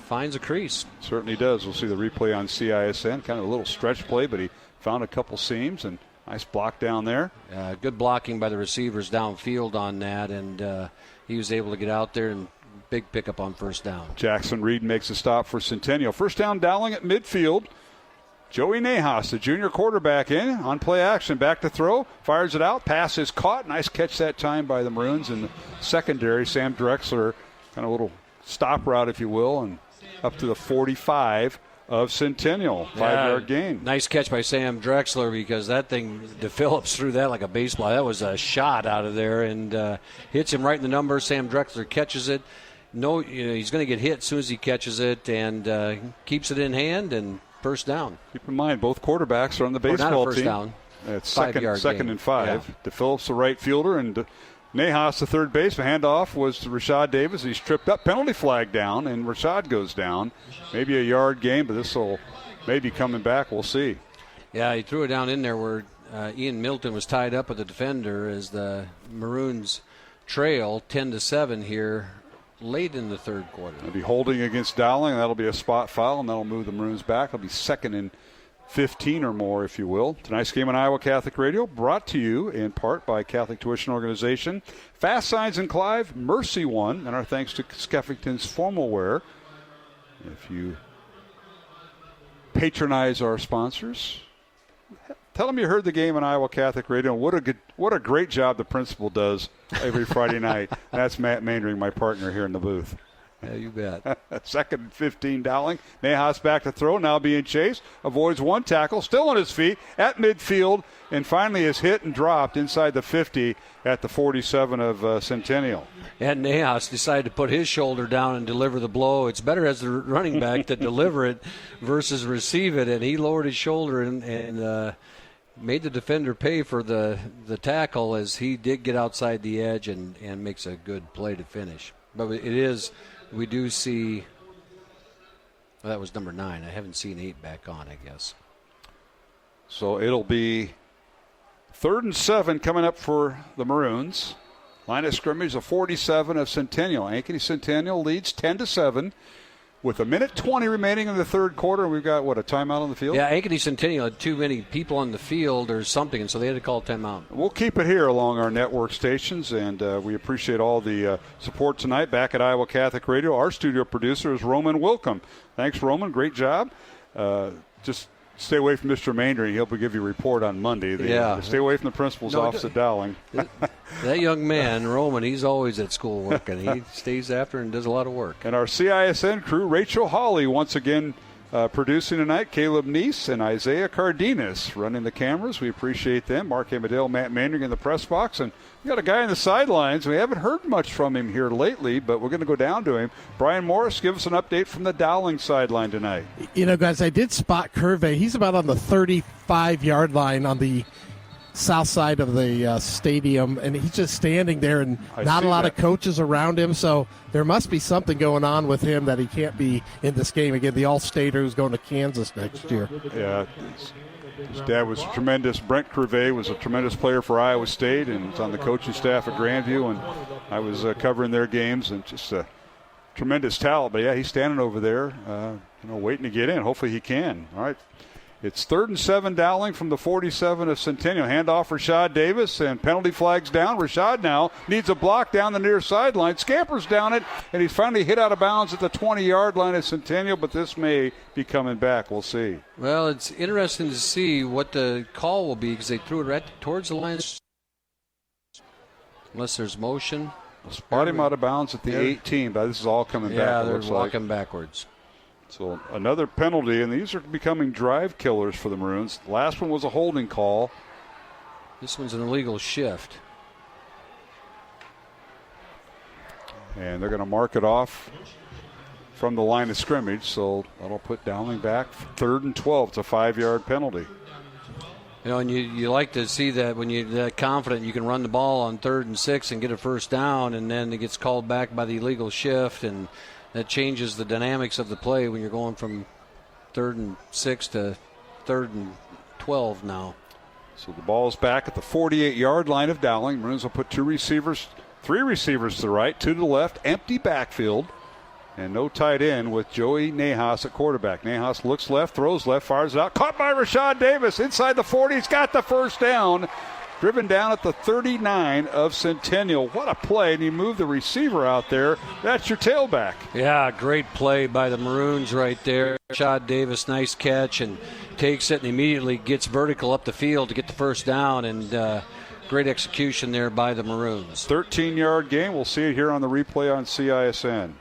finds a crease. Certainly does. We'll see the replay on CISN. Kind of a little stretch play, but he found a couple seams, and nice block down there. Good blocking by the receivers downfield on that, and he was able to get out there and big pickup on first down. Jackson Reed makes a stop for Centennial. First down, Dowling at midfield. Joey Nahas, the junior quarterback, in on play action, back to throw, fires it out, pass is caught. Nice catch that time by the Maroons in the secondary. Sam Drexler, kind of a little stop route, if you will, and up to the 45 of Centennial. 5-yard gain. Nice catch by Sam Drexler, because that thing, DePhillips threw that like a baseball. That was a shot out of there, and hits him right in the number. Sam Drexler catches it. He's going to get hit as soon as he catches it, and keeps it in hand, and first down. Keep in mind, both quarterbacks are on the baseball first team. Down. It's second and 5. Yeah. DePhillips, the right fielder, and Nahas, the third baseman. Handoff was to Rashad Davis. He's tripped up, penalty flag down, and Rashad goes down. Maybe a yard gain, but this will maybe coming back. We'll see. Yeah, he threw it down in there where Ian Milton was tied up with the defender as the Maroons trail 10-7 here late in the third quarter. They'll be holding against Dowling. That'll be a spot foul, and that'll move the Maroons back. It'll be 2nd and 15 or more, if you will. Tonight's game on Iowa Catholic Radio brought to you in part by Catholic Tuition Organization, Fast Signs in Clive, Mercy One, and our thanks to Skeffington's Formal Wear. If you patronize our sponsors, tell them you heard the game on Iowa Catholic Radio. What a great job the principal does every Friday night. That's Matt Maindring, my partner here in the booth. Yeah, you bet. 2nd and 15, Dowling. Nahas back to throw, now being chased. Avoids one tackle, still on his feet at midfield, and finally is hit and dropped inside the 50 at the 47 of Centennial. And Nahas decided to put his shoulder down and deliver the blow. It's better as the running back to deliver it versus receive it, and he lowered his shoulder and made the defender pay for the tackle, as he did get outside the edge and makes a good play to finish. But we do see, that was number 9. I haven't seen 8 back on, I guess. So it'll be 3rd and 7 coming up for the Maroons. Line of scrimmage, a 47 of Centennial. Ankeny Centennial leads 10-7. With 1:20 remaining in the third quarter, we've got, a timeout on the field? Yeah, Ankeny Centennial had too many people on the field or something, and so they had to call timeout. We'll keep it here along our network stations, and we appreciate all the support tonight back at Iowa Catholic Radio. Our studio producer is Roman Wilkham. Thanks, Roman. Great job. Just stay away from Mr. Maindring. He'll give you a report on Monday. Stay away from the principal's office at Dowling. That young man, Roman, he's always at school working. He stays after and does a lot of work. And our CISN crew, Rachel Hawley, once again Producing tonight, Caleb Neese and Isaiah Cardenas running the cameras. We appreciate them. Mark Amadale, Matt Manning in the press box. And we got a guy in the sidelines. We haven't heard much from him here lately, but we're going to go down to him. Brian Morris, give us an update from the Dowling sideline tonight. Guys, I did spot Curve. He's about on the 35-yard line on the south side of the stadium, and he's just standing there, and not a lot of coaches around him, so there must be something going on with him that he can't be in this game. Again, the All-Stater who's going to Kansas next year. Yeah, his dad was tremendous. Brent Curve was a tremendous player for Iowa State, and was on the coaching staff at Grandview, and I was covering their games, and just a tremendous talent. But, yeah, he's standing over there, waiting to get in. Hopefully he can. All right. It's 3rd and 7 Dowling from the 47 of Centennial. Handoff Rashad Davis, and penalty flags down. Rashad now needs a block down the near sideline. Scampers down it, and he's finally hit out of bounds at the 20-yard line of Centennial, but this may be coming back. We'll see. Well, it's interesting to see what the call will be because they threw it right towards the line. Unless there's motion. We'll spot him out of bounds at the 18, but this is all coming back. Yeah, they're walking backwards. So another penalty, and these are becoming drive killers for the Maroons. The last one was a holding call. This one's an illegal shift. And they're going to mark it off from the line of scrimmage, so that'll put Dowling back 3rd and 12. It's a 5-yard penalty. And you like to see that when you're that confident you can run the ball on 3rd and 6 and get a first down, and then it gets called back by the illegal shift, and that changes the dynamics of the play when you're going from 3rd and 6 to 3rd and 12 now. So the ball's back at the 48-yard line of Dowling. Maroons will put 3 receivers to the right, 2 to the left, empty backfield, and no tight end with Joey Nahas at quarterback. Nahas looks left, throws left, fires it out. Caught by Rashad Davis inside the 40. He's got the first down. Driven down at the 39 of Centennial. What a play, and you move the receiver out there. That's your tailback. Yeah, great play by the Maroons right there. Rashad Davis, nice catch, and takes it and immediately gets vertical up the field to get the first down, and great execution there by the Maroons. 13-yard gain. We'll see it here on the replay on CISN.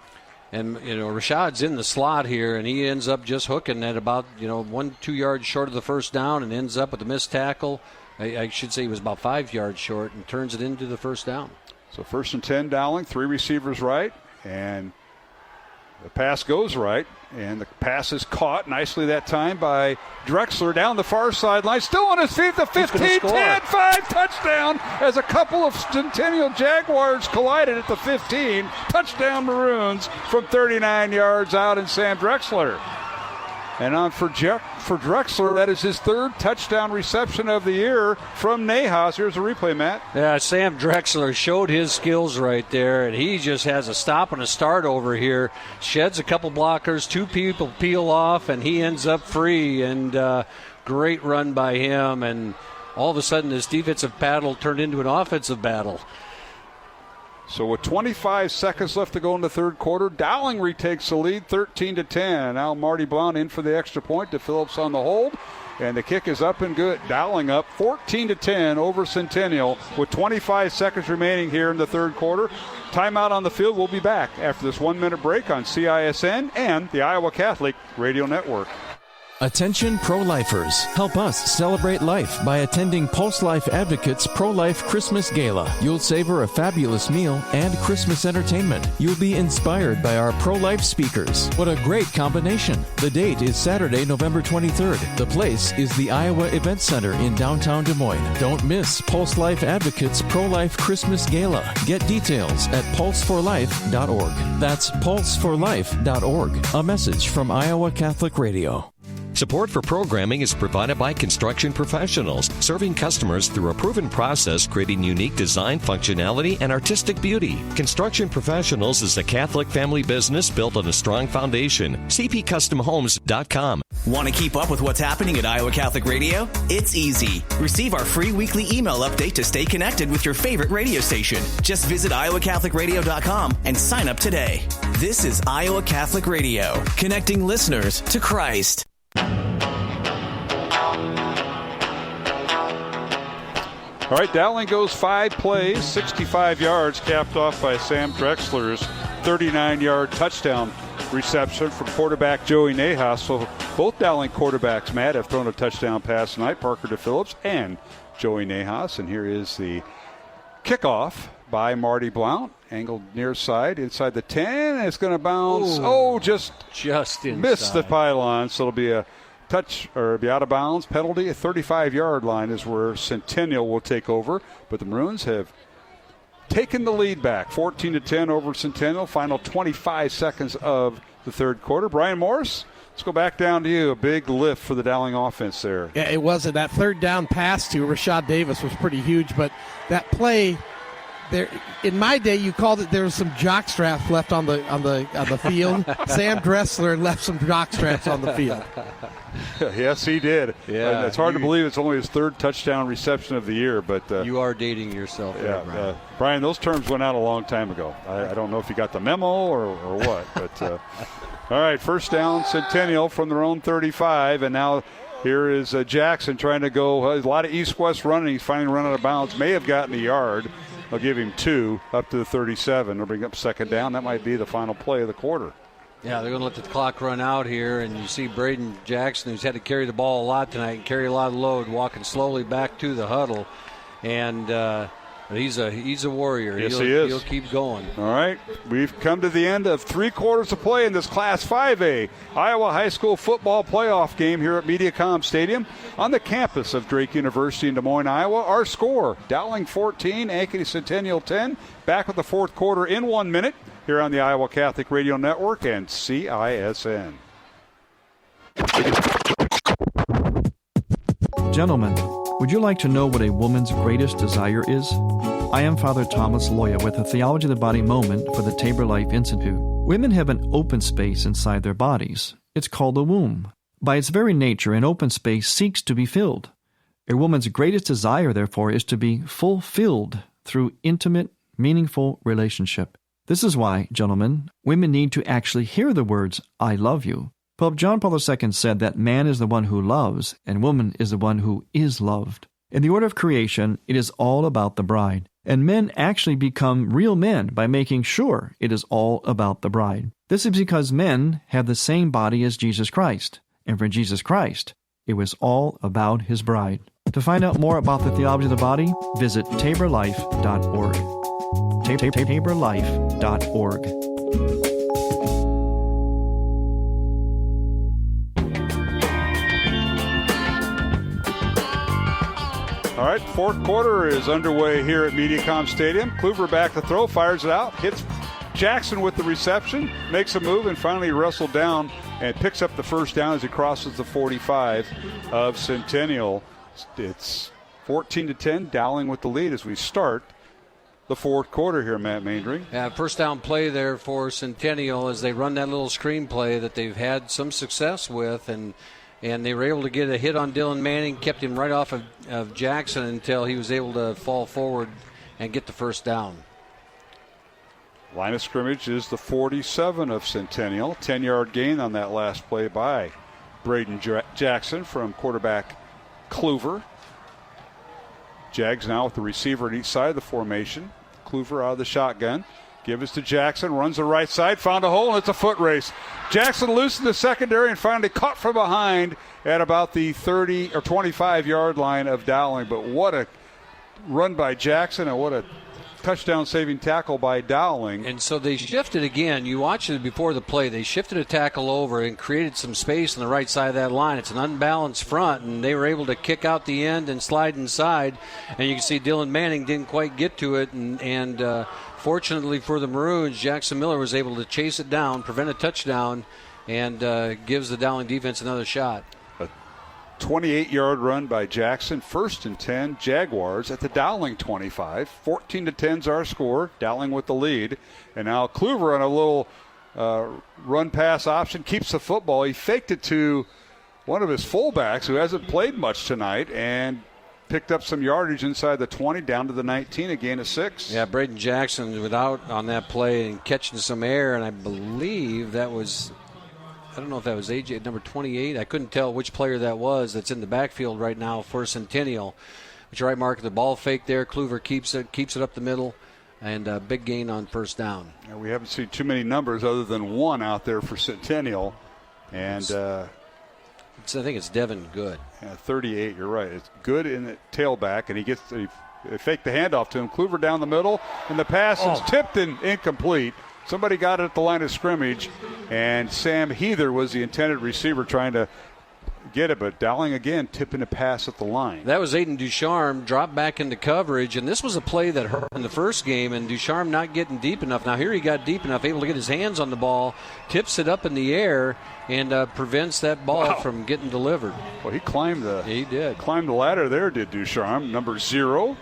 And, Rashad's in the slot here, and he ends up just hooking at about, 1-2 yards short of the first down and ends up with a missed tackle. I should say he was about 5 yards short and turns it into the first down. So 1st and 10 Dowling, 3 receivers right, and the pass goes right, and the pass is caught nicely that time by Drexler down the far sideline. Still on his feet, the 15, 10, 5, touchdown as a couple of Centennial Jaguars collided at the 15. Touchdown Maroons from 39 yards out, and Sam Drexler. And on for Drexler, that is his 3rd touchdown reception of the year from Nahas. Here's a replay, Matt. Yeah, Sam Drexler showed his skills right there, and he just has a stop and a start over here. Sheds a couple blockers, 2 people peel off, and he ends up free. And great run by him, and all of a sudden this defensive battle turned into an offensive battle. So with 25 seconds left to go in the 3rd quarter, Dowling retakes the lead 13-10. Now Marty Blount in for the extra point to Phillips on the hold. And the kick is up and good. Dowling up 14-10 over Centennial with 25 seconds remaining here in the 3rd quarter. Timeout on the field. We'll be back after this 1-minute break on CISN and the Iowa Catholic Radio Network. Attention pro-lifers. Help us celebrate life by attending Pulse Life Advocates Pro-Life Christmas Gala. You'll savor a fabulous meal and Christmas entertainment. You'll be inspired by our pro-life speakers. What a great combination. The date is Saturday, November 23rd. The place is the Iowa Event Center in downtown Des Moines. Don't miss Pulse Life Advocates Pro-Life Christmas Gala. Get details at pulseforlife.org. That's pulseforlife.org. A message from Iowa Catholic Radio. Support for programming is provided by Construction Professionals, serving customers through a proven process, creating unique design, functionality, and artistic beauty. Construction Professionals is a Catholic family business built on a strong foundation. CPCustomHomes.com. Want to keep up with what's happening at Iowa Catholic Radio? It's easy. Receive our free weekly email update to stay connected with your favorite radio station. Just visit iowacatholicradio.com and sign up today. This is Iowa Catholic Radio, connecting listeners to Christ. All right, Dowling goes 5 plays, 65 yards, capped off by Sam Drexler's 39-yard touchdown reception from quarterback Joey Nahas. So both Dowling quarterbacks, Matt, have thrown a touchdown pass tonight, Parker DePhillips and Joey Nahas. And here is the kickoff by Marty Blount. Angled near side, inside the 10. And it's going to bounce. Just inside. Missed the pylon. So it'll be a touch or be out of bounds penalty. A 35-yard line is where Centennial will take over. But the Maroons have taken the lead back, 14-10 over Centennial. Final 25 seconds of the third quarter. Brian Morris, let's go back down to you. A big lift for the Dowling offense there. Yeah, it wasn't. That third down pass to Rashad Davis was pretty huge, but that play there, in my day, you called it there was some jock straps left on the field. Sam Dressler left some jock straps on the field. Yes, he did. Yeah, it's hard to believe it's only his third touchdown reception of the year, but you are dating yourself. Yeah, Brian. Brian, those terms went out a long time ago. I don't know if you got the memo or what, but all right, first down, Centennial from their own 35, and now here is Jackson trying to go. A lot of east-west running. He's finally run out of bounds. May have gotten a yard. They'll give him 2 up to the 37. They'll bring up second down. That might be the final play of the quarter. Yeah, they're going to let the clock run out here, and you see Braden Jackson, who's had to carry the ball a lot tonight and carry a lot of load, walking slowly back to the huddle. And he's a warrior. Yes, he is. He'll keep going. All right, we've come to the end of 3 quarters of play in this Class 5A Iowa High School football playoff game here at MediaCom Stadium on the campus of Drake University in Des Moines, Iowa. Our score, Dowling 14, Ankeny Centennial 10. Back with the fourth quarter in 1 minute here on the Iowa Catholic Radio Network and CISN. Gentlemen, would you like to know what a woman's greatest desire is? I am Father Thomas Loya with a Theology of the Body moment for the Tabor Life Institute. Women have an open space inside their bodies. It's called the womb. By its very nature, an open space seeks to be filled. A woman's greatest desire, therefore, is to be fulfilled through intimate, meaningful relationship. This is why, gentlemen, women need to actually hear the words, I love you. Pope John Paul II said that man is the one who loves, and woman is the one who is loved. In the order of creation, it is all about the bride. And men actually become real men by making sure it is all about the bride. This is because men have the same body as Jesus Christ. And for Jesus Christ, it was all about his bride. To find out more about the theology of the body, visit taborlife.org. taborlife.org. All right, fourth quarter is underway here at MediaCom Stadium. Kluver back to throw, fires it out, hits Jackson with the reception, makes a move, and finally wrestled down and picks up the first down as he crosses the 45 of Centennial. It's 14-10, Dowling with the lead as we start the fourth quarter here, Matt Maindring. Yeah, first down play there for Centennial as they run that little screen play that they've had some success with, and they were able to get a hit on Dylan Manning, kept him right off of Jackson until he was able to fall forward and get the first down. Line of scrimmage is the 47 of Centennial. 10-yard gain on that last play by Braden Jackson from quarterback Kluver. Jags now with the receiver at each side of the formation. Kluver out of the shotgun. Give us to Jackson, runs the right side, found a hole, and it's a foot race. Jackson loose in the secondary and finally caught from behind at about the 30 or 25-yard line of Dowling. But what a run by Jackson and what a touchdown-saving tackle by Dowling. And so they shifted again. You watched it before the play. They shifted a tackle over and created some space on the right side of that line. It's an unbalanced front, and they were able to kick out the end and slide inside. And you can see Dylan Manning didn't quite get to it, and fortunately for the Maroons, Jackson Miller was able to chase it down, prevent a touchdown, and gives the Dowling defense another shot. 28-yard run by Jackson. 1st and 10, Jaguars at the Dowling 25. 14-10's our score. Dowling with the lead. And now Kluver on a little run-pass option. Keeps the football. He faked it to one of his fullbacks who hasn't played much tonight and picked up some yardage inside the 20 down to the 19, a gain of 6. Yeah, Braden Jackson without on that play and catching some air, and I believe that was – I don't know if that was AJ number 28. I couldn't tell which player that was that's in the backfield right now for Centennial. But you're right, Mark. The ball fake there. Kluver keeps it up the middle. and a big gain on first down. Yeah, we haven't seen too many numbers other than one out there for Centennial. And I think it's Devin Good. 38, you're right. It's Good in the tailback, and they fake the handoff to him. Kluver down the middle, and the pass is tipped and incomplete. Somebody got it at the line of scrimmage, and Sam Heather was the intended receiver trying to get it, but Dowling again tipping a pass at the line. That was Aiden Ducharme, dropped back into coverage, and this was a play that hurt in the first game, and Ducharme not getting deep enough. Now here he got deep enough, able to get his hands on the ball, tips it up in the air, and prevents that ball from getting delivered. Well, he climbed the ladder there, did Ducharme, number 0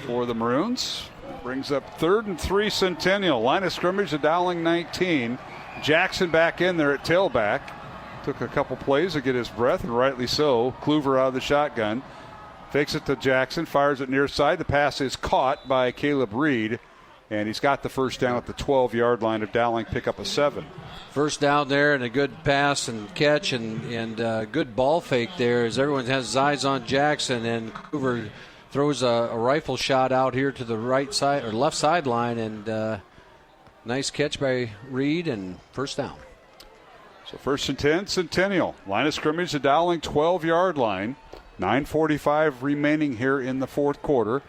for the Maroons. Brings up 3rd and 3 Centennial. Line of scrimmage at Dowling 19. Jackson back in there at tailback. Took a couple plays to get his breath, and rightly so. Kluver out of the shotgun. Fakes it to Jackson, fires it near side. The pass is caught by Caleb Reed, and he's got the first down at the 12-yard line of Dowling, pick up a 7. First down there, and a good pass and catch, and good ball fake there as everyone has his eyes on Jackson, and Kluver throws a rifle shot out here to the right side or left sideline, and nice catch by Reed, and first down. So 1st and 10, Centennial. Line of scrimmage, the Dowling 12-yard line. 9:45 remaining here in the fourth quarter.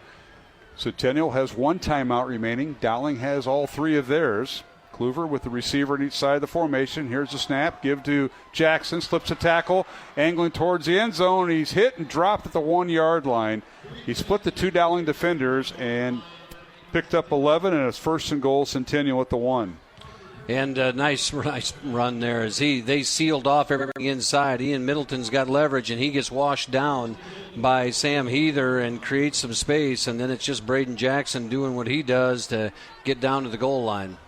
Centennial has 1 timeout remaining. Dowling has all 3 of theirs. Kluver with the receiver on each side of the formation. Here's the snap. Give to Jackson. Slips a tackle. Angling towards the end zone. He's hit and dropped at the 1-yard line. He split the 2 Dowling defenders and picked up 11, and it's 1st and goal, Centennial at the 1. And nice run there as they sealed off everything inside. Ian Middleton's got leverage, and he gets washed down by Sam Heather and creates some space, and then it's just Braden Jackson doing what he does to get down to the goal line.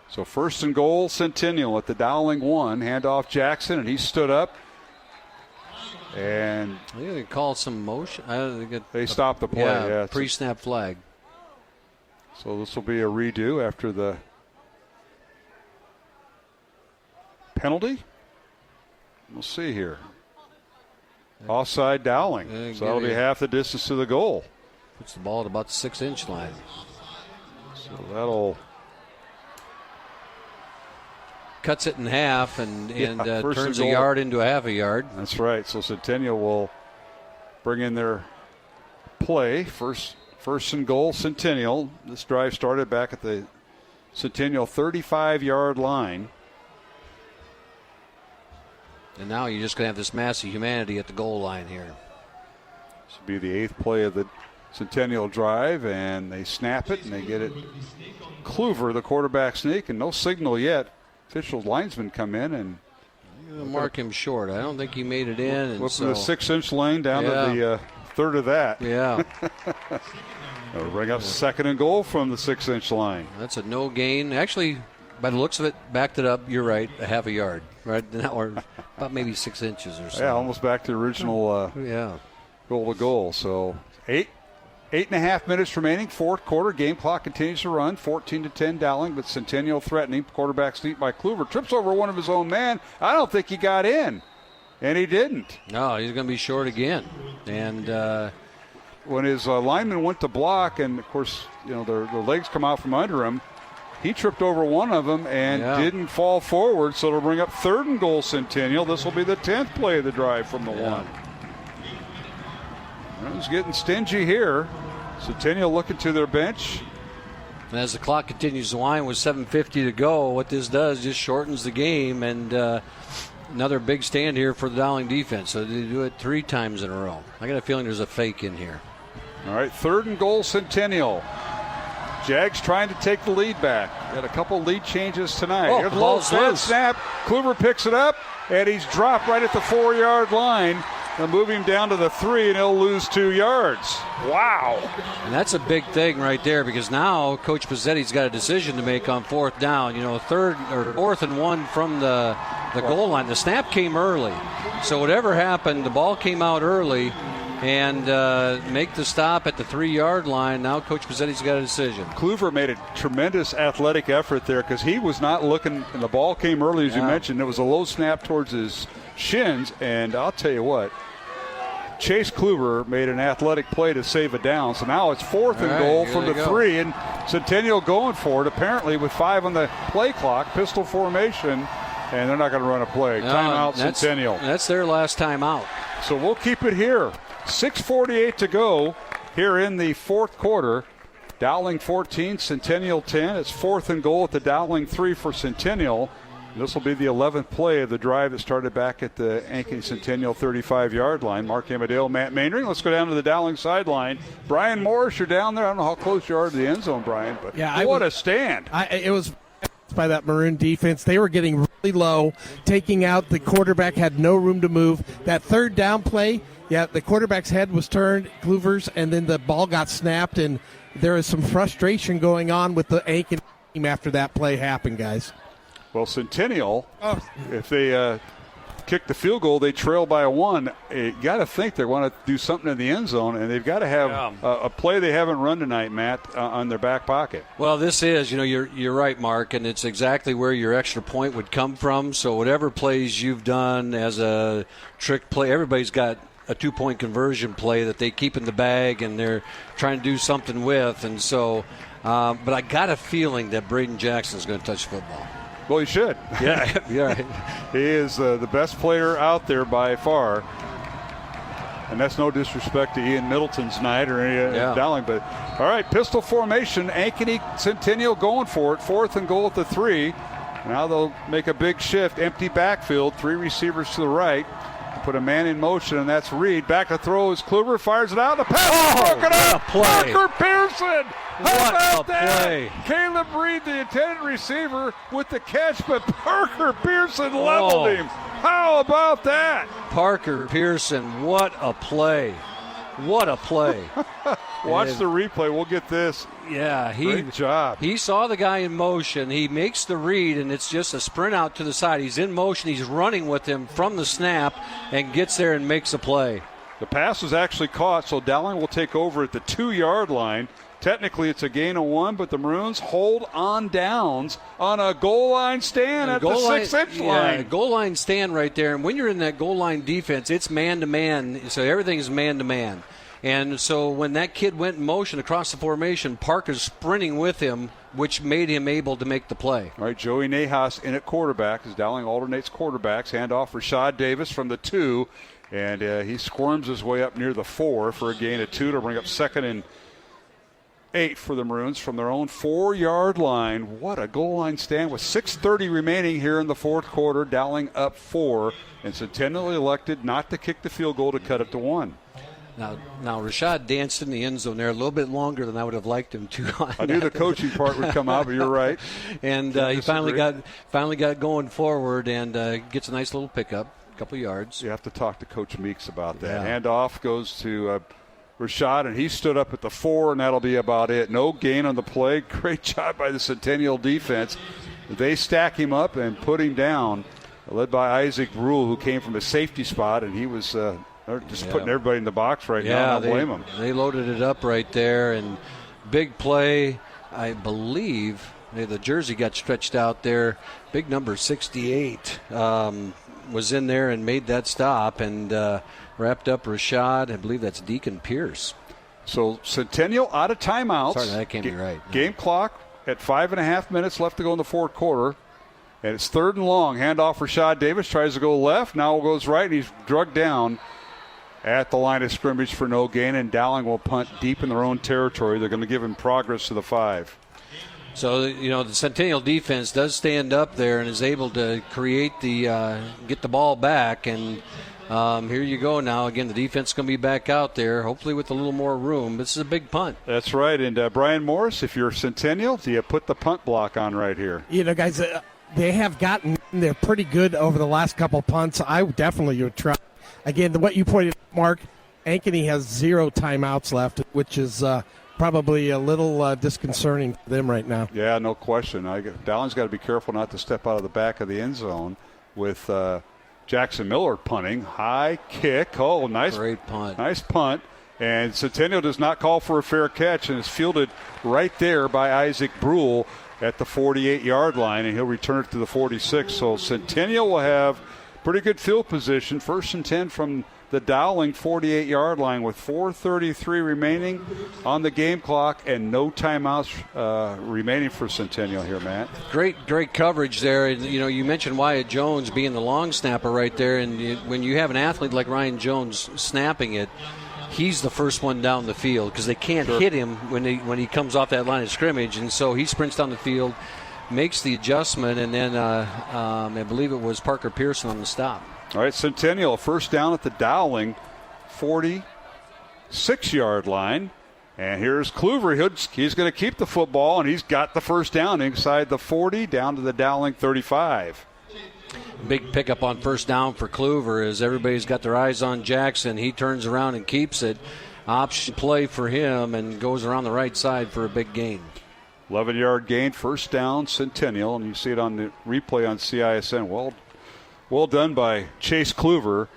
So 1st and goal, Centennial at the Dowling 1. Handoff Jackson, and he stood up. And they called some motion. They stopped the play. Yeah, pre-snap flag. So this will be a redo after the penalty. We'll see here. Offside Dowling. So that'll be half the distance to the goal. Puts the ball at about the 6-inch line. So that'll cuts it in half and turns a yard into a half a yard. That's right. So Centennial will bring in their play. First and goal, Centennial. This drive started back at the Centennial 35-yard line. And now you're just going to have this massive humanity at the goal line here. This will be the 8th play of the Centennial drive, and they snap it, and they get it. Kluver, the quarterback sneak, and no signal yet. Official linesmen come in and mark him short. I don't think he made it in. And from the 6-inch lane down to the third of that. Yeah. They'll bring up 2nd and goal from the 6-inch line. That's a no gain. Actually, by the looks of it, backed it up. You're right, a half a yard, right? Or about maybe 6 inches or so. Yeah, almost back to the original goal to goal. So 8.5 minutes remaining, fourth quarter. Game clock continues to run. 14-10 Dowling, but Centennial threatening. Quarterback sneak by Kluver. Trips over one of his own man. I don't think he got in, and he didn't. No, he's going to be short again. And when his lineman went to block, and of course, their legs come out from under him, he tripped over one of them and didn't fall forward, so it'll bring up 3rd and goal Centennial. This will be the 10th play of the drive from the 1. It's getting stingy here. Centennial looking to their bench. And as the clock continues to wind with 7:50 to go, what this does just shortens the game, and another big stand here for the Dowling defense. So they do it 3 times in a row. I got a feeling there's a fake in here. All right, 3rd and goal Centennial. Jags trying to take the lead back. Got a couple lead changes tonight. Here's a little snap. Kluver picks it up, and he's dropped right at the 4-yard line. They'll move him down to the 3, and he'll lose 2 yards. Wow. And that's a big thing right there, because now Coach Pizzetti's got a decision to make on 4th down. 3rd or 4th and 1 from the goal line. The snap came early. So whatever happened, the ball came out early, and make the stop at the 3-yard line. Now Coach Pizzetti's got a decision. Kluver made a tremendous athletic effort there because he was not looking, and the ball came early, as you mentioned. It was a low snap towards his shins, and I'll tell you what, Chase Kluber made an athletic play to save a down. So now it's 4th and goal from the 3, and Centennial going for it, apparently with 5 on the play clock, pistol formation, and they're not going to run a play. Timeout, Centennial. That's their last timeout. So we'll keep it here. 6:48 to go here in the fourth quarter. Dowling 14, Centennial 10. It's 4th and goal at the Dowling 3 for Centennial. This will be the 11th play of the drive that started back at the Ankeny Centennial 35-yard line. Mark Amadale, Matt Mainring. Let's go down to the Dowling sideline. Brian Morris, you're down there. I don't know how close you are to the end zone, Brian, but what a stand. It was by that Maroon defense. They were getting really low, taking out. The quarterback had no room to move. That third down play, the quarterback's head was turned, Kluver's, and then the ball got snapped, and there is some frustration going on with the Ankeny team after that play happened, guys. Well, Centennial, if they kick the field goal, they trail by 1. You got to think they want to do something in the end zone, and they've got to have a play they haven't run tonight, Matt, on their back pocket. Well, this is, you're right, Mark, and it's exactly where your extra point would come from. So whatever plays you've done as a trick play, everybody's got a 2-point conversion play that they keep in the bag and they're trying to do something with. And so, but I got a feeling that Braden Jackson's going to touch football. Well, he should. Yeah. He is the best player out there by far. And that's no disrespect to Ian Middleton's night or any Dowling. But, all right, pistol formation. Ankeny Centennial going for it. 4th and goal at the 3. Now they'll make a big shift. Empty backfield. 3 receivers to the right. Put a man in motion, and that's Reed. Back to throw is Kluber. Fires it out. The pass is broken up. Parker Pearson. How about that? Caleb Reed, the intended receiver, with the catch, but Parker Pearson leveled him. How about that? Parker Pearson, what a play. What a play. Watch the replay. We'll get this. Yeah, great job. He saw the guy in motion. He makes the read, and it's just a sprint out to the side. He's in motion. He's running with him from the snap and gets there and makes a play. The pass was actually caught, so Dowling will take over at the 2-yard line. Technically, it's a gain of 1, but the Maroons hold on downs on a goal line stand at the 6-inch line. Yeah, goal line stand right there. And when you're in that goal line defense, it's man-to-man, so everything is man-to-man. And so when that kid went in motion across the formation, Parker's sprinting with him, which made him able to make the play. All right, Joey Nahas in at quarterback as Dowling alternates quarterbacks. Handoff Rashad Davis from the 2, and he squirms his way up near the 4 for a gain of 2 to bring up 2nd and 8 for the Maroons from their own 4-yard line. What a goal line stand with 6:30 remaining here in the fourth quarter. Dowling up 4, and Centennial elected not to kick the field goal to cut it to 1. Now Rashad danced in the end zone there a little bit longer than I would have liked him to. I knew the coaching part would come out, but you're right. And he finally got going forward and gets a nice little pickup, a couple yards. You have to talk to Coach Meeks about that. Yeah. Handoff goes to Rashad, and he stood up at the 4, and that'll be about it. No gain on the play. Great job by the Centennial defense. They stack him up and put him down, led by Isaac Brule, who came from a safety spot, and he was just putting everybody in the box right now. I don't blame him. They loaded it up right there, and big play. I believe the jersey got stretched out there. Big number 68 was in there and made that stop and wrapped up Rashad. I believe that's Deacon Pierce. So Centennial out of timeouts. Sorry, that can't be right. Game clock at 5.5 minutes left to go in the fourth quarter. And it's 3rd and long. Handoff Rashad Davis tries to go left. Now goes right, and he's drugged down at the line of scrimmage for no gain, and Dowling will punt deep in their own territory. They're going to give him progress to the 5. So, the Centennial defense does stand up there and is able to create get the ball back. And here you go now. Again, the defense is going to be back out there, hopefully with a little more room. This is a big punt. That's right. And Brian Morris, if you're Centennial, do you put the punt block on right here? Guys, they have gotten – they're pretty good over the last couple punts. I definitely would try. Again, what you pointed out, Mark, Ankeny has 0 timeouts left, which is probably a little disconcerting for them right now. Yeah, no question. Dowling's got to be careful not to step out of the back of the end zone with Jackson Miller punting. High kick. Oh, nice. Great punt. Nice punt. And Centennial does not call for a fair catch and is fielded right there by Isaac Brule at the 48-yard line, and he'll return it to the 46. So Centennial will have pretty good field position. 1st and 10 from the Dowling 48-yard line with 4:33 remaining on the game clock and no timeouts remaining for Centennial here, Matt. Great coverage there. You mentioned Wyatt Jones being the long snapper right there, and when you have an athlete like Ryan Jones snapping it, he's the first one down the field because they can't hit him when he comes off that line of scrimmage, and so he sprints down the field, makes the adjustment, and then I believe it was Parker Pearson on the stop. All right, Centennial, first down at the Dowling 46-yard line. And here's Kluver. He's going to keep the football, and he's got the first down inside the 40 down to the Dowling 35. Big pickup on first down for Kluver as everybody's got their eyes on Jackson. He turns around and keeps it. Option play for him and goes around the right side for a big gain. 11-yard gain, first down, Centennial, and you see it on the replay on CISN. Well done by Chase Kluver,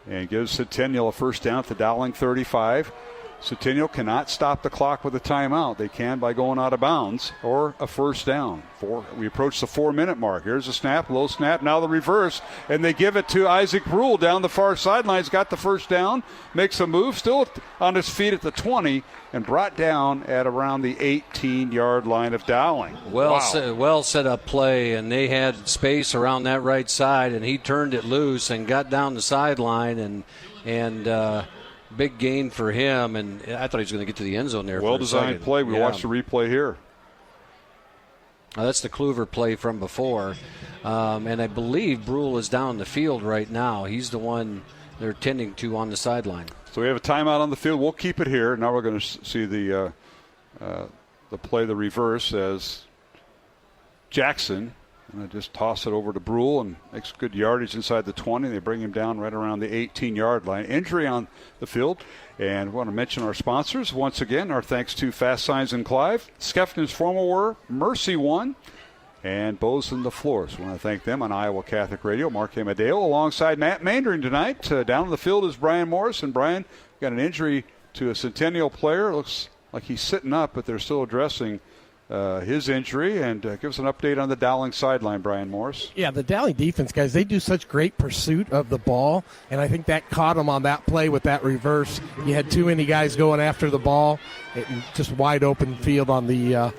and gives Centennial a first down at the Dowling 35. Centennial cannot stop the clock with a timeout. They can by going out of bounds or a first down. We approach the 4-minute mark. Here's a snap, low snap, now the reverse, and they give it to Isaac Brule down the far sideline. He's got the first down, makes a move, still on his feet at the 20, and brought down at around the 18-yard line of Dowling. Well set up play, and they had space around that right side, and he turned it loose and got down the sideline, and big gain for him, and I thought he was going to get to the end zone there. Well-designed play. We watched the replay here. Now that's the Kluver play from before, and I believe Brule is down the field right now. He's the one they're tending to on the sideline. So we have a timeout on the field. We'll keep it here. Now we're going to see the play, the reverse, as Jackson. And I just toss it over to Brule and makes good yardage inside the 20. They bring him down right around the 18-yard line. Injury on the field. And we want to mention our sponsors. Once again, our thanks to Fast Signs in Clive, Skeffner's Formal Wear, Mercy One, and Bows in the Floors. We want to thank them on Iowa Catholic Radio. Mark Amadeo alongside Matt Mandering tonight. Down on the field is Brian Morris. And Brian got an injury to a Centennial player. Looks like he's sitting up, but they're still addressing his injury, and give us an update on the Dowling sideline, Brian Morris. Yeah, the Dowling defense, guys, they do such great pursuit of the ball, and I think that caught them on that play with that reverse. You had too many guys going after the ball, just wide open field on the,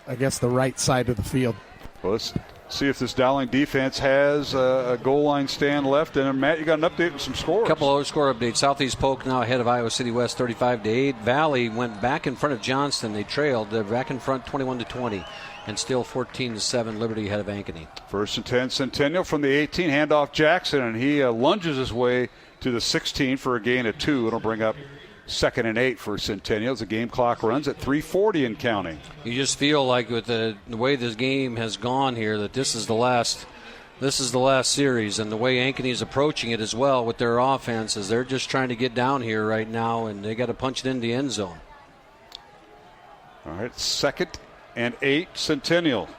the right side of the field. Well, let's see if this Dowling defense has a goal line stand left. And Matt, you got an update and some scores. A couple of score updates. Southeast Polk now ahead of Iowa City West 35-8. Valley went back in front of Johnston. They trailed. They're back in front 21-20. And still 14-7 Liberty ahead of Ankeny. 1st and 10 Centennial from the 18. Handoff Jackson, and he lunges his way to the 16 for a gain of 2. It'll bring up 2nd and 8 for Centennial as the game clock runs at 3:40 and counting. You just feel like with the way this game has gone here that this is the last series, and the way Ankeny is approaching it as well with their offenses. They're just trying to get down here right now, and they got to punch it in the end zone. All right, 2nd and 8 Centennial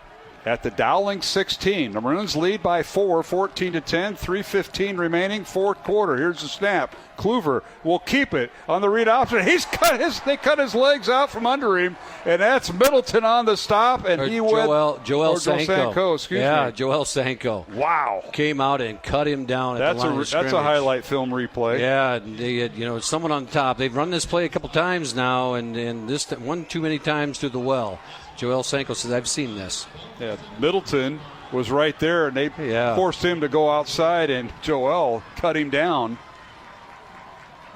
at the Dowling 16. The Maroons lead by 4, 14-10, 3:15 remaining, fourth quarter. Here's the snap. Kluver will keep it on the read option. They cut his legs out from under him, and that's Middleton on the stop, and Joel Sanko. Excuse me. Joel Sanko. Wow. Came out and cut him down at the line of scrimmage. That's a highlight film replay. Yeah, they had, someone on top. They've run this play a couple times now, and this one too many times to the well. Joel Sanko says, I've seen this. Yeah, Middleton was right there, and they forced him to go outside, and Joel cut him down.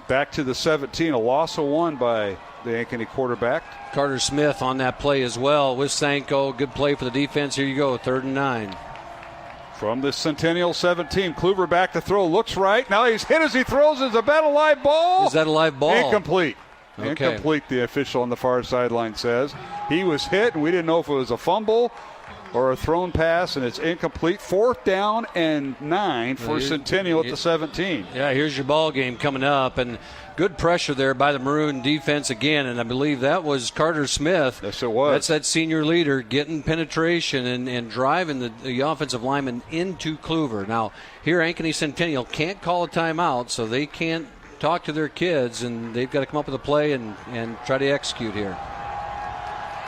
Back to the 17, a loss of 1 by the Ankeny quarterback. Carter Smith on that play as well with Sanko. Good play for the defense. Here you go, 3rd and 9. From the Centennial 17, Kluver back to throw, looks right. Now he's hit as he throws. Is that a live ball? Is that a live ball? Incomplete. Okay. Incomplete, the official on the far sideline says. He was hit, and we didn't know if it was a fumble or a thrown pass, and it's incomplete. 4th down and 9 for Centennial at the 17. Yeah, here's your ball game coming up, and good pressure there by the Maroon defense again, and I believe that was Carter Smith. Yes, it was. That's that senior leader getting penetration and driving the offensive lineman into Kluver. Now, here Ankeny Centennial can't call a timeout, so they can't talk to their kids, and they've got to come up with a play and try to execute here.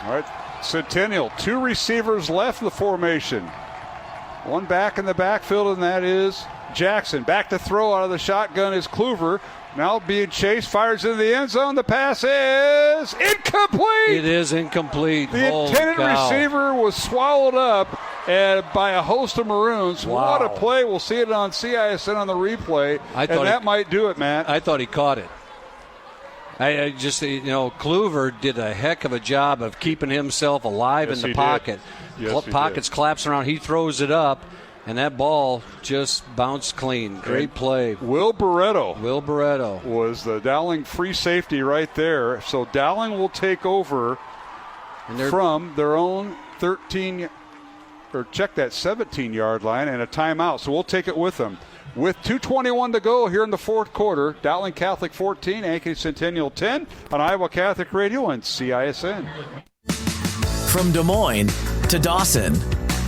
All right, Centennial, 2 receivers left in the formation. One back in the backfield, and that is Jackson. Back to throw out of the shotgun is Kluver. Now being chased, fires into the end zone. The pass is incomplete. It is incomplete. The intended receiver was swallowed up by a host of Maroons. Wow. What a play. We'll see it on CISN on the replay. That might do it, Matt. I thought he caught it. I just, Kluver did a heck of a job of keeping himself alive in the pocket. Pockets collapsing around. He throws it up. And that ball just bounced clean. Great play. Will Barretto was the Dowling free safety right there. So Dowling will take over from their own 17-yard line and a timeout. So we'll take it with them. With 2:21 to go here in the fourth quarter, Dowling Catholic 14, Ankeny Centennial 10 on Iowa Catholic Radio and CISN. From Des Moines to Dawson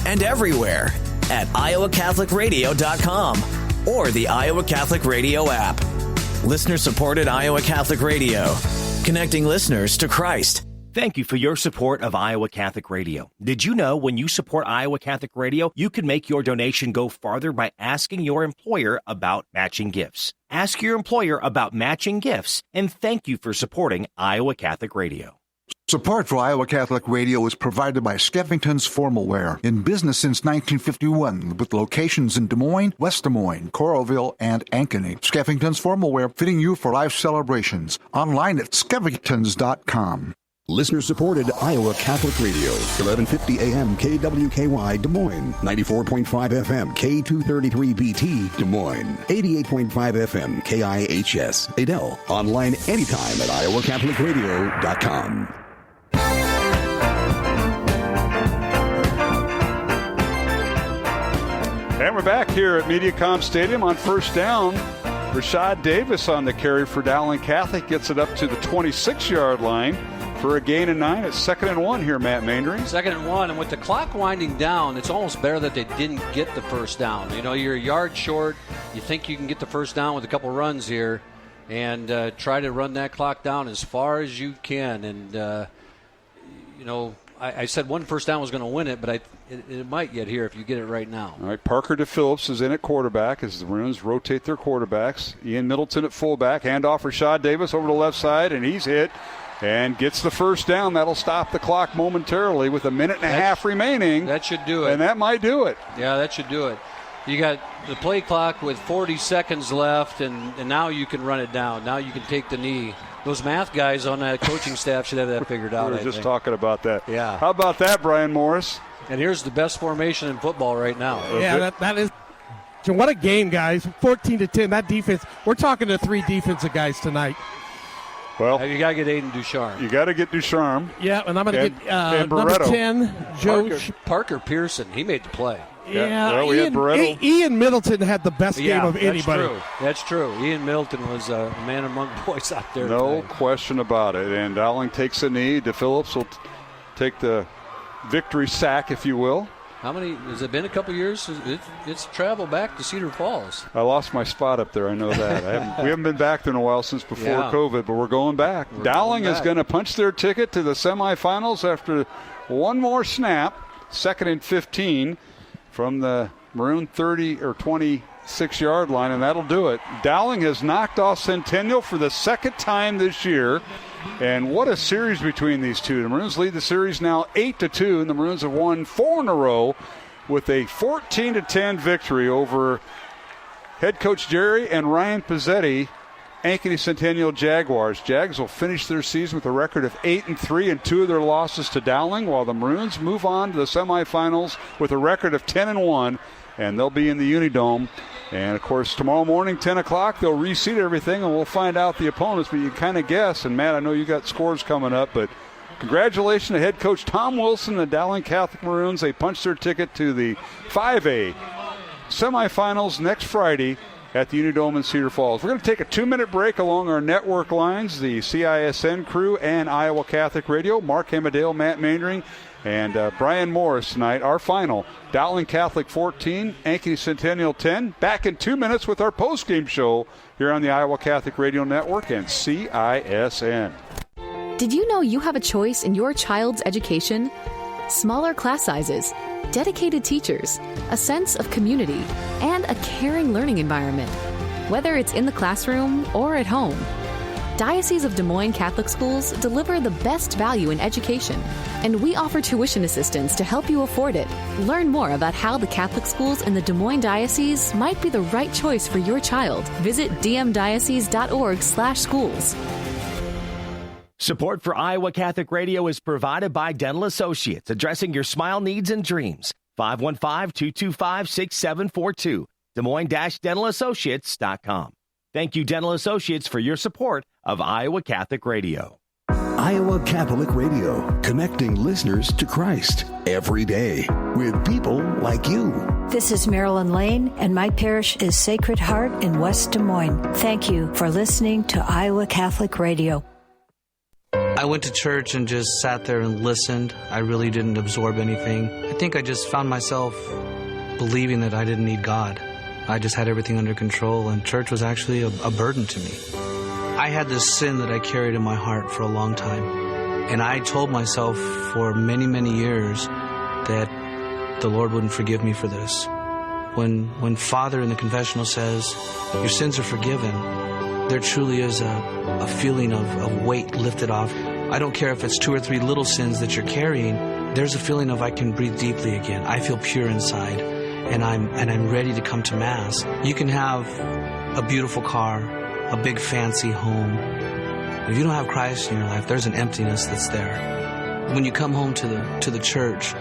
and everywhere at iowacatholicradio.com or the Iowa Catholic Radio app. Listener-supported Iowa Catholic Radio, connecting listeners to Christ. Thank you for your support of Iowa Catholic Radio. Did you know when you support Iowa Catholic Radio, you can make your donation go farther by asking your employer about matching gifts? Ask your employer about matching gifts, and thank you for supporting Iowa Catholic Radio. Support for Iowa Catholic Radio is provided by Skeffington's Formal Wear, in business since 1951, with locations in Des Moines, West Des Moines, Coralville, and Ankeny. Skeffington's Formal Wear, fitting you for life celebrations. Online at skeffingtons.com. Listener-supported Iowa Catholic Radio, 1150 AM KWKY Des Moines, 94.5 FM K233BT Des Moines, 88.5 FM KIHS Adel. Online anytime at iowacatholicradio.com. And we're back here at Mediacom Stadium on first down. Rashad Davis on the carry for Dowling Catholic gets it up to the 26-yard line for a gain of 9. It's 2nd and 1 here, Matt Maindring. 2nd and 1, and with the clock winding down, it's almost better that they didn't get the first down. You're a yard short. You think you can get the first down with a couple runs here and try to run that clock down as far as you can. And, I said one first down was going to win it, but it might get here if you get it right now. All right, Parker DePhillips is in at quarterback as the Maroons rotate their quarterbacks. Ian Middleton at fullback. Handoff Rashad Davis over the left side, and he's hit and gets the first down. That'll stop the clock momentarily with a minute and a half remaining. That should do it. And that might do it. Yeah, that should do it. You got the play clock with 40 seconds left, and now you can run it down. Now you can take the knee. Those math guys on that coaching staff should have that figured out. We were just talking about that. Yeah. How about that, Brian Morris? And here's the best formation in football right now. Yeah, that is. What a game, guys. 14-10. That defense. We're talking to 3 defensive guys tonight. Well, you got to get Aiden Ducharme. You got to get Ducharme. Yeah, and I'm going to get number 10, Joe Parker Pearson. He made the play. Yeah, well, we had Barretto. Ian Middleton had the best game of anybody. That's true. Ian Middleton was a man among boys out there. No tonight. question about it. And Dowling takes a knee. DePhillips will take the victory sack, if you will. How many? Has it been a couple years? It's travel back to Cedar Falls. I lost my spot up there. I know that. We haven't been back there in a while since before COVID, but we're going back. Dowling is going to punch their ticket to the semifinals after one more snap. 2nd and 15 from the Maroon 30 or 26-yard line, and that'll do it. Dowling has knocked off Centennial for the second time this year. And what a series between these two. The Maroons lead the series now 8-2, and the Maroons have won 4 in a row with a 14-10 victory over head coach Jerry and Ryan Pizzetti, Ankeny Centennial Jaguars. Jags will finish their season with a record of 8-3 and 2 of their losses to Dowling, while the Maroons move on to the semifinals with a record of 10-1, and they'll be in the Unidome. And, of course, tomorrow morning, 10 o'clock, they'll reseed everything, and we'll find out the opponents. But you kind of guess. And, Matt, I know you got scores coming up, but congratulations to head coach Tom Wilson, the Dowling Catholic Maroons. They punched their ticket to the 5A semifinals next Friday at the Unidome in Cedar Falls. We're going to take a 2-minute break along our network lines, the CISN crew and Iowa Catholic Radio. Mark Hamadale, Matt Maindring, and Brian Morris tonight. Our final, Dowling Catholic 14, Ankeny Centennial 10. Back in 2 minutes with our postgame show here on the Iowa Catholic Radio Network and CISN. Did you know you have a choice in your child's education? Smaller class sizes, dedicated teachers, a sense of community, and a caring learning environment, whether it's in the classroom or at home. Diocese of Des Moines Catholic Schools deliver the best value in education, and we offer tuition assistance to help you afford it. Learn more about how the Catholic schools in the Des Moines Diocese might be the right choice for your child. Visit dmdiocese.org/schools. Support for Iowa Catholic Radio is provided by Dental Associates, addressing your smile needs and dreams. 515-225-6742. Des Moines-DentalAssociates.com. Thank you, Dental Associates, for your support of Iowa Catholic Radio. Iowa Catholic Radio, connecting listeners to Christ every day with people like you. This is Marilyn Lane, and my parish is Sacred Heart in West Des Moines. Thank you for listening to Iowa Catholic Radio. I went to church and just sat there and listened. I really didn't absorb anything. I think I just found myself believing that I didn't need God. I just had everything under control, and church was actually a burden to me. I had this sin that I carried in my heart for a long time, and I told myself for many, many years that the Lord wouldn't forgive me for this. When Father in the confessional says, your sins are forgiven, there truly is a feeling of weight lifted off. I don't care if it's 2 or 3 little sins that you're carrying, there's a feeling of I can breathe deeply again. I feel pure inside. And I'm ready to come to Mass. You can have a beautiful car, a big fancy home. If you don't have Christ in your life, there's an emptiness that's there. When you come home to the church,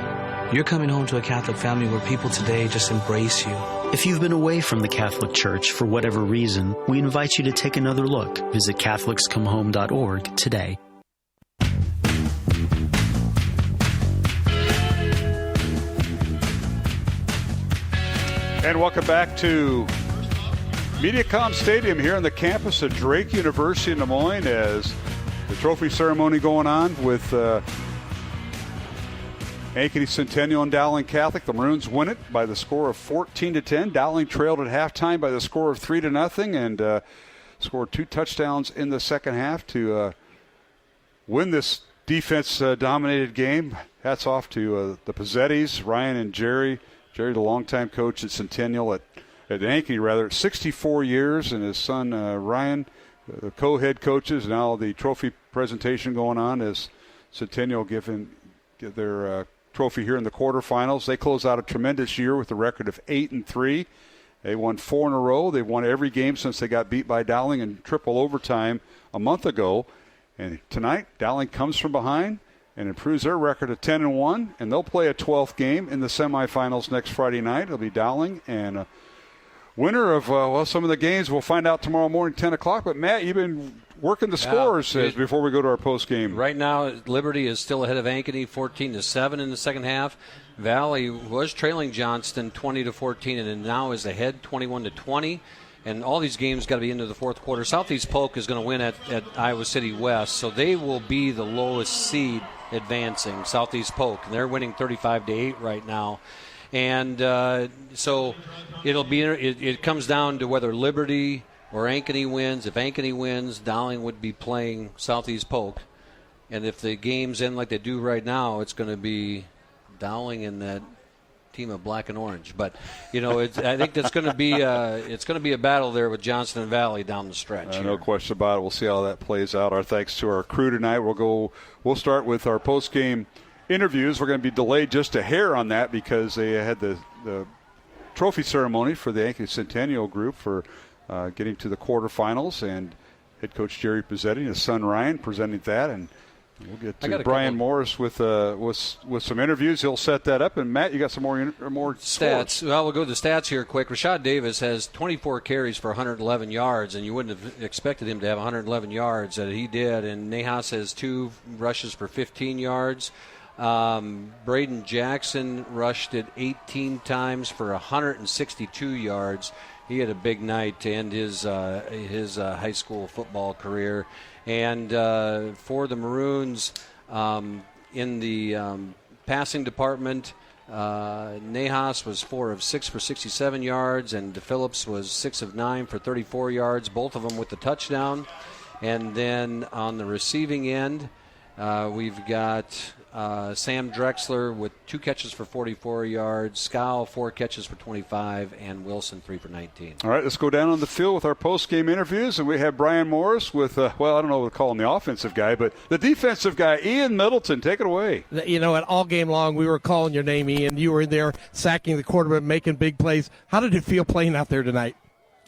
you're coming home to a Catholic family where people today just embrace you. If you've been away from the Catholic Church for whatever reason, we invite you to take another look. Visit CatholicsComeHome.org today. And welcome back to MediaCom Stadium here on the campus of Drake University in Des Moines as the trophy ceremony going on with Ankeny Centennial and Dowling Catholic. The Maroons win it by the score of 14-10. Dowling trailed at halftime by the score of 3-0 and scored 2 touchdowns in the second half to win this defense-dominated game. Hats off to the Pizzettis, Ryan and Jerry. Jerry, the longtime coach at Centennial, at Ankeny, 64 years, and his son Ryan, the co-head coaches. Now the trophy presentation going on as Centennial get their trophy here in the quarterfinals. They close out a tremendous year with a record of 8-3. They won 4 in a row. They've won every game since they got beat by Dowling in triple overtime a month ago. And tonight, Dowling comes from behind and improves their record to 10-1, and they'll play a 12th game in the semifinals next Friday night. It'll be Dowling, and winner of some of the games we'll find out tomorrow morning, 10 o'clock. But, Matt, you've been working the scores before we go to our post game. Right now, Liberty is still ahead of Ankeny, 14-7 in the second half. Valley was trailing Johnston 20-14, and now is ahead 21-20. And all these games got to be into the fourth quarter. Southeast Polk is going to win at Iowa City West, so they will be the lowest seed advancing, Southeast Polk. And they're winning 35-8 right now. And so it comes down to whether Liberty or Ankeny wins. If Ankeny wins, Dowling would be playing Southeast Polk. And if the games end like they do right now, it's going to be Dowling and that team of black and orange. But I think that's going to be it's going to be a battle there with Johnston and Valley down the stretch. No question about it. We'll see how that plays out. Our thanks to our crew tonight. We'll start with our post game interviews. We're going to be delayed just a hair on that because they had the trophy ceremony for the Ankeny Centennial group for getting to the quarterfinals, and head coach Jerry Pizzetti and his son Ryan presenting that, and we'll get to Brian Morris with some interviews. He'll set that up. And, Matt, you got some more stats. Sports. Well, we'll go to the stats here quick. Rashad Davis has 24 carries for 111 yards, and you wouldn't have expected him to have 111 yards. He did. And Nahas has 2 rushes for 15 yards. Braden Jackson rushed it 18 times for 162 yards. He had a big night to end his high school football career. And for the Maroons, in the passing department, Nahas was 4 of 6 for 67 yards, and DePhillips was 6 of 9 for 34 yards, both of them with the touchdown. And then on the receiving end, We've got Sam Drexler with 2 catches for 44 yards, Scow 4 catches for 25, and Wilson 3 for 19. All right, let's go down on the field with our post-game interviews, and we have Brian Morris with, I don't know what to call him, the offensive guy, but the defensive guy, Ian Middleton. Take it away. You know, all game long we were calling your name, Ian. You were in there sacking the quarterback, making big plays. How did it feel playing out there tonight?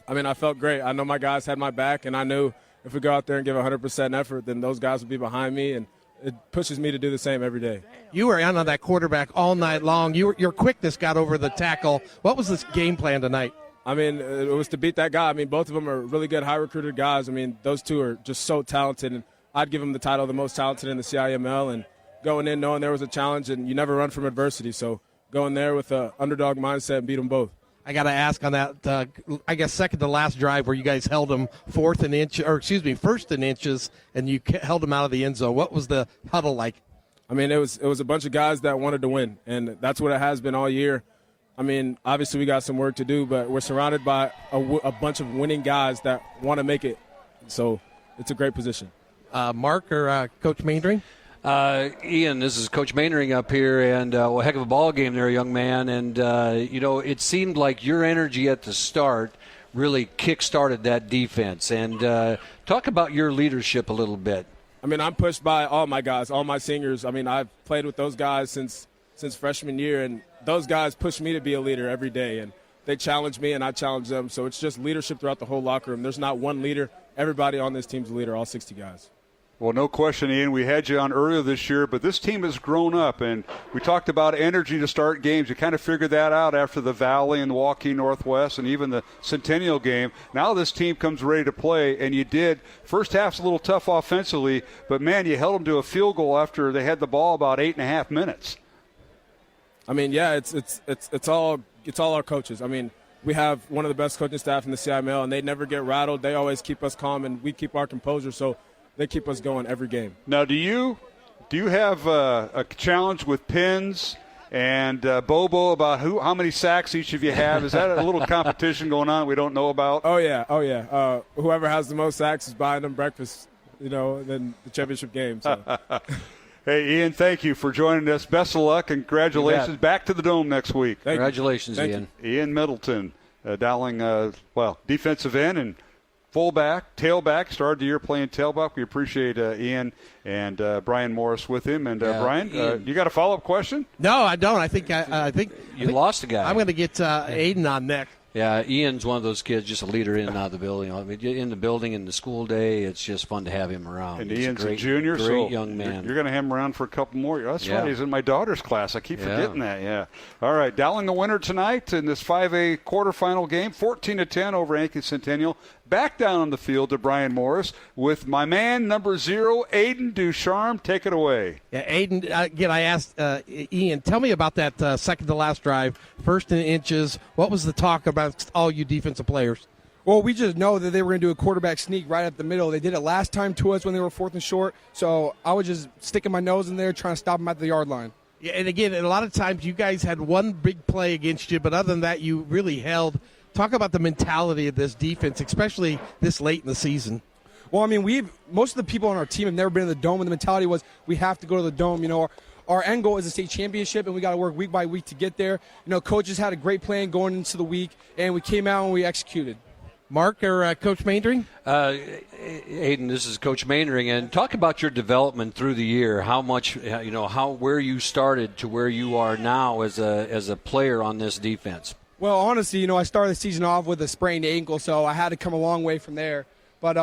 I mean, I felt great. I know my guys had my back, and I knew if we go out there and give 100% effort, then those guys would be behind me, and it pushes me to do the same every day. You were on that quarterback all night long. Your quickness got over the tackle. What was this game plan tonight? I mean, it was to beat that guy. I mean, both of them are really good, high-recruited guys. I mean, those two are just so talented, and I'd give them the title of the most talented in the CIML, and going in knowing there was a challenge, and you never run from adversity. So going there with an underdog mindset and beat them both. I got to ask on that, I guess, second to last drive where you guys held them first in inches, and you held them out of the end zone. What was the huddle like? I mean, it was a bunch of guys that wanted to win, and that's what it has been all year. I mean, obviously we got some work to do, but we're surrounded by a bunch of winning guys that want to make it. So it's a great position. Mark or Coach Maindring? Ian, this is Coach Mainring up here, and a heck of a ball game there, young man. And, it seemed like your energy at the start really kick-started that defense. And talk about your leadership a little bit. I mean, I'm pushed by all my guys, all my seniors. I mean, I've played with those guys since freshman year, and those guys push me to be a leader every day. And they challenge me, and I challenge them. So it's just leadership throughout the whole locker room. There's not one leader. Everybody on this team's a leader, all 60 guys. Well, no question, Ian. We had you on earlier this year, but this team has grown up, and we talked about energy to start games. You kind of figured that out after the Valley and Waukee Northwest and even the Centennial game. Now this team comes ready to play, and you did. First half's a little tough offensively, but, man, you held them to a field goal after they had the ball about 8.5 minutes. I mean, yeah, it's all our coaches. I mean, we have one of the best coaching staff in the CIML, and they never get rattled. They always keep us calm, and we keep our composure, so they keep us going every game. Now, do you have a challenge with pins and Bobo about how many sacks each of you have? Is that a little competition going on we don't know about? Oh, yeah. Whoever has the most sacks is buying them breakfast, then the championship game. So. Hey, Ian, thank you for joining us. Best of luck and congratulations. Back to the Dome next week. Congratulations, Ian. Ian Middleton, Dowling, defensive end and fullback, tailback, started the year playing tailback. We appreciate Ian and Brian Morris with him. And Brian, you got a follow-up question? No, I don't. I think you lost a guy. I'm going to get Aiden on next. Yeah, Ian's one of those kids, just a leader in and out of the building. I mean, in the building, in the school day, it's just fun to have him around. And Ian's a junior, great young man. You're going to have him around for a couple more years. That's right. He's in my daughter's class. I keep forgetting that. Yeah. All right, Dowling the winner tonight in this 5A quarterfinal game, 14-10 over Yankee Centennial. Back down on the field to Brian Morris with my man, number 0, Aiden Ducharme. Take it away. Yeah, Aiden, again, I asked Ian, tell me about that second to last drive, first in inches. What was the talk about all you defensive players? Well, we just know that they were going to do a quarterback sneak right up the middle. They did it last time to us when they were 4th and short, so I was just sticking my nose in there trying to stop them at the yard line. Yeah, and again, a lot of times you guys had one big play against you, but other than that, you really held. Talk about the mentality of this defense, especially this late in the season. Well, I mean, most of the people on our team have never been in the Dome, and the mentality was we have to go to the Dome. Our end goal is a state championship, and we got to work week by week to get there. Coaches had a great plan going into the week, and we came out and we executed. Mark or Coach Maindring? Aiden, this is Coach Maindring, and talk about your development through the year. How much, where you started to where you are now as a player on this defense. Well, honestly, I started the season off with a sprained ankle, so I had to come a long way from there. But,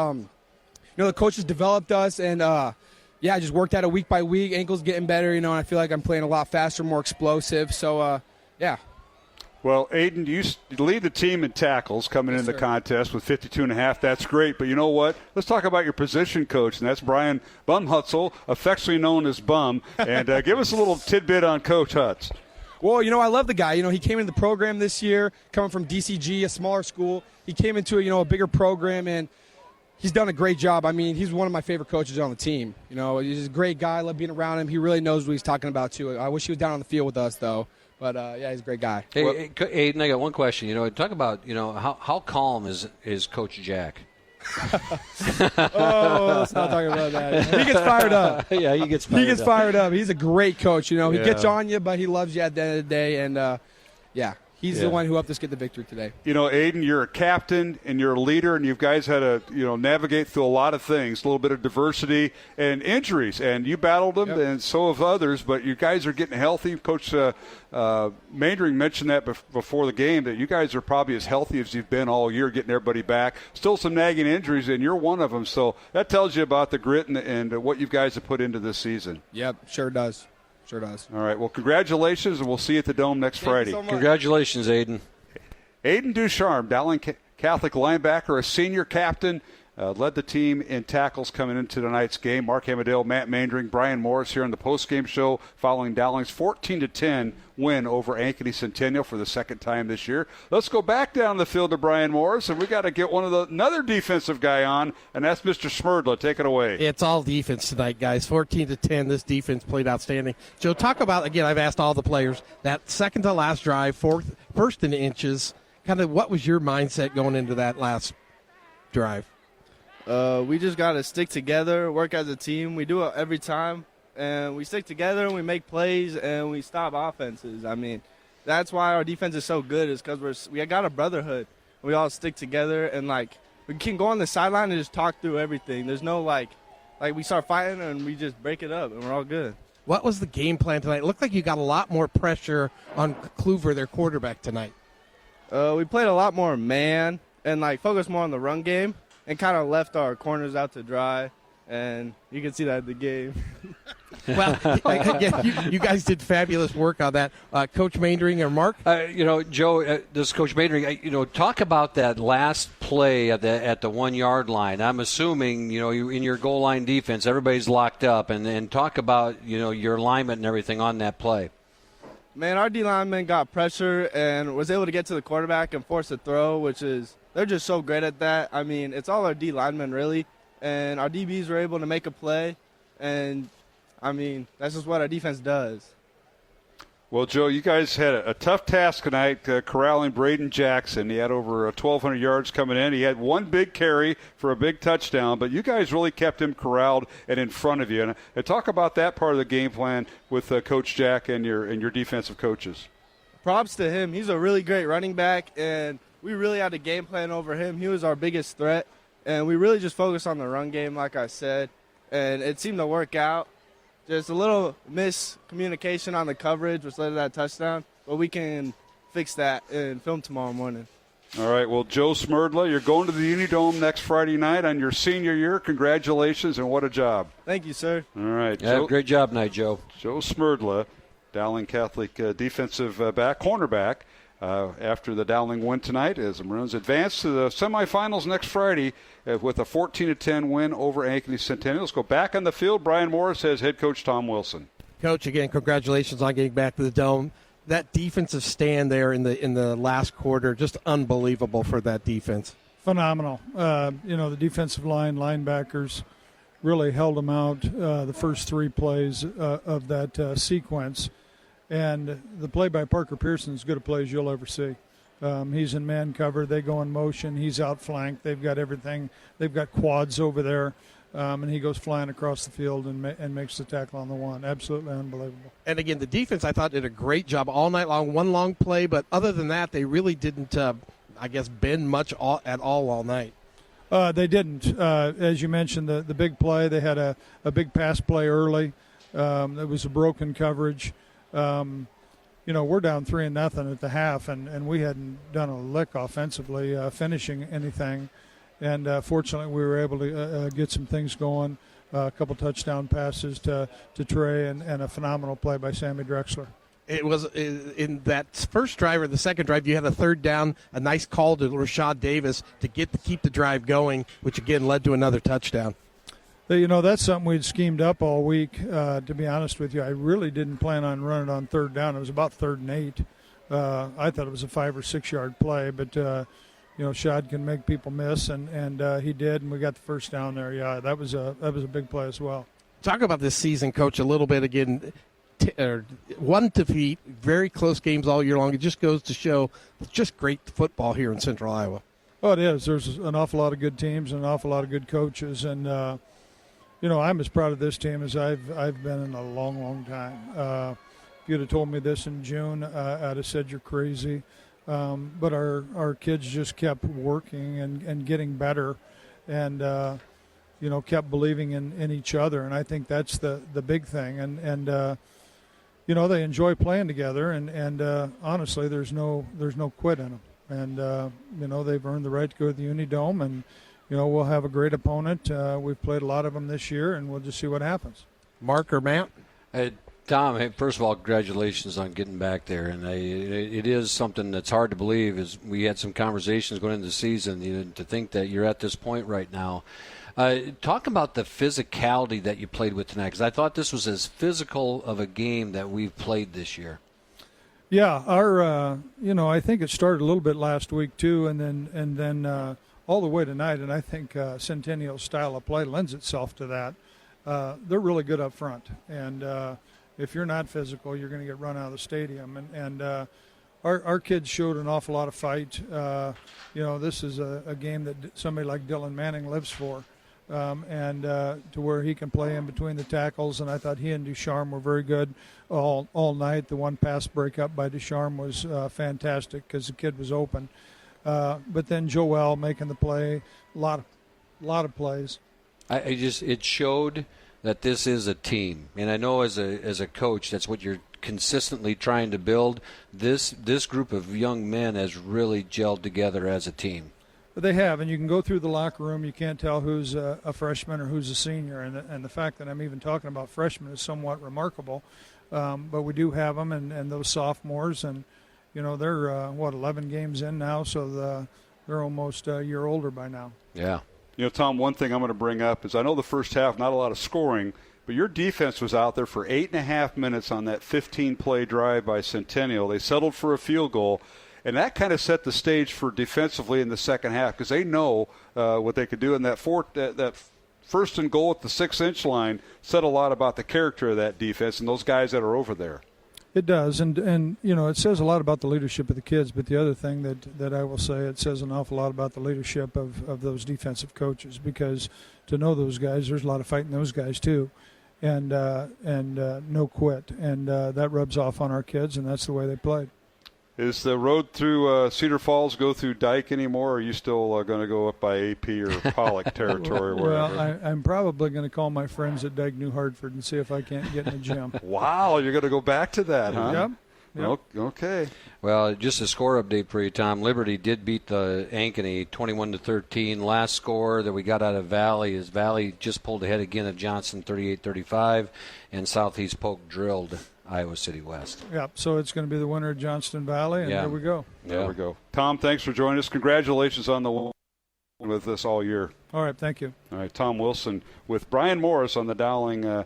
the coaches developed us, and, I just worked at it week by week. Ankle's getting better, and I feel like I'm playing a lot faster, more explosive. So, yeah. Well, Aiden, you lead the team in tackles coming into the contest with 52.5. That's great. But you know what? Let's talk about your position coach, and that's Brian Bumhutzel, affectionately known as Bum. And give us a little tidbit on Coach Hutz. Well, I love the guy. He came into the program this year, coming from DCG, a smaller school. He came into a bigger program, and he's done a great job. I mean, he's one of my favorite coaches on the team. He's a great guy. I love being around him. He really knows what he's talking about, too. I wish he was down on the field with us, though. But, he's a great guy. Hey, Aiden, I got one question. Talk about, how calm is Coach Jack? Let's not talk about that. He gets fired up. Yeah, he gets fired up. He's a great coach. He gets on you, but he loves you at the end of the day. And, he's the one who helped us get the victory today. Aiden, you're a captain and you're a leader, and you guys had to, navigate through a lot of things, a little bit of diversity and injuries, and you battled them, and so have others. But you guys are getting healthy. Coach Maindring mentioned that before the game, that you guys are probably as healthy as you've been all year, getting everybody back. Still some nagging injuries, and you're one of them. So that tells you about the grit and what you guys have put into this season. Yep, sure does. Sure does. All right. Well, congratulations, and we'll see you at the Dome next Friday. So Congratulations, Aiden. Aiden Ducharme, Dowling Catholic linebacker, a senior captain, led the team in tackles coming into tonight's game. Mark Hamadale, Matt Maindring, Brian Morris here on the postgame show following Dowling's 14-10 win over Ankeny Centennial for the second time this year. Let's go back down the field to Brian Morris, and we got to get another defensive guy on, and that's Mr. Smerdla. Take it away. It's all defense tonight, guys. 14-10. This defense played outstanding. Joe, talk about, again, I've asked all the players, that second to last drive, first in inches. Kind of what was your mindset going into that last drive? We just got to stick together, work as a team. We do it every time, and we stick together and we make plays and we stop offenses. I mean, that's why our defense is so good, is because we got a brotherhood. We all stick together, and, we can go on the sideline and just talk through everything. There's no, we start fighting and we just break it up, and we're all good. What was the game plan tonight? It looked like you got a lot more pressure on Kluver, their quarterback, tonight. We played a lot more man and, focused more on the run game and kind of left our corners out to dry, and you can see that in the game. Well, again, you guys did fabulous work on that. Coach Maindring or Mark? Joe, this is Coach Maindring. Talk about that last play at the 1 yard line. I'm assuming, you in your goal line defense, everybody's locked up, and talk about, your alignment and everything on that play. Man, our D lineman got pressure and was able to get to the quarterback and force a throw, they're just so great at that. I mean, it's all our D linemen, really, and our DBs were able to make a play, and, I mean, that's just what our defense does. Well, Joe, you guys had a tough task tonight corralling Braden Jackson. He had over 1,200 yards coming in. He had one big carry for a big touchdown, but you guys really kept him corralled and in front of you. And talk about that part of the game plan with Coach Jack and your defensive coaches. Props to him. He's a really great running back, and we really had a game plan over him. He was our biggest threat, and we really just focused on the run game, like I said, and it seemed to work out. Just a little miscommunication on the coverage, which led to that touchdown, but we can fix that in film tomorrow morning. All right, well, Joe Smerdla, you're going to the Unidome next Friday night on your senior year. Congratulations, and what a job. Thank you, sir. All right. Yeah, great job tonight, Joe. Joe Smerdla, Dowling Catholic defensive cornerback, after the Dowling win tonight, as the Maroons advance to the semifinals next Friday with a 14-10 win over Ankeny Centennial. Let's go back on the field. Brian Morris has head coach Tom Wilson. Coach, again, congratulations on getting back to the Dome. That defensive stand there in the last quarter, just unbelievable for that defense. Phenomenal. The defensive line, linebackers really held them out the first three plays of that sequence. And the play by Parker Pearson is as good a play as you'll ever see. He's in man cover. They go in motion. He's outflanked. They've got everything. They've got quads over there. And he goes flying across the field and makes the tackle on the one. Absolutely unbelievable. And, again, the defense, I thought, did a great job all night long. One long play, but other than that, they really didn't, bend much at all night. They didn't. As you mentioned, the big play, they had a big pass play early. It was a broken coverage. We're down 3-0 at the half, and we hadn't done a lick offensively, finishing anything. And fortunately, we were able to get some things going, a couple touchdown passes to Trey, and a phenomenal play by Sammy Drexler. It was in that first drive or the second drive, you had a third down, a nice call to Rashad Davis to keep the drive going, which, again, led to another touchdown. That's something we'd schemed up all week, to be honest with you. I really didn't plan on running on third down. It was about 3rd and 8. I thought it was a 5 or 6 yard play, but, Shad can make people miss, and he did, and we got the first down there. Yeah, that was a big play as well. Talk about this season, Coach, a little bit again. One defeat, very close games all year long. It just goes to show just great football here in Central Iowa. Oh, it is. There's an awful lot of good teams and an awful lot of good coaches, and I'm as proud of this team as I've been in a long, long time. If you'd have told me this in June, I'd have said you're crazy. But our kids just kept working and getting better, and kept believing in each other, and I think that's the big thing. And they enjoy playing together, and honestly, there's no quit in them. And they've earned the right to go to the Unidome, and we'll have a great opponent. We've played a lot of them this year, and we'll just see what happens. Mark or Matt? Tom, hey, first of all, congratulations on getting back there. And it is something that's hard to believe. Is we had some conversations going into the season, to think that you're at this point right now. Talk about the physicality that you played with tonight, because I thought this was as physical of a game that we've played this year. Yeah, our I think it started a little bit last week too, and then all the way tonight. And I think Centennial's style of play lends itself to that. They're really good up front, and if you're not physical, you're going to get run out of the stadium. And our kids showed an awful lot of fight. This is a game that somebody like Dylan Manning lives for, and to where he can play in between the tackles. And I thought he and Ducharme were very good all night. The one pass breakup by Ducharme was fantastic because the kid was open. But then Joel making the play, a lot of plays. It showed that this is a team, and I know as a coach, that's what you're consistently trying to build. This group of young men has really gelled together as a team. But they have, and you can go through the locker room. You can't tell who's a freshman or who's a senior, and the fact that I'm even talking about freshmen is somewhat remarkable. But we do have them, and those sophomores, and they're 11 games in now, so they're almost a year older by now. Yeah. Tom, one thing I'm going to bring up is I know the first half, not a lot of scoring, but your defense was out there for 8.5 minutes on that 15-play drive by Centennial. They settled for a field goal, and that kind of set the stage for defensively in the second half because they know what they could do. And that first and goal at the 6-inch line said a lot about the character of that defense and those guys that are over there. It does, and it says a lot about the leadership of the kids, but the other thing that I will say, it says an awful lot about the leadership of those defensive coaches, because to know those guys, there's a lot of fight in those guys too, and no quit, and that rubs off on our kids, and that's the way they played. Is the road through Cedar Falls go through Dike anymore, or are you still going to go up by AP or Pollock territory? Well, I'm probably going to call my friends at Dike New Hartford and see if I can't get in the gym. Wow, you're going to go back to that, huh? Yep. Okay. Well, just a score update for you, Tom. Liberty did beat the Ankeny 21-13. Last score that we got out of Valley is Valley just pulled ahead again of Johnson 38-35, and Southeast Polk drilled Iowa City West. Yeah, so it's going to be the winner of Johnston Valley, and there we go. There we go. Tom, thanks for joining us. Congratulations on the with us all year. All right, thank you. All right, Tom Wilson with Brian Morris on the Dowling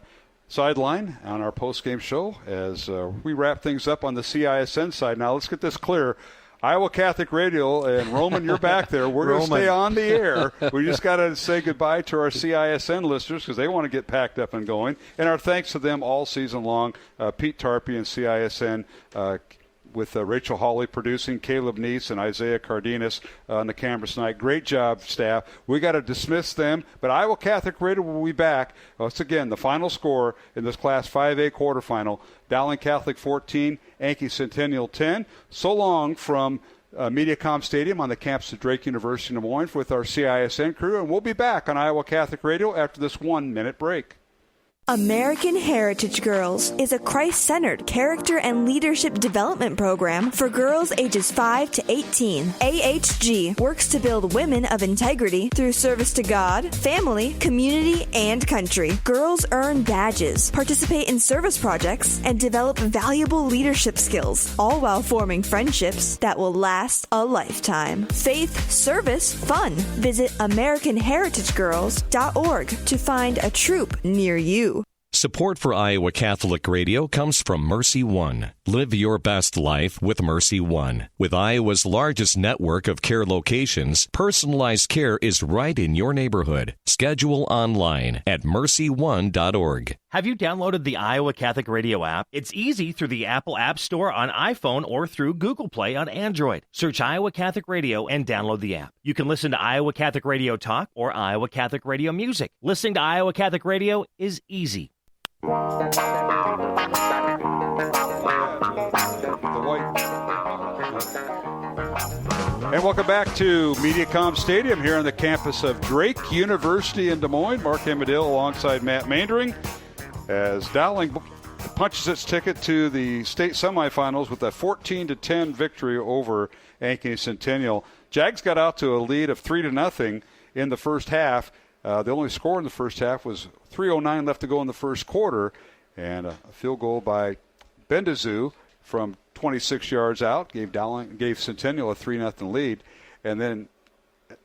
sideline on our post-game show as we wrap things up on the CISN side. Now, let's get this clear. Iowa Catholic Radio, and Roman, you're back there. We're going to stay on the air. We just got to say goodbye to our CISN listeners because they want to get packed up and going. And our thanks to them all season long. Pete Tarpey and CISN with Rachel Hawley producing, Caleb Neese and Isaiah Cardenas on the camera tonight. Great job, staff. We got to dismiss them, but Iowa Catholic Radio will be back. Once again, the final score in this Class 5A quarterfinal, Dowling Catholic 14, Yankee Centennial 10. So long from MediaCom Stadium on the campus of Drake University in Des Moines with our CISN crew, and we'll be back on Iowa Catholic Radio after this 1-minute break. American Heritage Girls is a Christ-centered character and leadership development program for girls ages 5 to 18. AHG works to build women of integrity through service to God, family, community, and country. Girls earn badges, participate in service projects, and develop valuable leadership skills, all while forming friendships that will last a lifetime. Faith, service, fun. Visit AmericanHeritageGirls.org to find a troop near you. Support for Iowa Catholic Radio comes from Mercy One. Live your best life with Mercy One. With Iowa's largest network of care locations, personalized care is right in your neighborhood. Schedule online at mercyone.org. Have you downloaded the Iowa Catholic Radio app? It's easy through the Apple App Store on iPhone or through Google Play on Android. Search Iowa Catholic Radio and download the app. You can listen to Iowa Catholic Radio Talk or Iowa Catholic Radio Music. Listening to Iowa Catholic Radio is easy. And welcome back to MediaCom Stadium here on the campus of Drake University in Des Moines. Mark Hemadill alongside Matt Mandering as Dowling punches its ticket to the state semifinals with a 14-10 victory over Ankeny Centennial. Jags got out to a lead of 3-0 in the first half. The only score in the first half was 3:09 left to go in the first quarter, and a field goal by Bendezu from 26 yards out gave Centennial a 3-0 lead. And then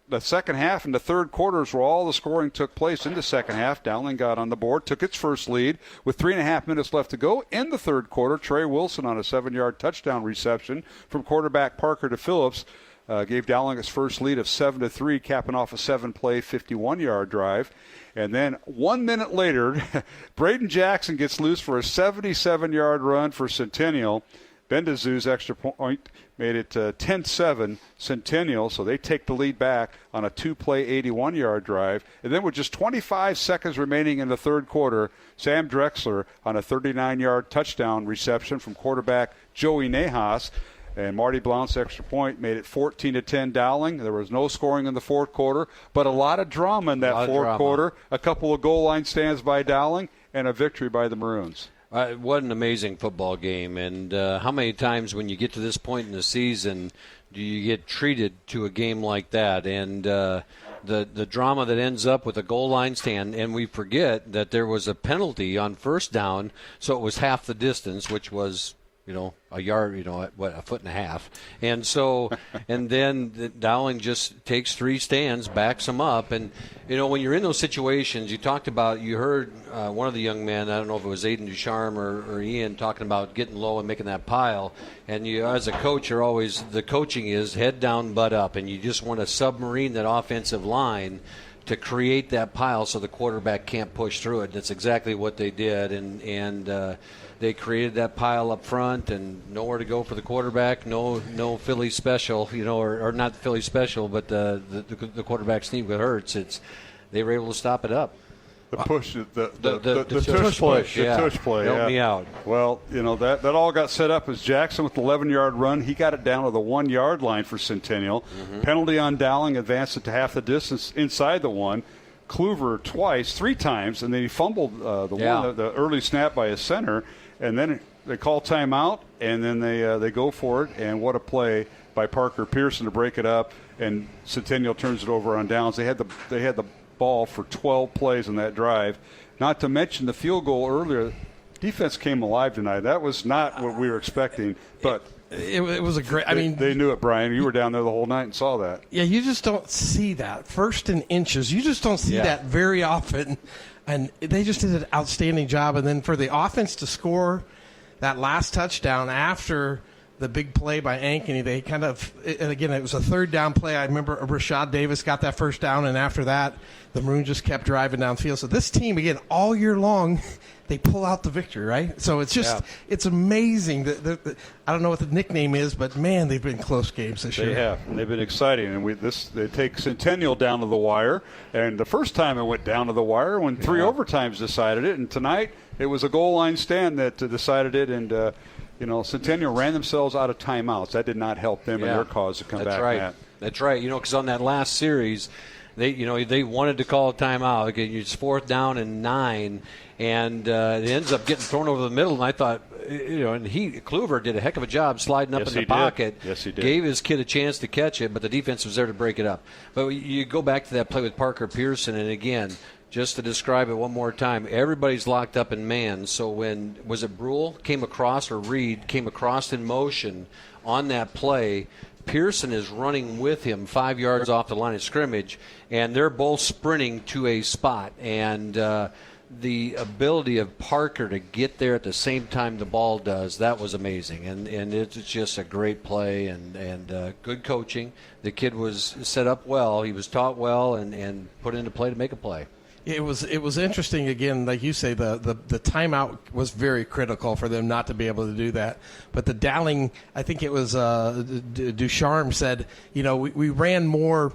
the second half and the third quarters where all the scoring took place in the second half, Dowling got on the board, took its first lead with 3.5 minutes left to go in the third quarter. Trey Wilson on a 7-yard touchdown reception from quarterback Parker to Phillips gave Dowling its first lead of 7-3, capping off a 7-play, 51-yard drive. And then 1 minute later, Braden Jackson gets loose for a 77-yard run for Centennial. Bendezu's extra point made it 10-7 Centennial, so they take the lead back on a 2-play, 81-yard drive. And then with just 25 seconds remaining in the third quarter, Sam Drexler on a 39-yard touchdown reception from quarterback Joey Nahas. And Marty Blount's extra point made it 14-10 Dowling. There was no scoring in the fourth quarter, but a lot of drama in that fourth quarter. A couple of goal line stands by Dowling and a victory by the Maroons. What an amazing football game. And how many times when you get to this point in the season do you get treated to a game like that? And the drama that ends up with a goal line stand, and we forget that there was a penalty on first down, so it was half the distance, which was a yard, a foot and a half. And so, and then Dowling just takes 3 stands, backs them up. And, when you're in those situations, you heard one of the young men, I don't know if it was Aiden Ducharme or Ian, talking about getting low and making that pile. And you, as a coach, the coaching is head down, butt up. And you just want to submarine that offensive line to create that pile so the quarterback can't push through it. That's exactly what they did. And they created that pile up front and nowhere to go for the quarterback. No Philly special, or not Philly special, but the quarterback sneak with Hurts. They were able to stop it up. The push, the tush play. Yeah. The tush play. Help me out. Well, that all got set up as Jackson with the 11-yard run. He got it down to the 1-yard line for Centennial. Mm-hmm. Penalty on Dowling, advanced it to half the distance inside the 1. Kluver 3 times, and then he fumbled the early snap by his center. And then they call timeout, and then they go for it. And what a play by Parker Pearson to break it up. And Centennial turns it over on downs. They had the ball for 12 plays on that drive. Not to mention the field goal earlier. Defense came alive tonight. That was not what we were expecting, but it was a great. They knew it, Brian. You were down there the whole night and saw that. Yeah, you just don't see that. First and inches. You just don't see that very often. And they just did an outstanding job. And then for the offense to score that last touchdown after the big play by Ankeny, they kind of, and again, it was a third down play. I remember Rashad Davis got that first down, and after that, the Maroons just kept driving downfield. So this team, again, all year long, they pull out the victory, right? So it's just, it's amazing. I don't know what the nickname is, but, man, they've been close games this year. They have, and they've been exciting. And they take Centennial down to the wire. And the first time it went down to the wire when 3 overtimes decided it. And tonight it was a goal line stand that decided it. And, Centennial ran themselves out of timeouts. That did not help them in their cause to come back. Right. That's right. Because on that last series, they wanted to call a timeout. Okay, it's 4th down and 9, and it ends up getting thrown over the middle. And I thought, and Kluver did a heck of a job sliding up in the pocket. Yes, he did. Gave his kid a chance to catch it, but the defense was there to break it up. But you go back to that play with Parker Pearson, and again, just to describe it one more time, everybody's locked up in man. So when, was it Brule came across or Reed came across in motion on that play, Pearson is running with him 5 yards off the line of scrimmage, and they're both sprinting to a spot. And the ability of Parker to get there at the same time the ball does, that was amazing. And it's just a great play and good coaching. The kid was set up well. He was taught well and put into play to make a play. It was interesting, again, like you say, the timeout was very critical for them not to be able to do that. But the Dowling, I think it was Ducharme said, we ran more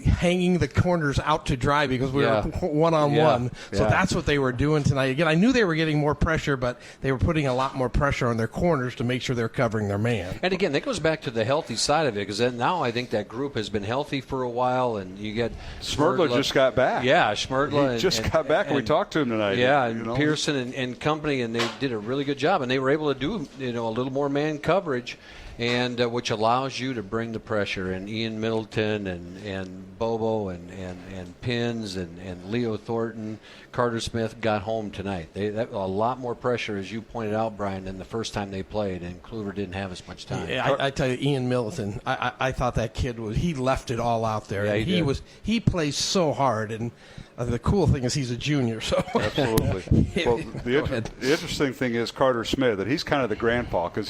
hanging the corners out to dry because we were one-on-one. So that's what they were doing tonight. Again, I knew they were getting more pressure, but they were putting a lot more pressure on their corners to make sure they're covering their man. And again, that goes back to the healthy side of it, because now I think that group has been healthy for a while, and you get Schmertler just got back. Yeah, Schmertler. He just got back, and we talked to him tonight. Yeah, and Pearson and company, and they did a really good job, and they were able to do a little more man coverage, and which allows you to bring the pressure. And Ian Middleton and Bobo and Pins and Leo Thornton, Carter Smith got home tonight. That a lot more pressure, as you pointed out, Brian, than the first time they played, and Kluver didn't have as much time. Yeah, I tell you, Ian Middleton, I thought that kid he left it all out there. Yeah, and he plays so hard, and the cool thing is he's a junior. So absolutely. Well, the interesting thing is Carter Smith, that he's kind of the grandpa, because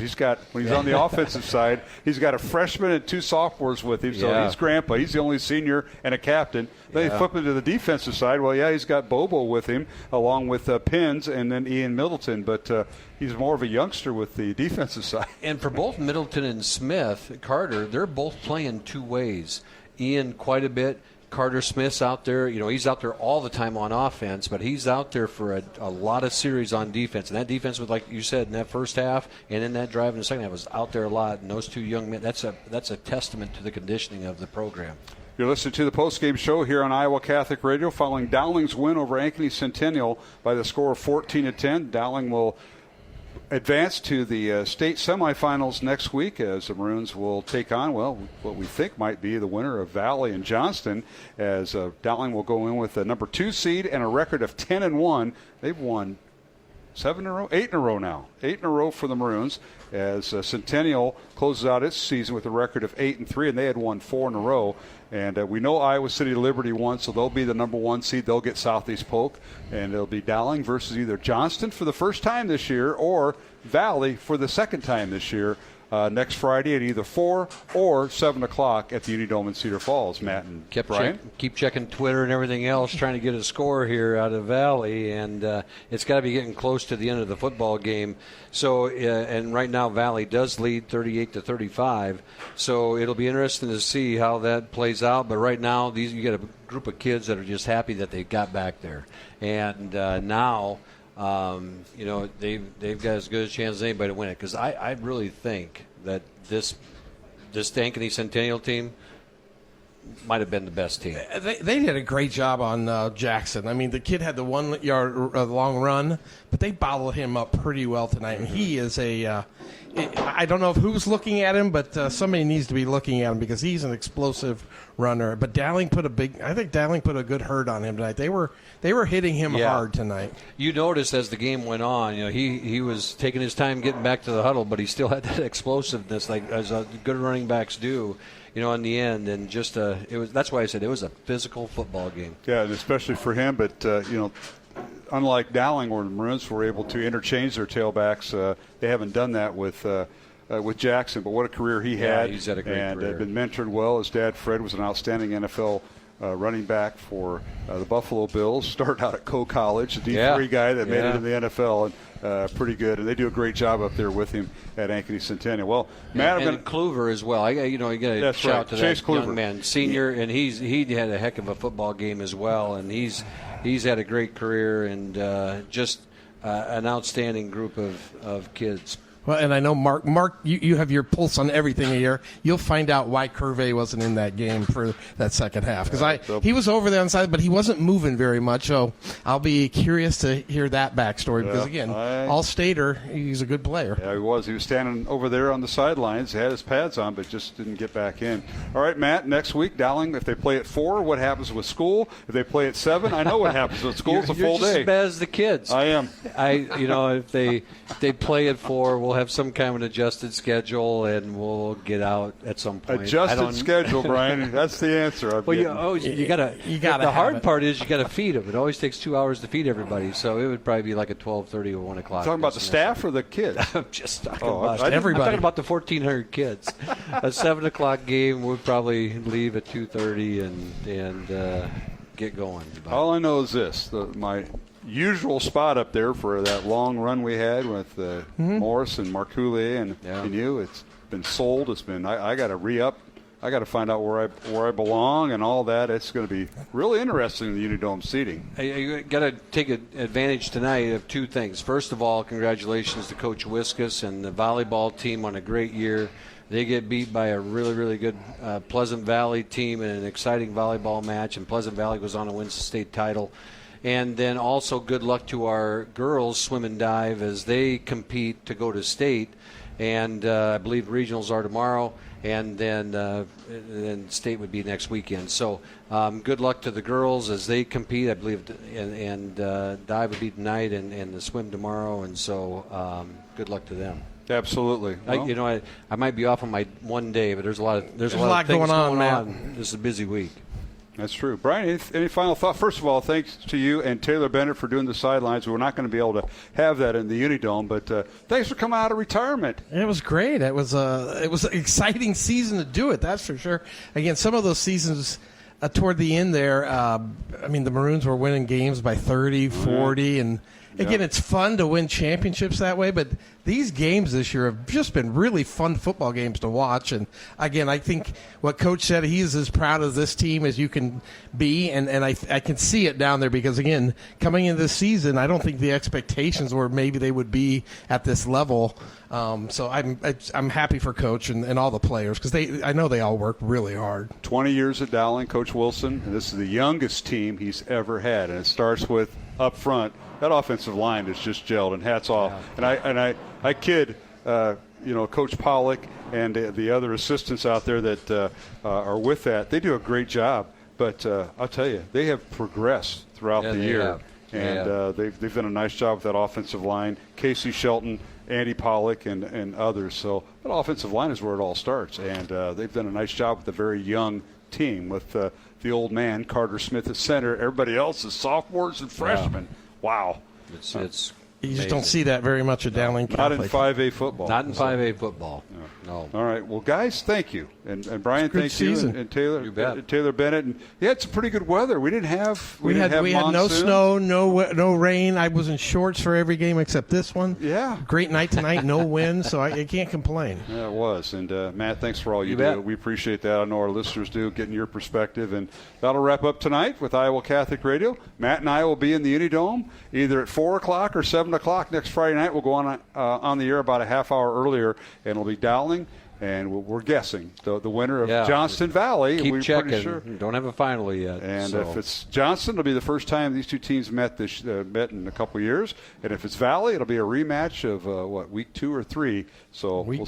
when he's on the offensive side, he's got a freshman and 2 sophomores with him, so he's grandpa. He's the only senior and a captain. Then you flip it to the defensive side. Well, he's got Bobo with him, along with Pins and then Ian Middleton, but he's more of a youngster with the defensive side. And for both Middleton and Smith, Carter, they're both playing 2 ways. Ian quite a bit. Carter Smith's out there. He's out there all the time on offense, but he's out there for a lot of series on defense. And that defense was, like you said, in that first half and in that drive in the second half, was out there a lot. And those 2 young men, that's a testament to the conditioning of the program. You're listening to the postgame show here on Iowa Catholic Radio, following Dowling's win over Ankeny Centennial by the score of 14-10. Dowling will advance to the state semifinals next week, as the Maroons will take on, what we think might be the winner of Valley and Johnston, as Dowling will go in with a number 2 seed and a record of 10-1. They've won 8 in a row now. 8 in a row for the Maroons, as Centennial closes out its season with a record of 8-3, and they had won 4 in a row. And we know Iowa City Liberty won, so they'll be the number 1 seed. They'll get Southeast Polk, and it'll be Dowling versus either Johnston for the first time this year or Valley for the second time this year. Next Friday at either 4 or 7 o'clock at the Unidome in Cedar Falls. Matt and Brian? Keep checking Twitter and everything else, trying to get a score here out of Valley, and it's got to be getting close to the end of the football game. So, and right now Valley does lead 38-35, so it'll be interesting to see how that plays out. But right now, you got a group of kids that are just happy that they got back there, and now. They've got as good a chance as anybody to win it, because I really think that this Ankeny Centennial team might have been the best team. They did a great job on Jackson. I mean, the kid had the 1 yard long run, but they bottled him up pretty well tonight. And he is I don't know who's looking at him, but somebody needs to be looking at him, because he's an explosive runner. But Dowling put a good hurt on him tonight. They were hitting him hard tonight. You noticed as the game went on, he was taking his time getting back to the huddle, but he still had that explosiveness, like as good running backs do. In the end, and just that's why I said it was a physical football game. Yeah, and especially for him, but unlike Dowling, where the Maroons were able to interchange their tailbacks, they haven't done that with Jackson. But what a career he had! He's had a great career. And had been mentored well. His dad, Fred, was an outstanding NFL running back for the Buffalo Bills. Started out at Coe College, a D3 guy that made it in the NFL, and pretty good. And they do a great job up there with him at Ankeny Centennial. Well, Matt, and Kluver as well. You got to shout to Chase that Kluver. Young man, senior, and he had a heck of a football game as well. And he's had a great career, and just an outstanding group of kids. Well, and I know, Mark, you have your pulse on everything here. You'll find out why Curvey wasn't in that game for that second half. Because he was over there on the side, but he wasn't moving very much. So I'll be curious to hear that backstory. Because, again, All-Stater, he's a good player. Yeah, he was. He was standing over there on the sidelines. He had his pads on, but just didn't get back in. All right, Matt, next week, Dowling, if they play at 4, what happens with school? If they play at 7, I know what happens with school. It's a full day. You're just as bad as the kids. I am. If they play at 4, we'll have some kind of an adjusted schedule, and we'll get out at some point. Adjusted schedule, Brian. That's the answer. Well, you gotta. The hard part is you got to feed them. It always takes 2 hours to feed everybody, so it would probably be like a 12:30 or 1 o'clock. Talking about the staff or the kids? I'm just talking about everybody. I'm talking about the 1,400 kids. A 7 o'clock game would probably leave at 2:30 and get going. All I know is this: my usual spot up there for that long run we had with Morris and Marcoullier and you. It's been sold. It's been I got to re-up. I got to find out where I belong and all that. It's going to be really interesting in the Unidome seating. You got to take advantage tonight of two things. First of all, congratulations to Coach Wiskus and the volleyball team on a great year. They get beat by a really, really good Pleasant Valley team in an exciting volleyball match, and Pleasant Valley goes on to win the state title. And then also good luck to our girls swim and dive as they compete to go to state. And I believe regionals are tomorrow, and then state would be next weekend. So good luck to the girls as they compete, I believe, and dive would be tonight and the swim tomorrow. And so good luck to them. Absolutely. Well, I might be off on my one day, but there's a lot of things going on. This is a busy week. That's true. Brian, any final thought? First of all, thanks to you and Taylor Bennett for doing the sidelines. We're not going to be able to have that in the Unidome, but thanks for coming out of retirement. It was great. It was an exciting season to do it, that's for sure. Again, some of those seasons toward the end there, the Maroons were winning games by 30, 40, and again, it's fun to win championships that way, but these games this year have just been really fun football games to watch. And, again, I think what Coach said, he's as proud of this team as you can be, and I can see it down there because, again, coming into this season, I don't think the expectations were maybe they would be at this level. So I'm happy for Coach and all the players because I know they all work really hard. 20 years at Dowling, Coach Wilson, and this is the youngest team he's ever had, and it starts with up front. That offensive line is just gelled, and hats off. Yeah. And I kid, Coach Pollock and the other assistants out there that are with that. They do a great job, but I'll tell you, they have progressed throughout the year, and they've done a nice job with that offensive line. Casey Shelton, Andy Pollock, and others. So that offensive line is where it all starts, and they've done a nice job with a very young team with the old man Carter Smith at center. Everybody else is sophomores and freshmen. Yeah. Wow. It's you just don't see that very much at Dowling Catholic. Not in 5A football. Not in 5A football. No. All right. Well, guys, thank you. And Brian, thank you. And Taylor. You bet. Taylor Bennett. And you had some pretty good weather. We had no snow, no rain. I was in shorts for every game except this one. Yeah. Great night tonight, no wind, so I can't complain. Yeah, it was. And, Matt, thanks for all you do. Bet. We appreciate that. I know our listeners do, getting your perspective. And that'll wrap up tonight with Iowa Catholic Radio. Matt and I will be in the Unidome either at 4 o'clock or 7 o'clock next Friday night. We'll go on the air about a half hour earlier, and it'll be Dowling. And we're guessing the winner of Johnston Valley. Keep checking. Pretty sure. Don't have a final yet. And if it's Johnston, it'll be the first time these two teams met in a couple of years. And if it's Valley, it'll be a rematch of week 2 or 3. So we'll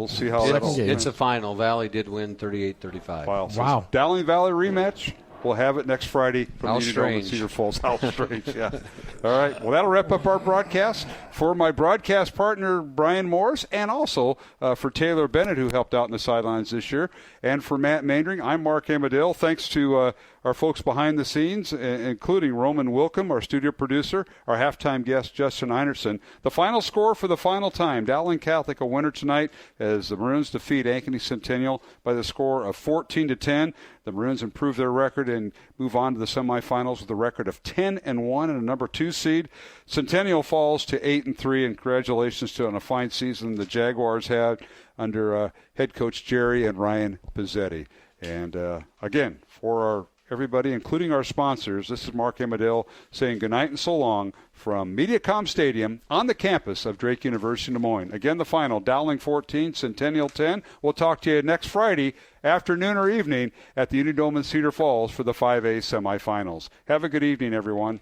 see how that'll go. It's a final. Valley did win 38-35. Wow. Dowling Valley rematch. We'll have it next Friday from the Unidome in Cedar Falls. How strange, yeah. All right. Well, that'll wrap up our broadcast. For my broadcast partner, Brian Morris, and also for Taylor Bennett, who helped out in the sidelines this year, and for Matt Maindring, I'm Mark Amadale. Thanks to our folks behind the scenes, including Roman Wilkham, our studio producer, our halftime guest, Justin Einerson. The final score for the final time, Dowling Catholic a winner tonight as the Maroons defeat Ankeny Centennial by the score of 14-10. The Maroons improve their record and move on to the semifinals with a record of 10-1 and a number 2 seed. Centennial falls to 8-3, and congratulations to on a fine season the Jaguars had under head coach Jerry and Ryan Pizzetti. And again, for everybody, including our sponsors, this is Mark Amadale saying goodnight and so long from MediaCom Stadium on the campus of Drake University in Des Moines. Again, the final, Dowling 14, Centennial 10. We'll talk to you next Friday afternoon or evening at the Unidome in Cedar Falls for the 5A semifinals. Have a good evening, everyone.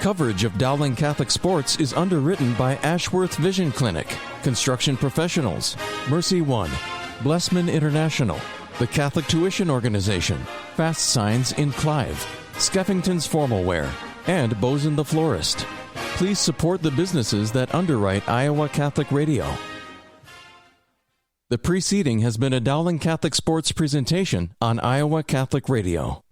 Coverage of Dowling Catholic sports is underwritten by Ashworth Vision Clinic, Construction Professionals, Mercy One, Blessman International, the Catholic Tuition Organization, Fast Signs in Clive, Skeffington's Formal Wear, and Bosun the Florist. please support the businesses that underwrite Iowa Catholic Radio. The preceding has been a Dowling Catholic Sports presentation on Iowa Catholic Radio.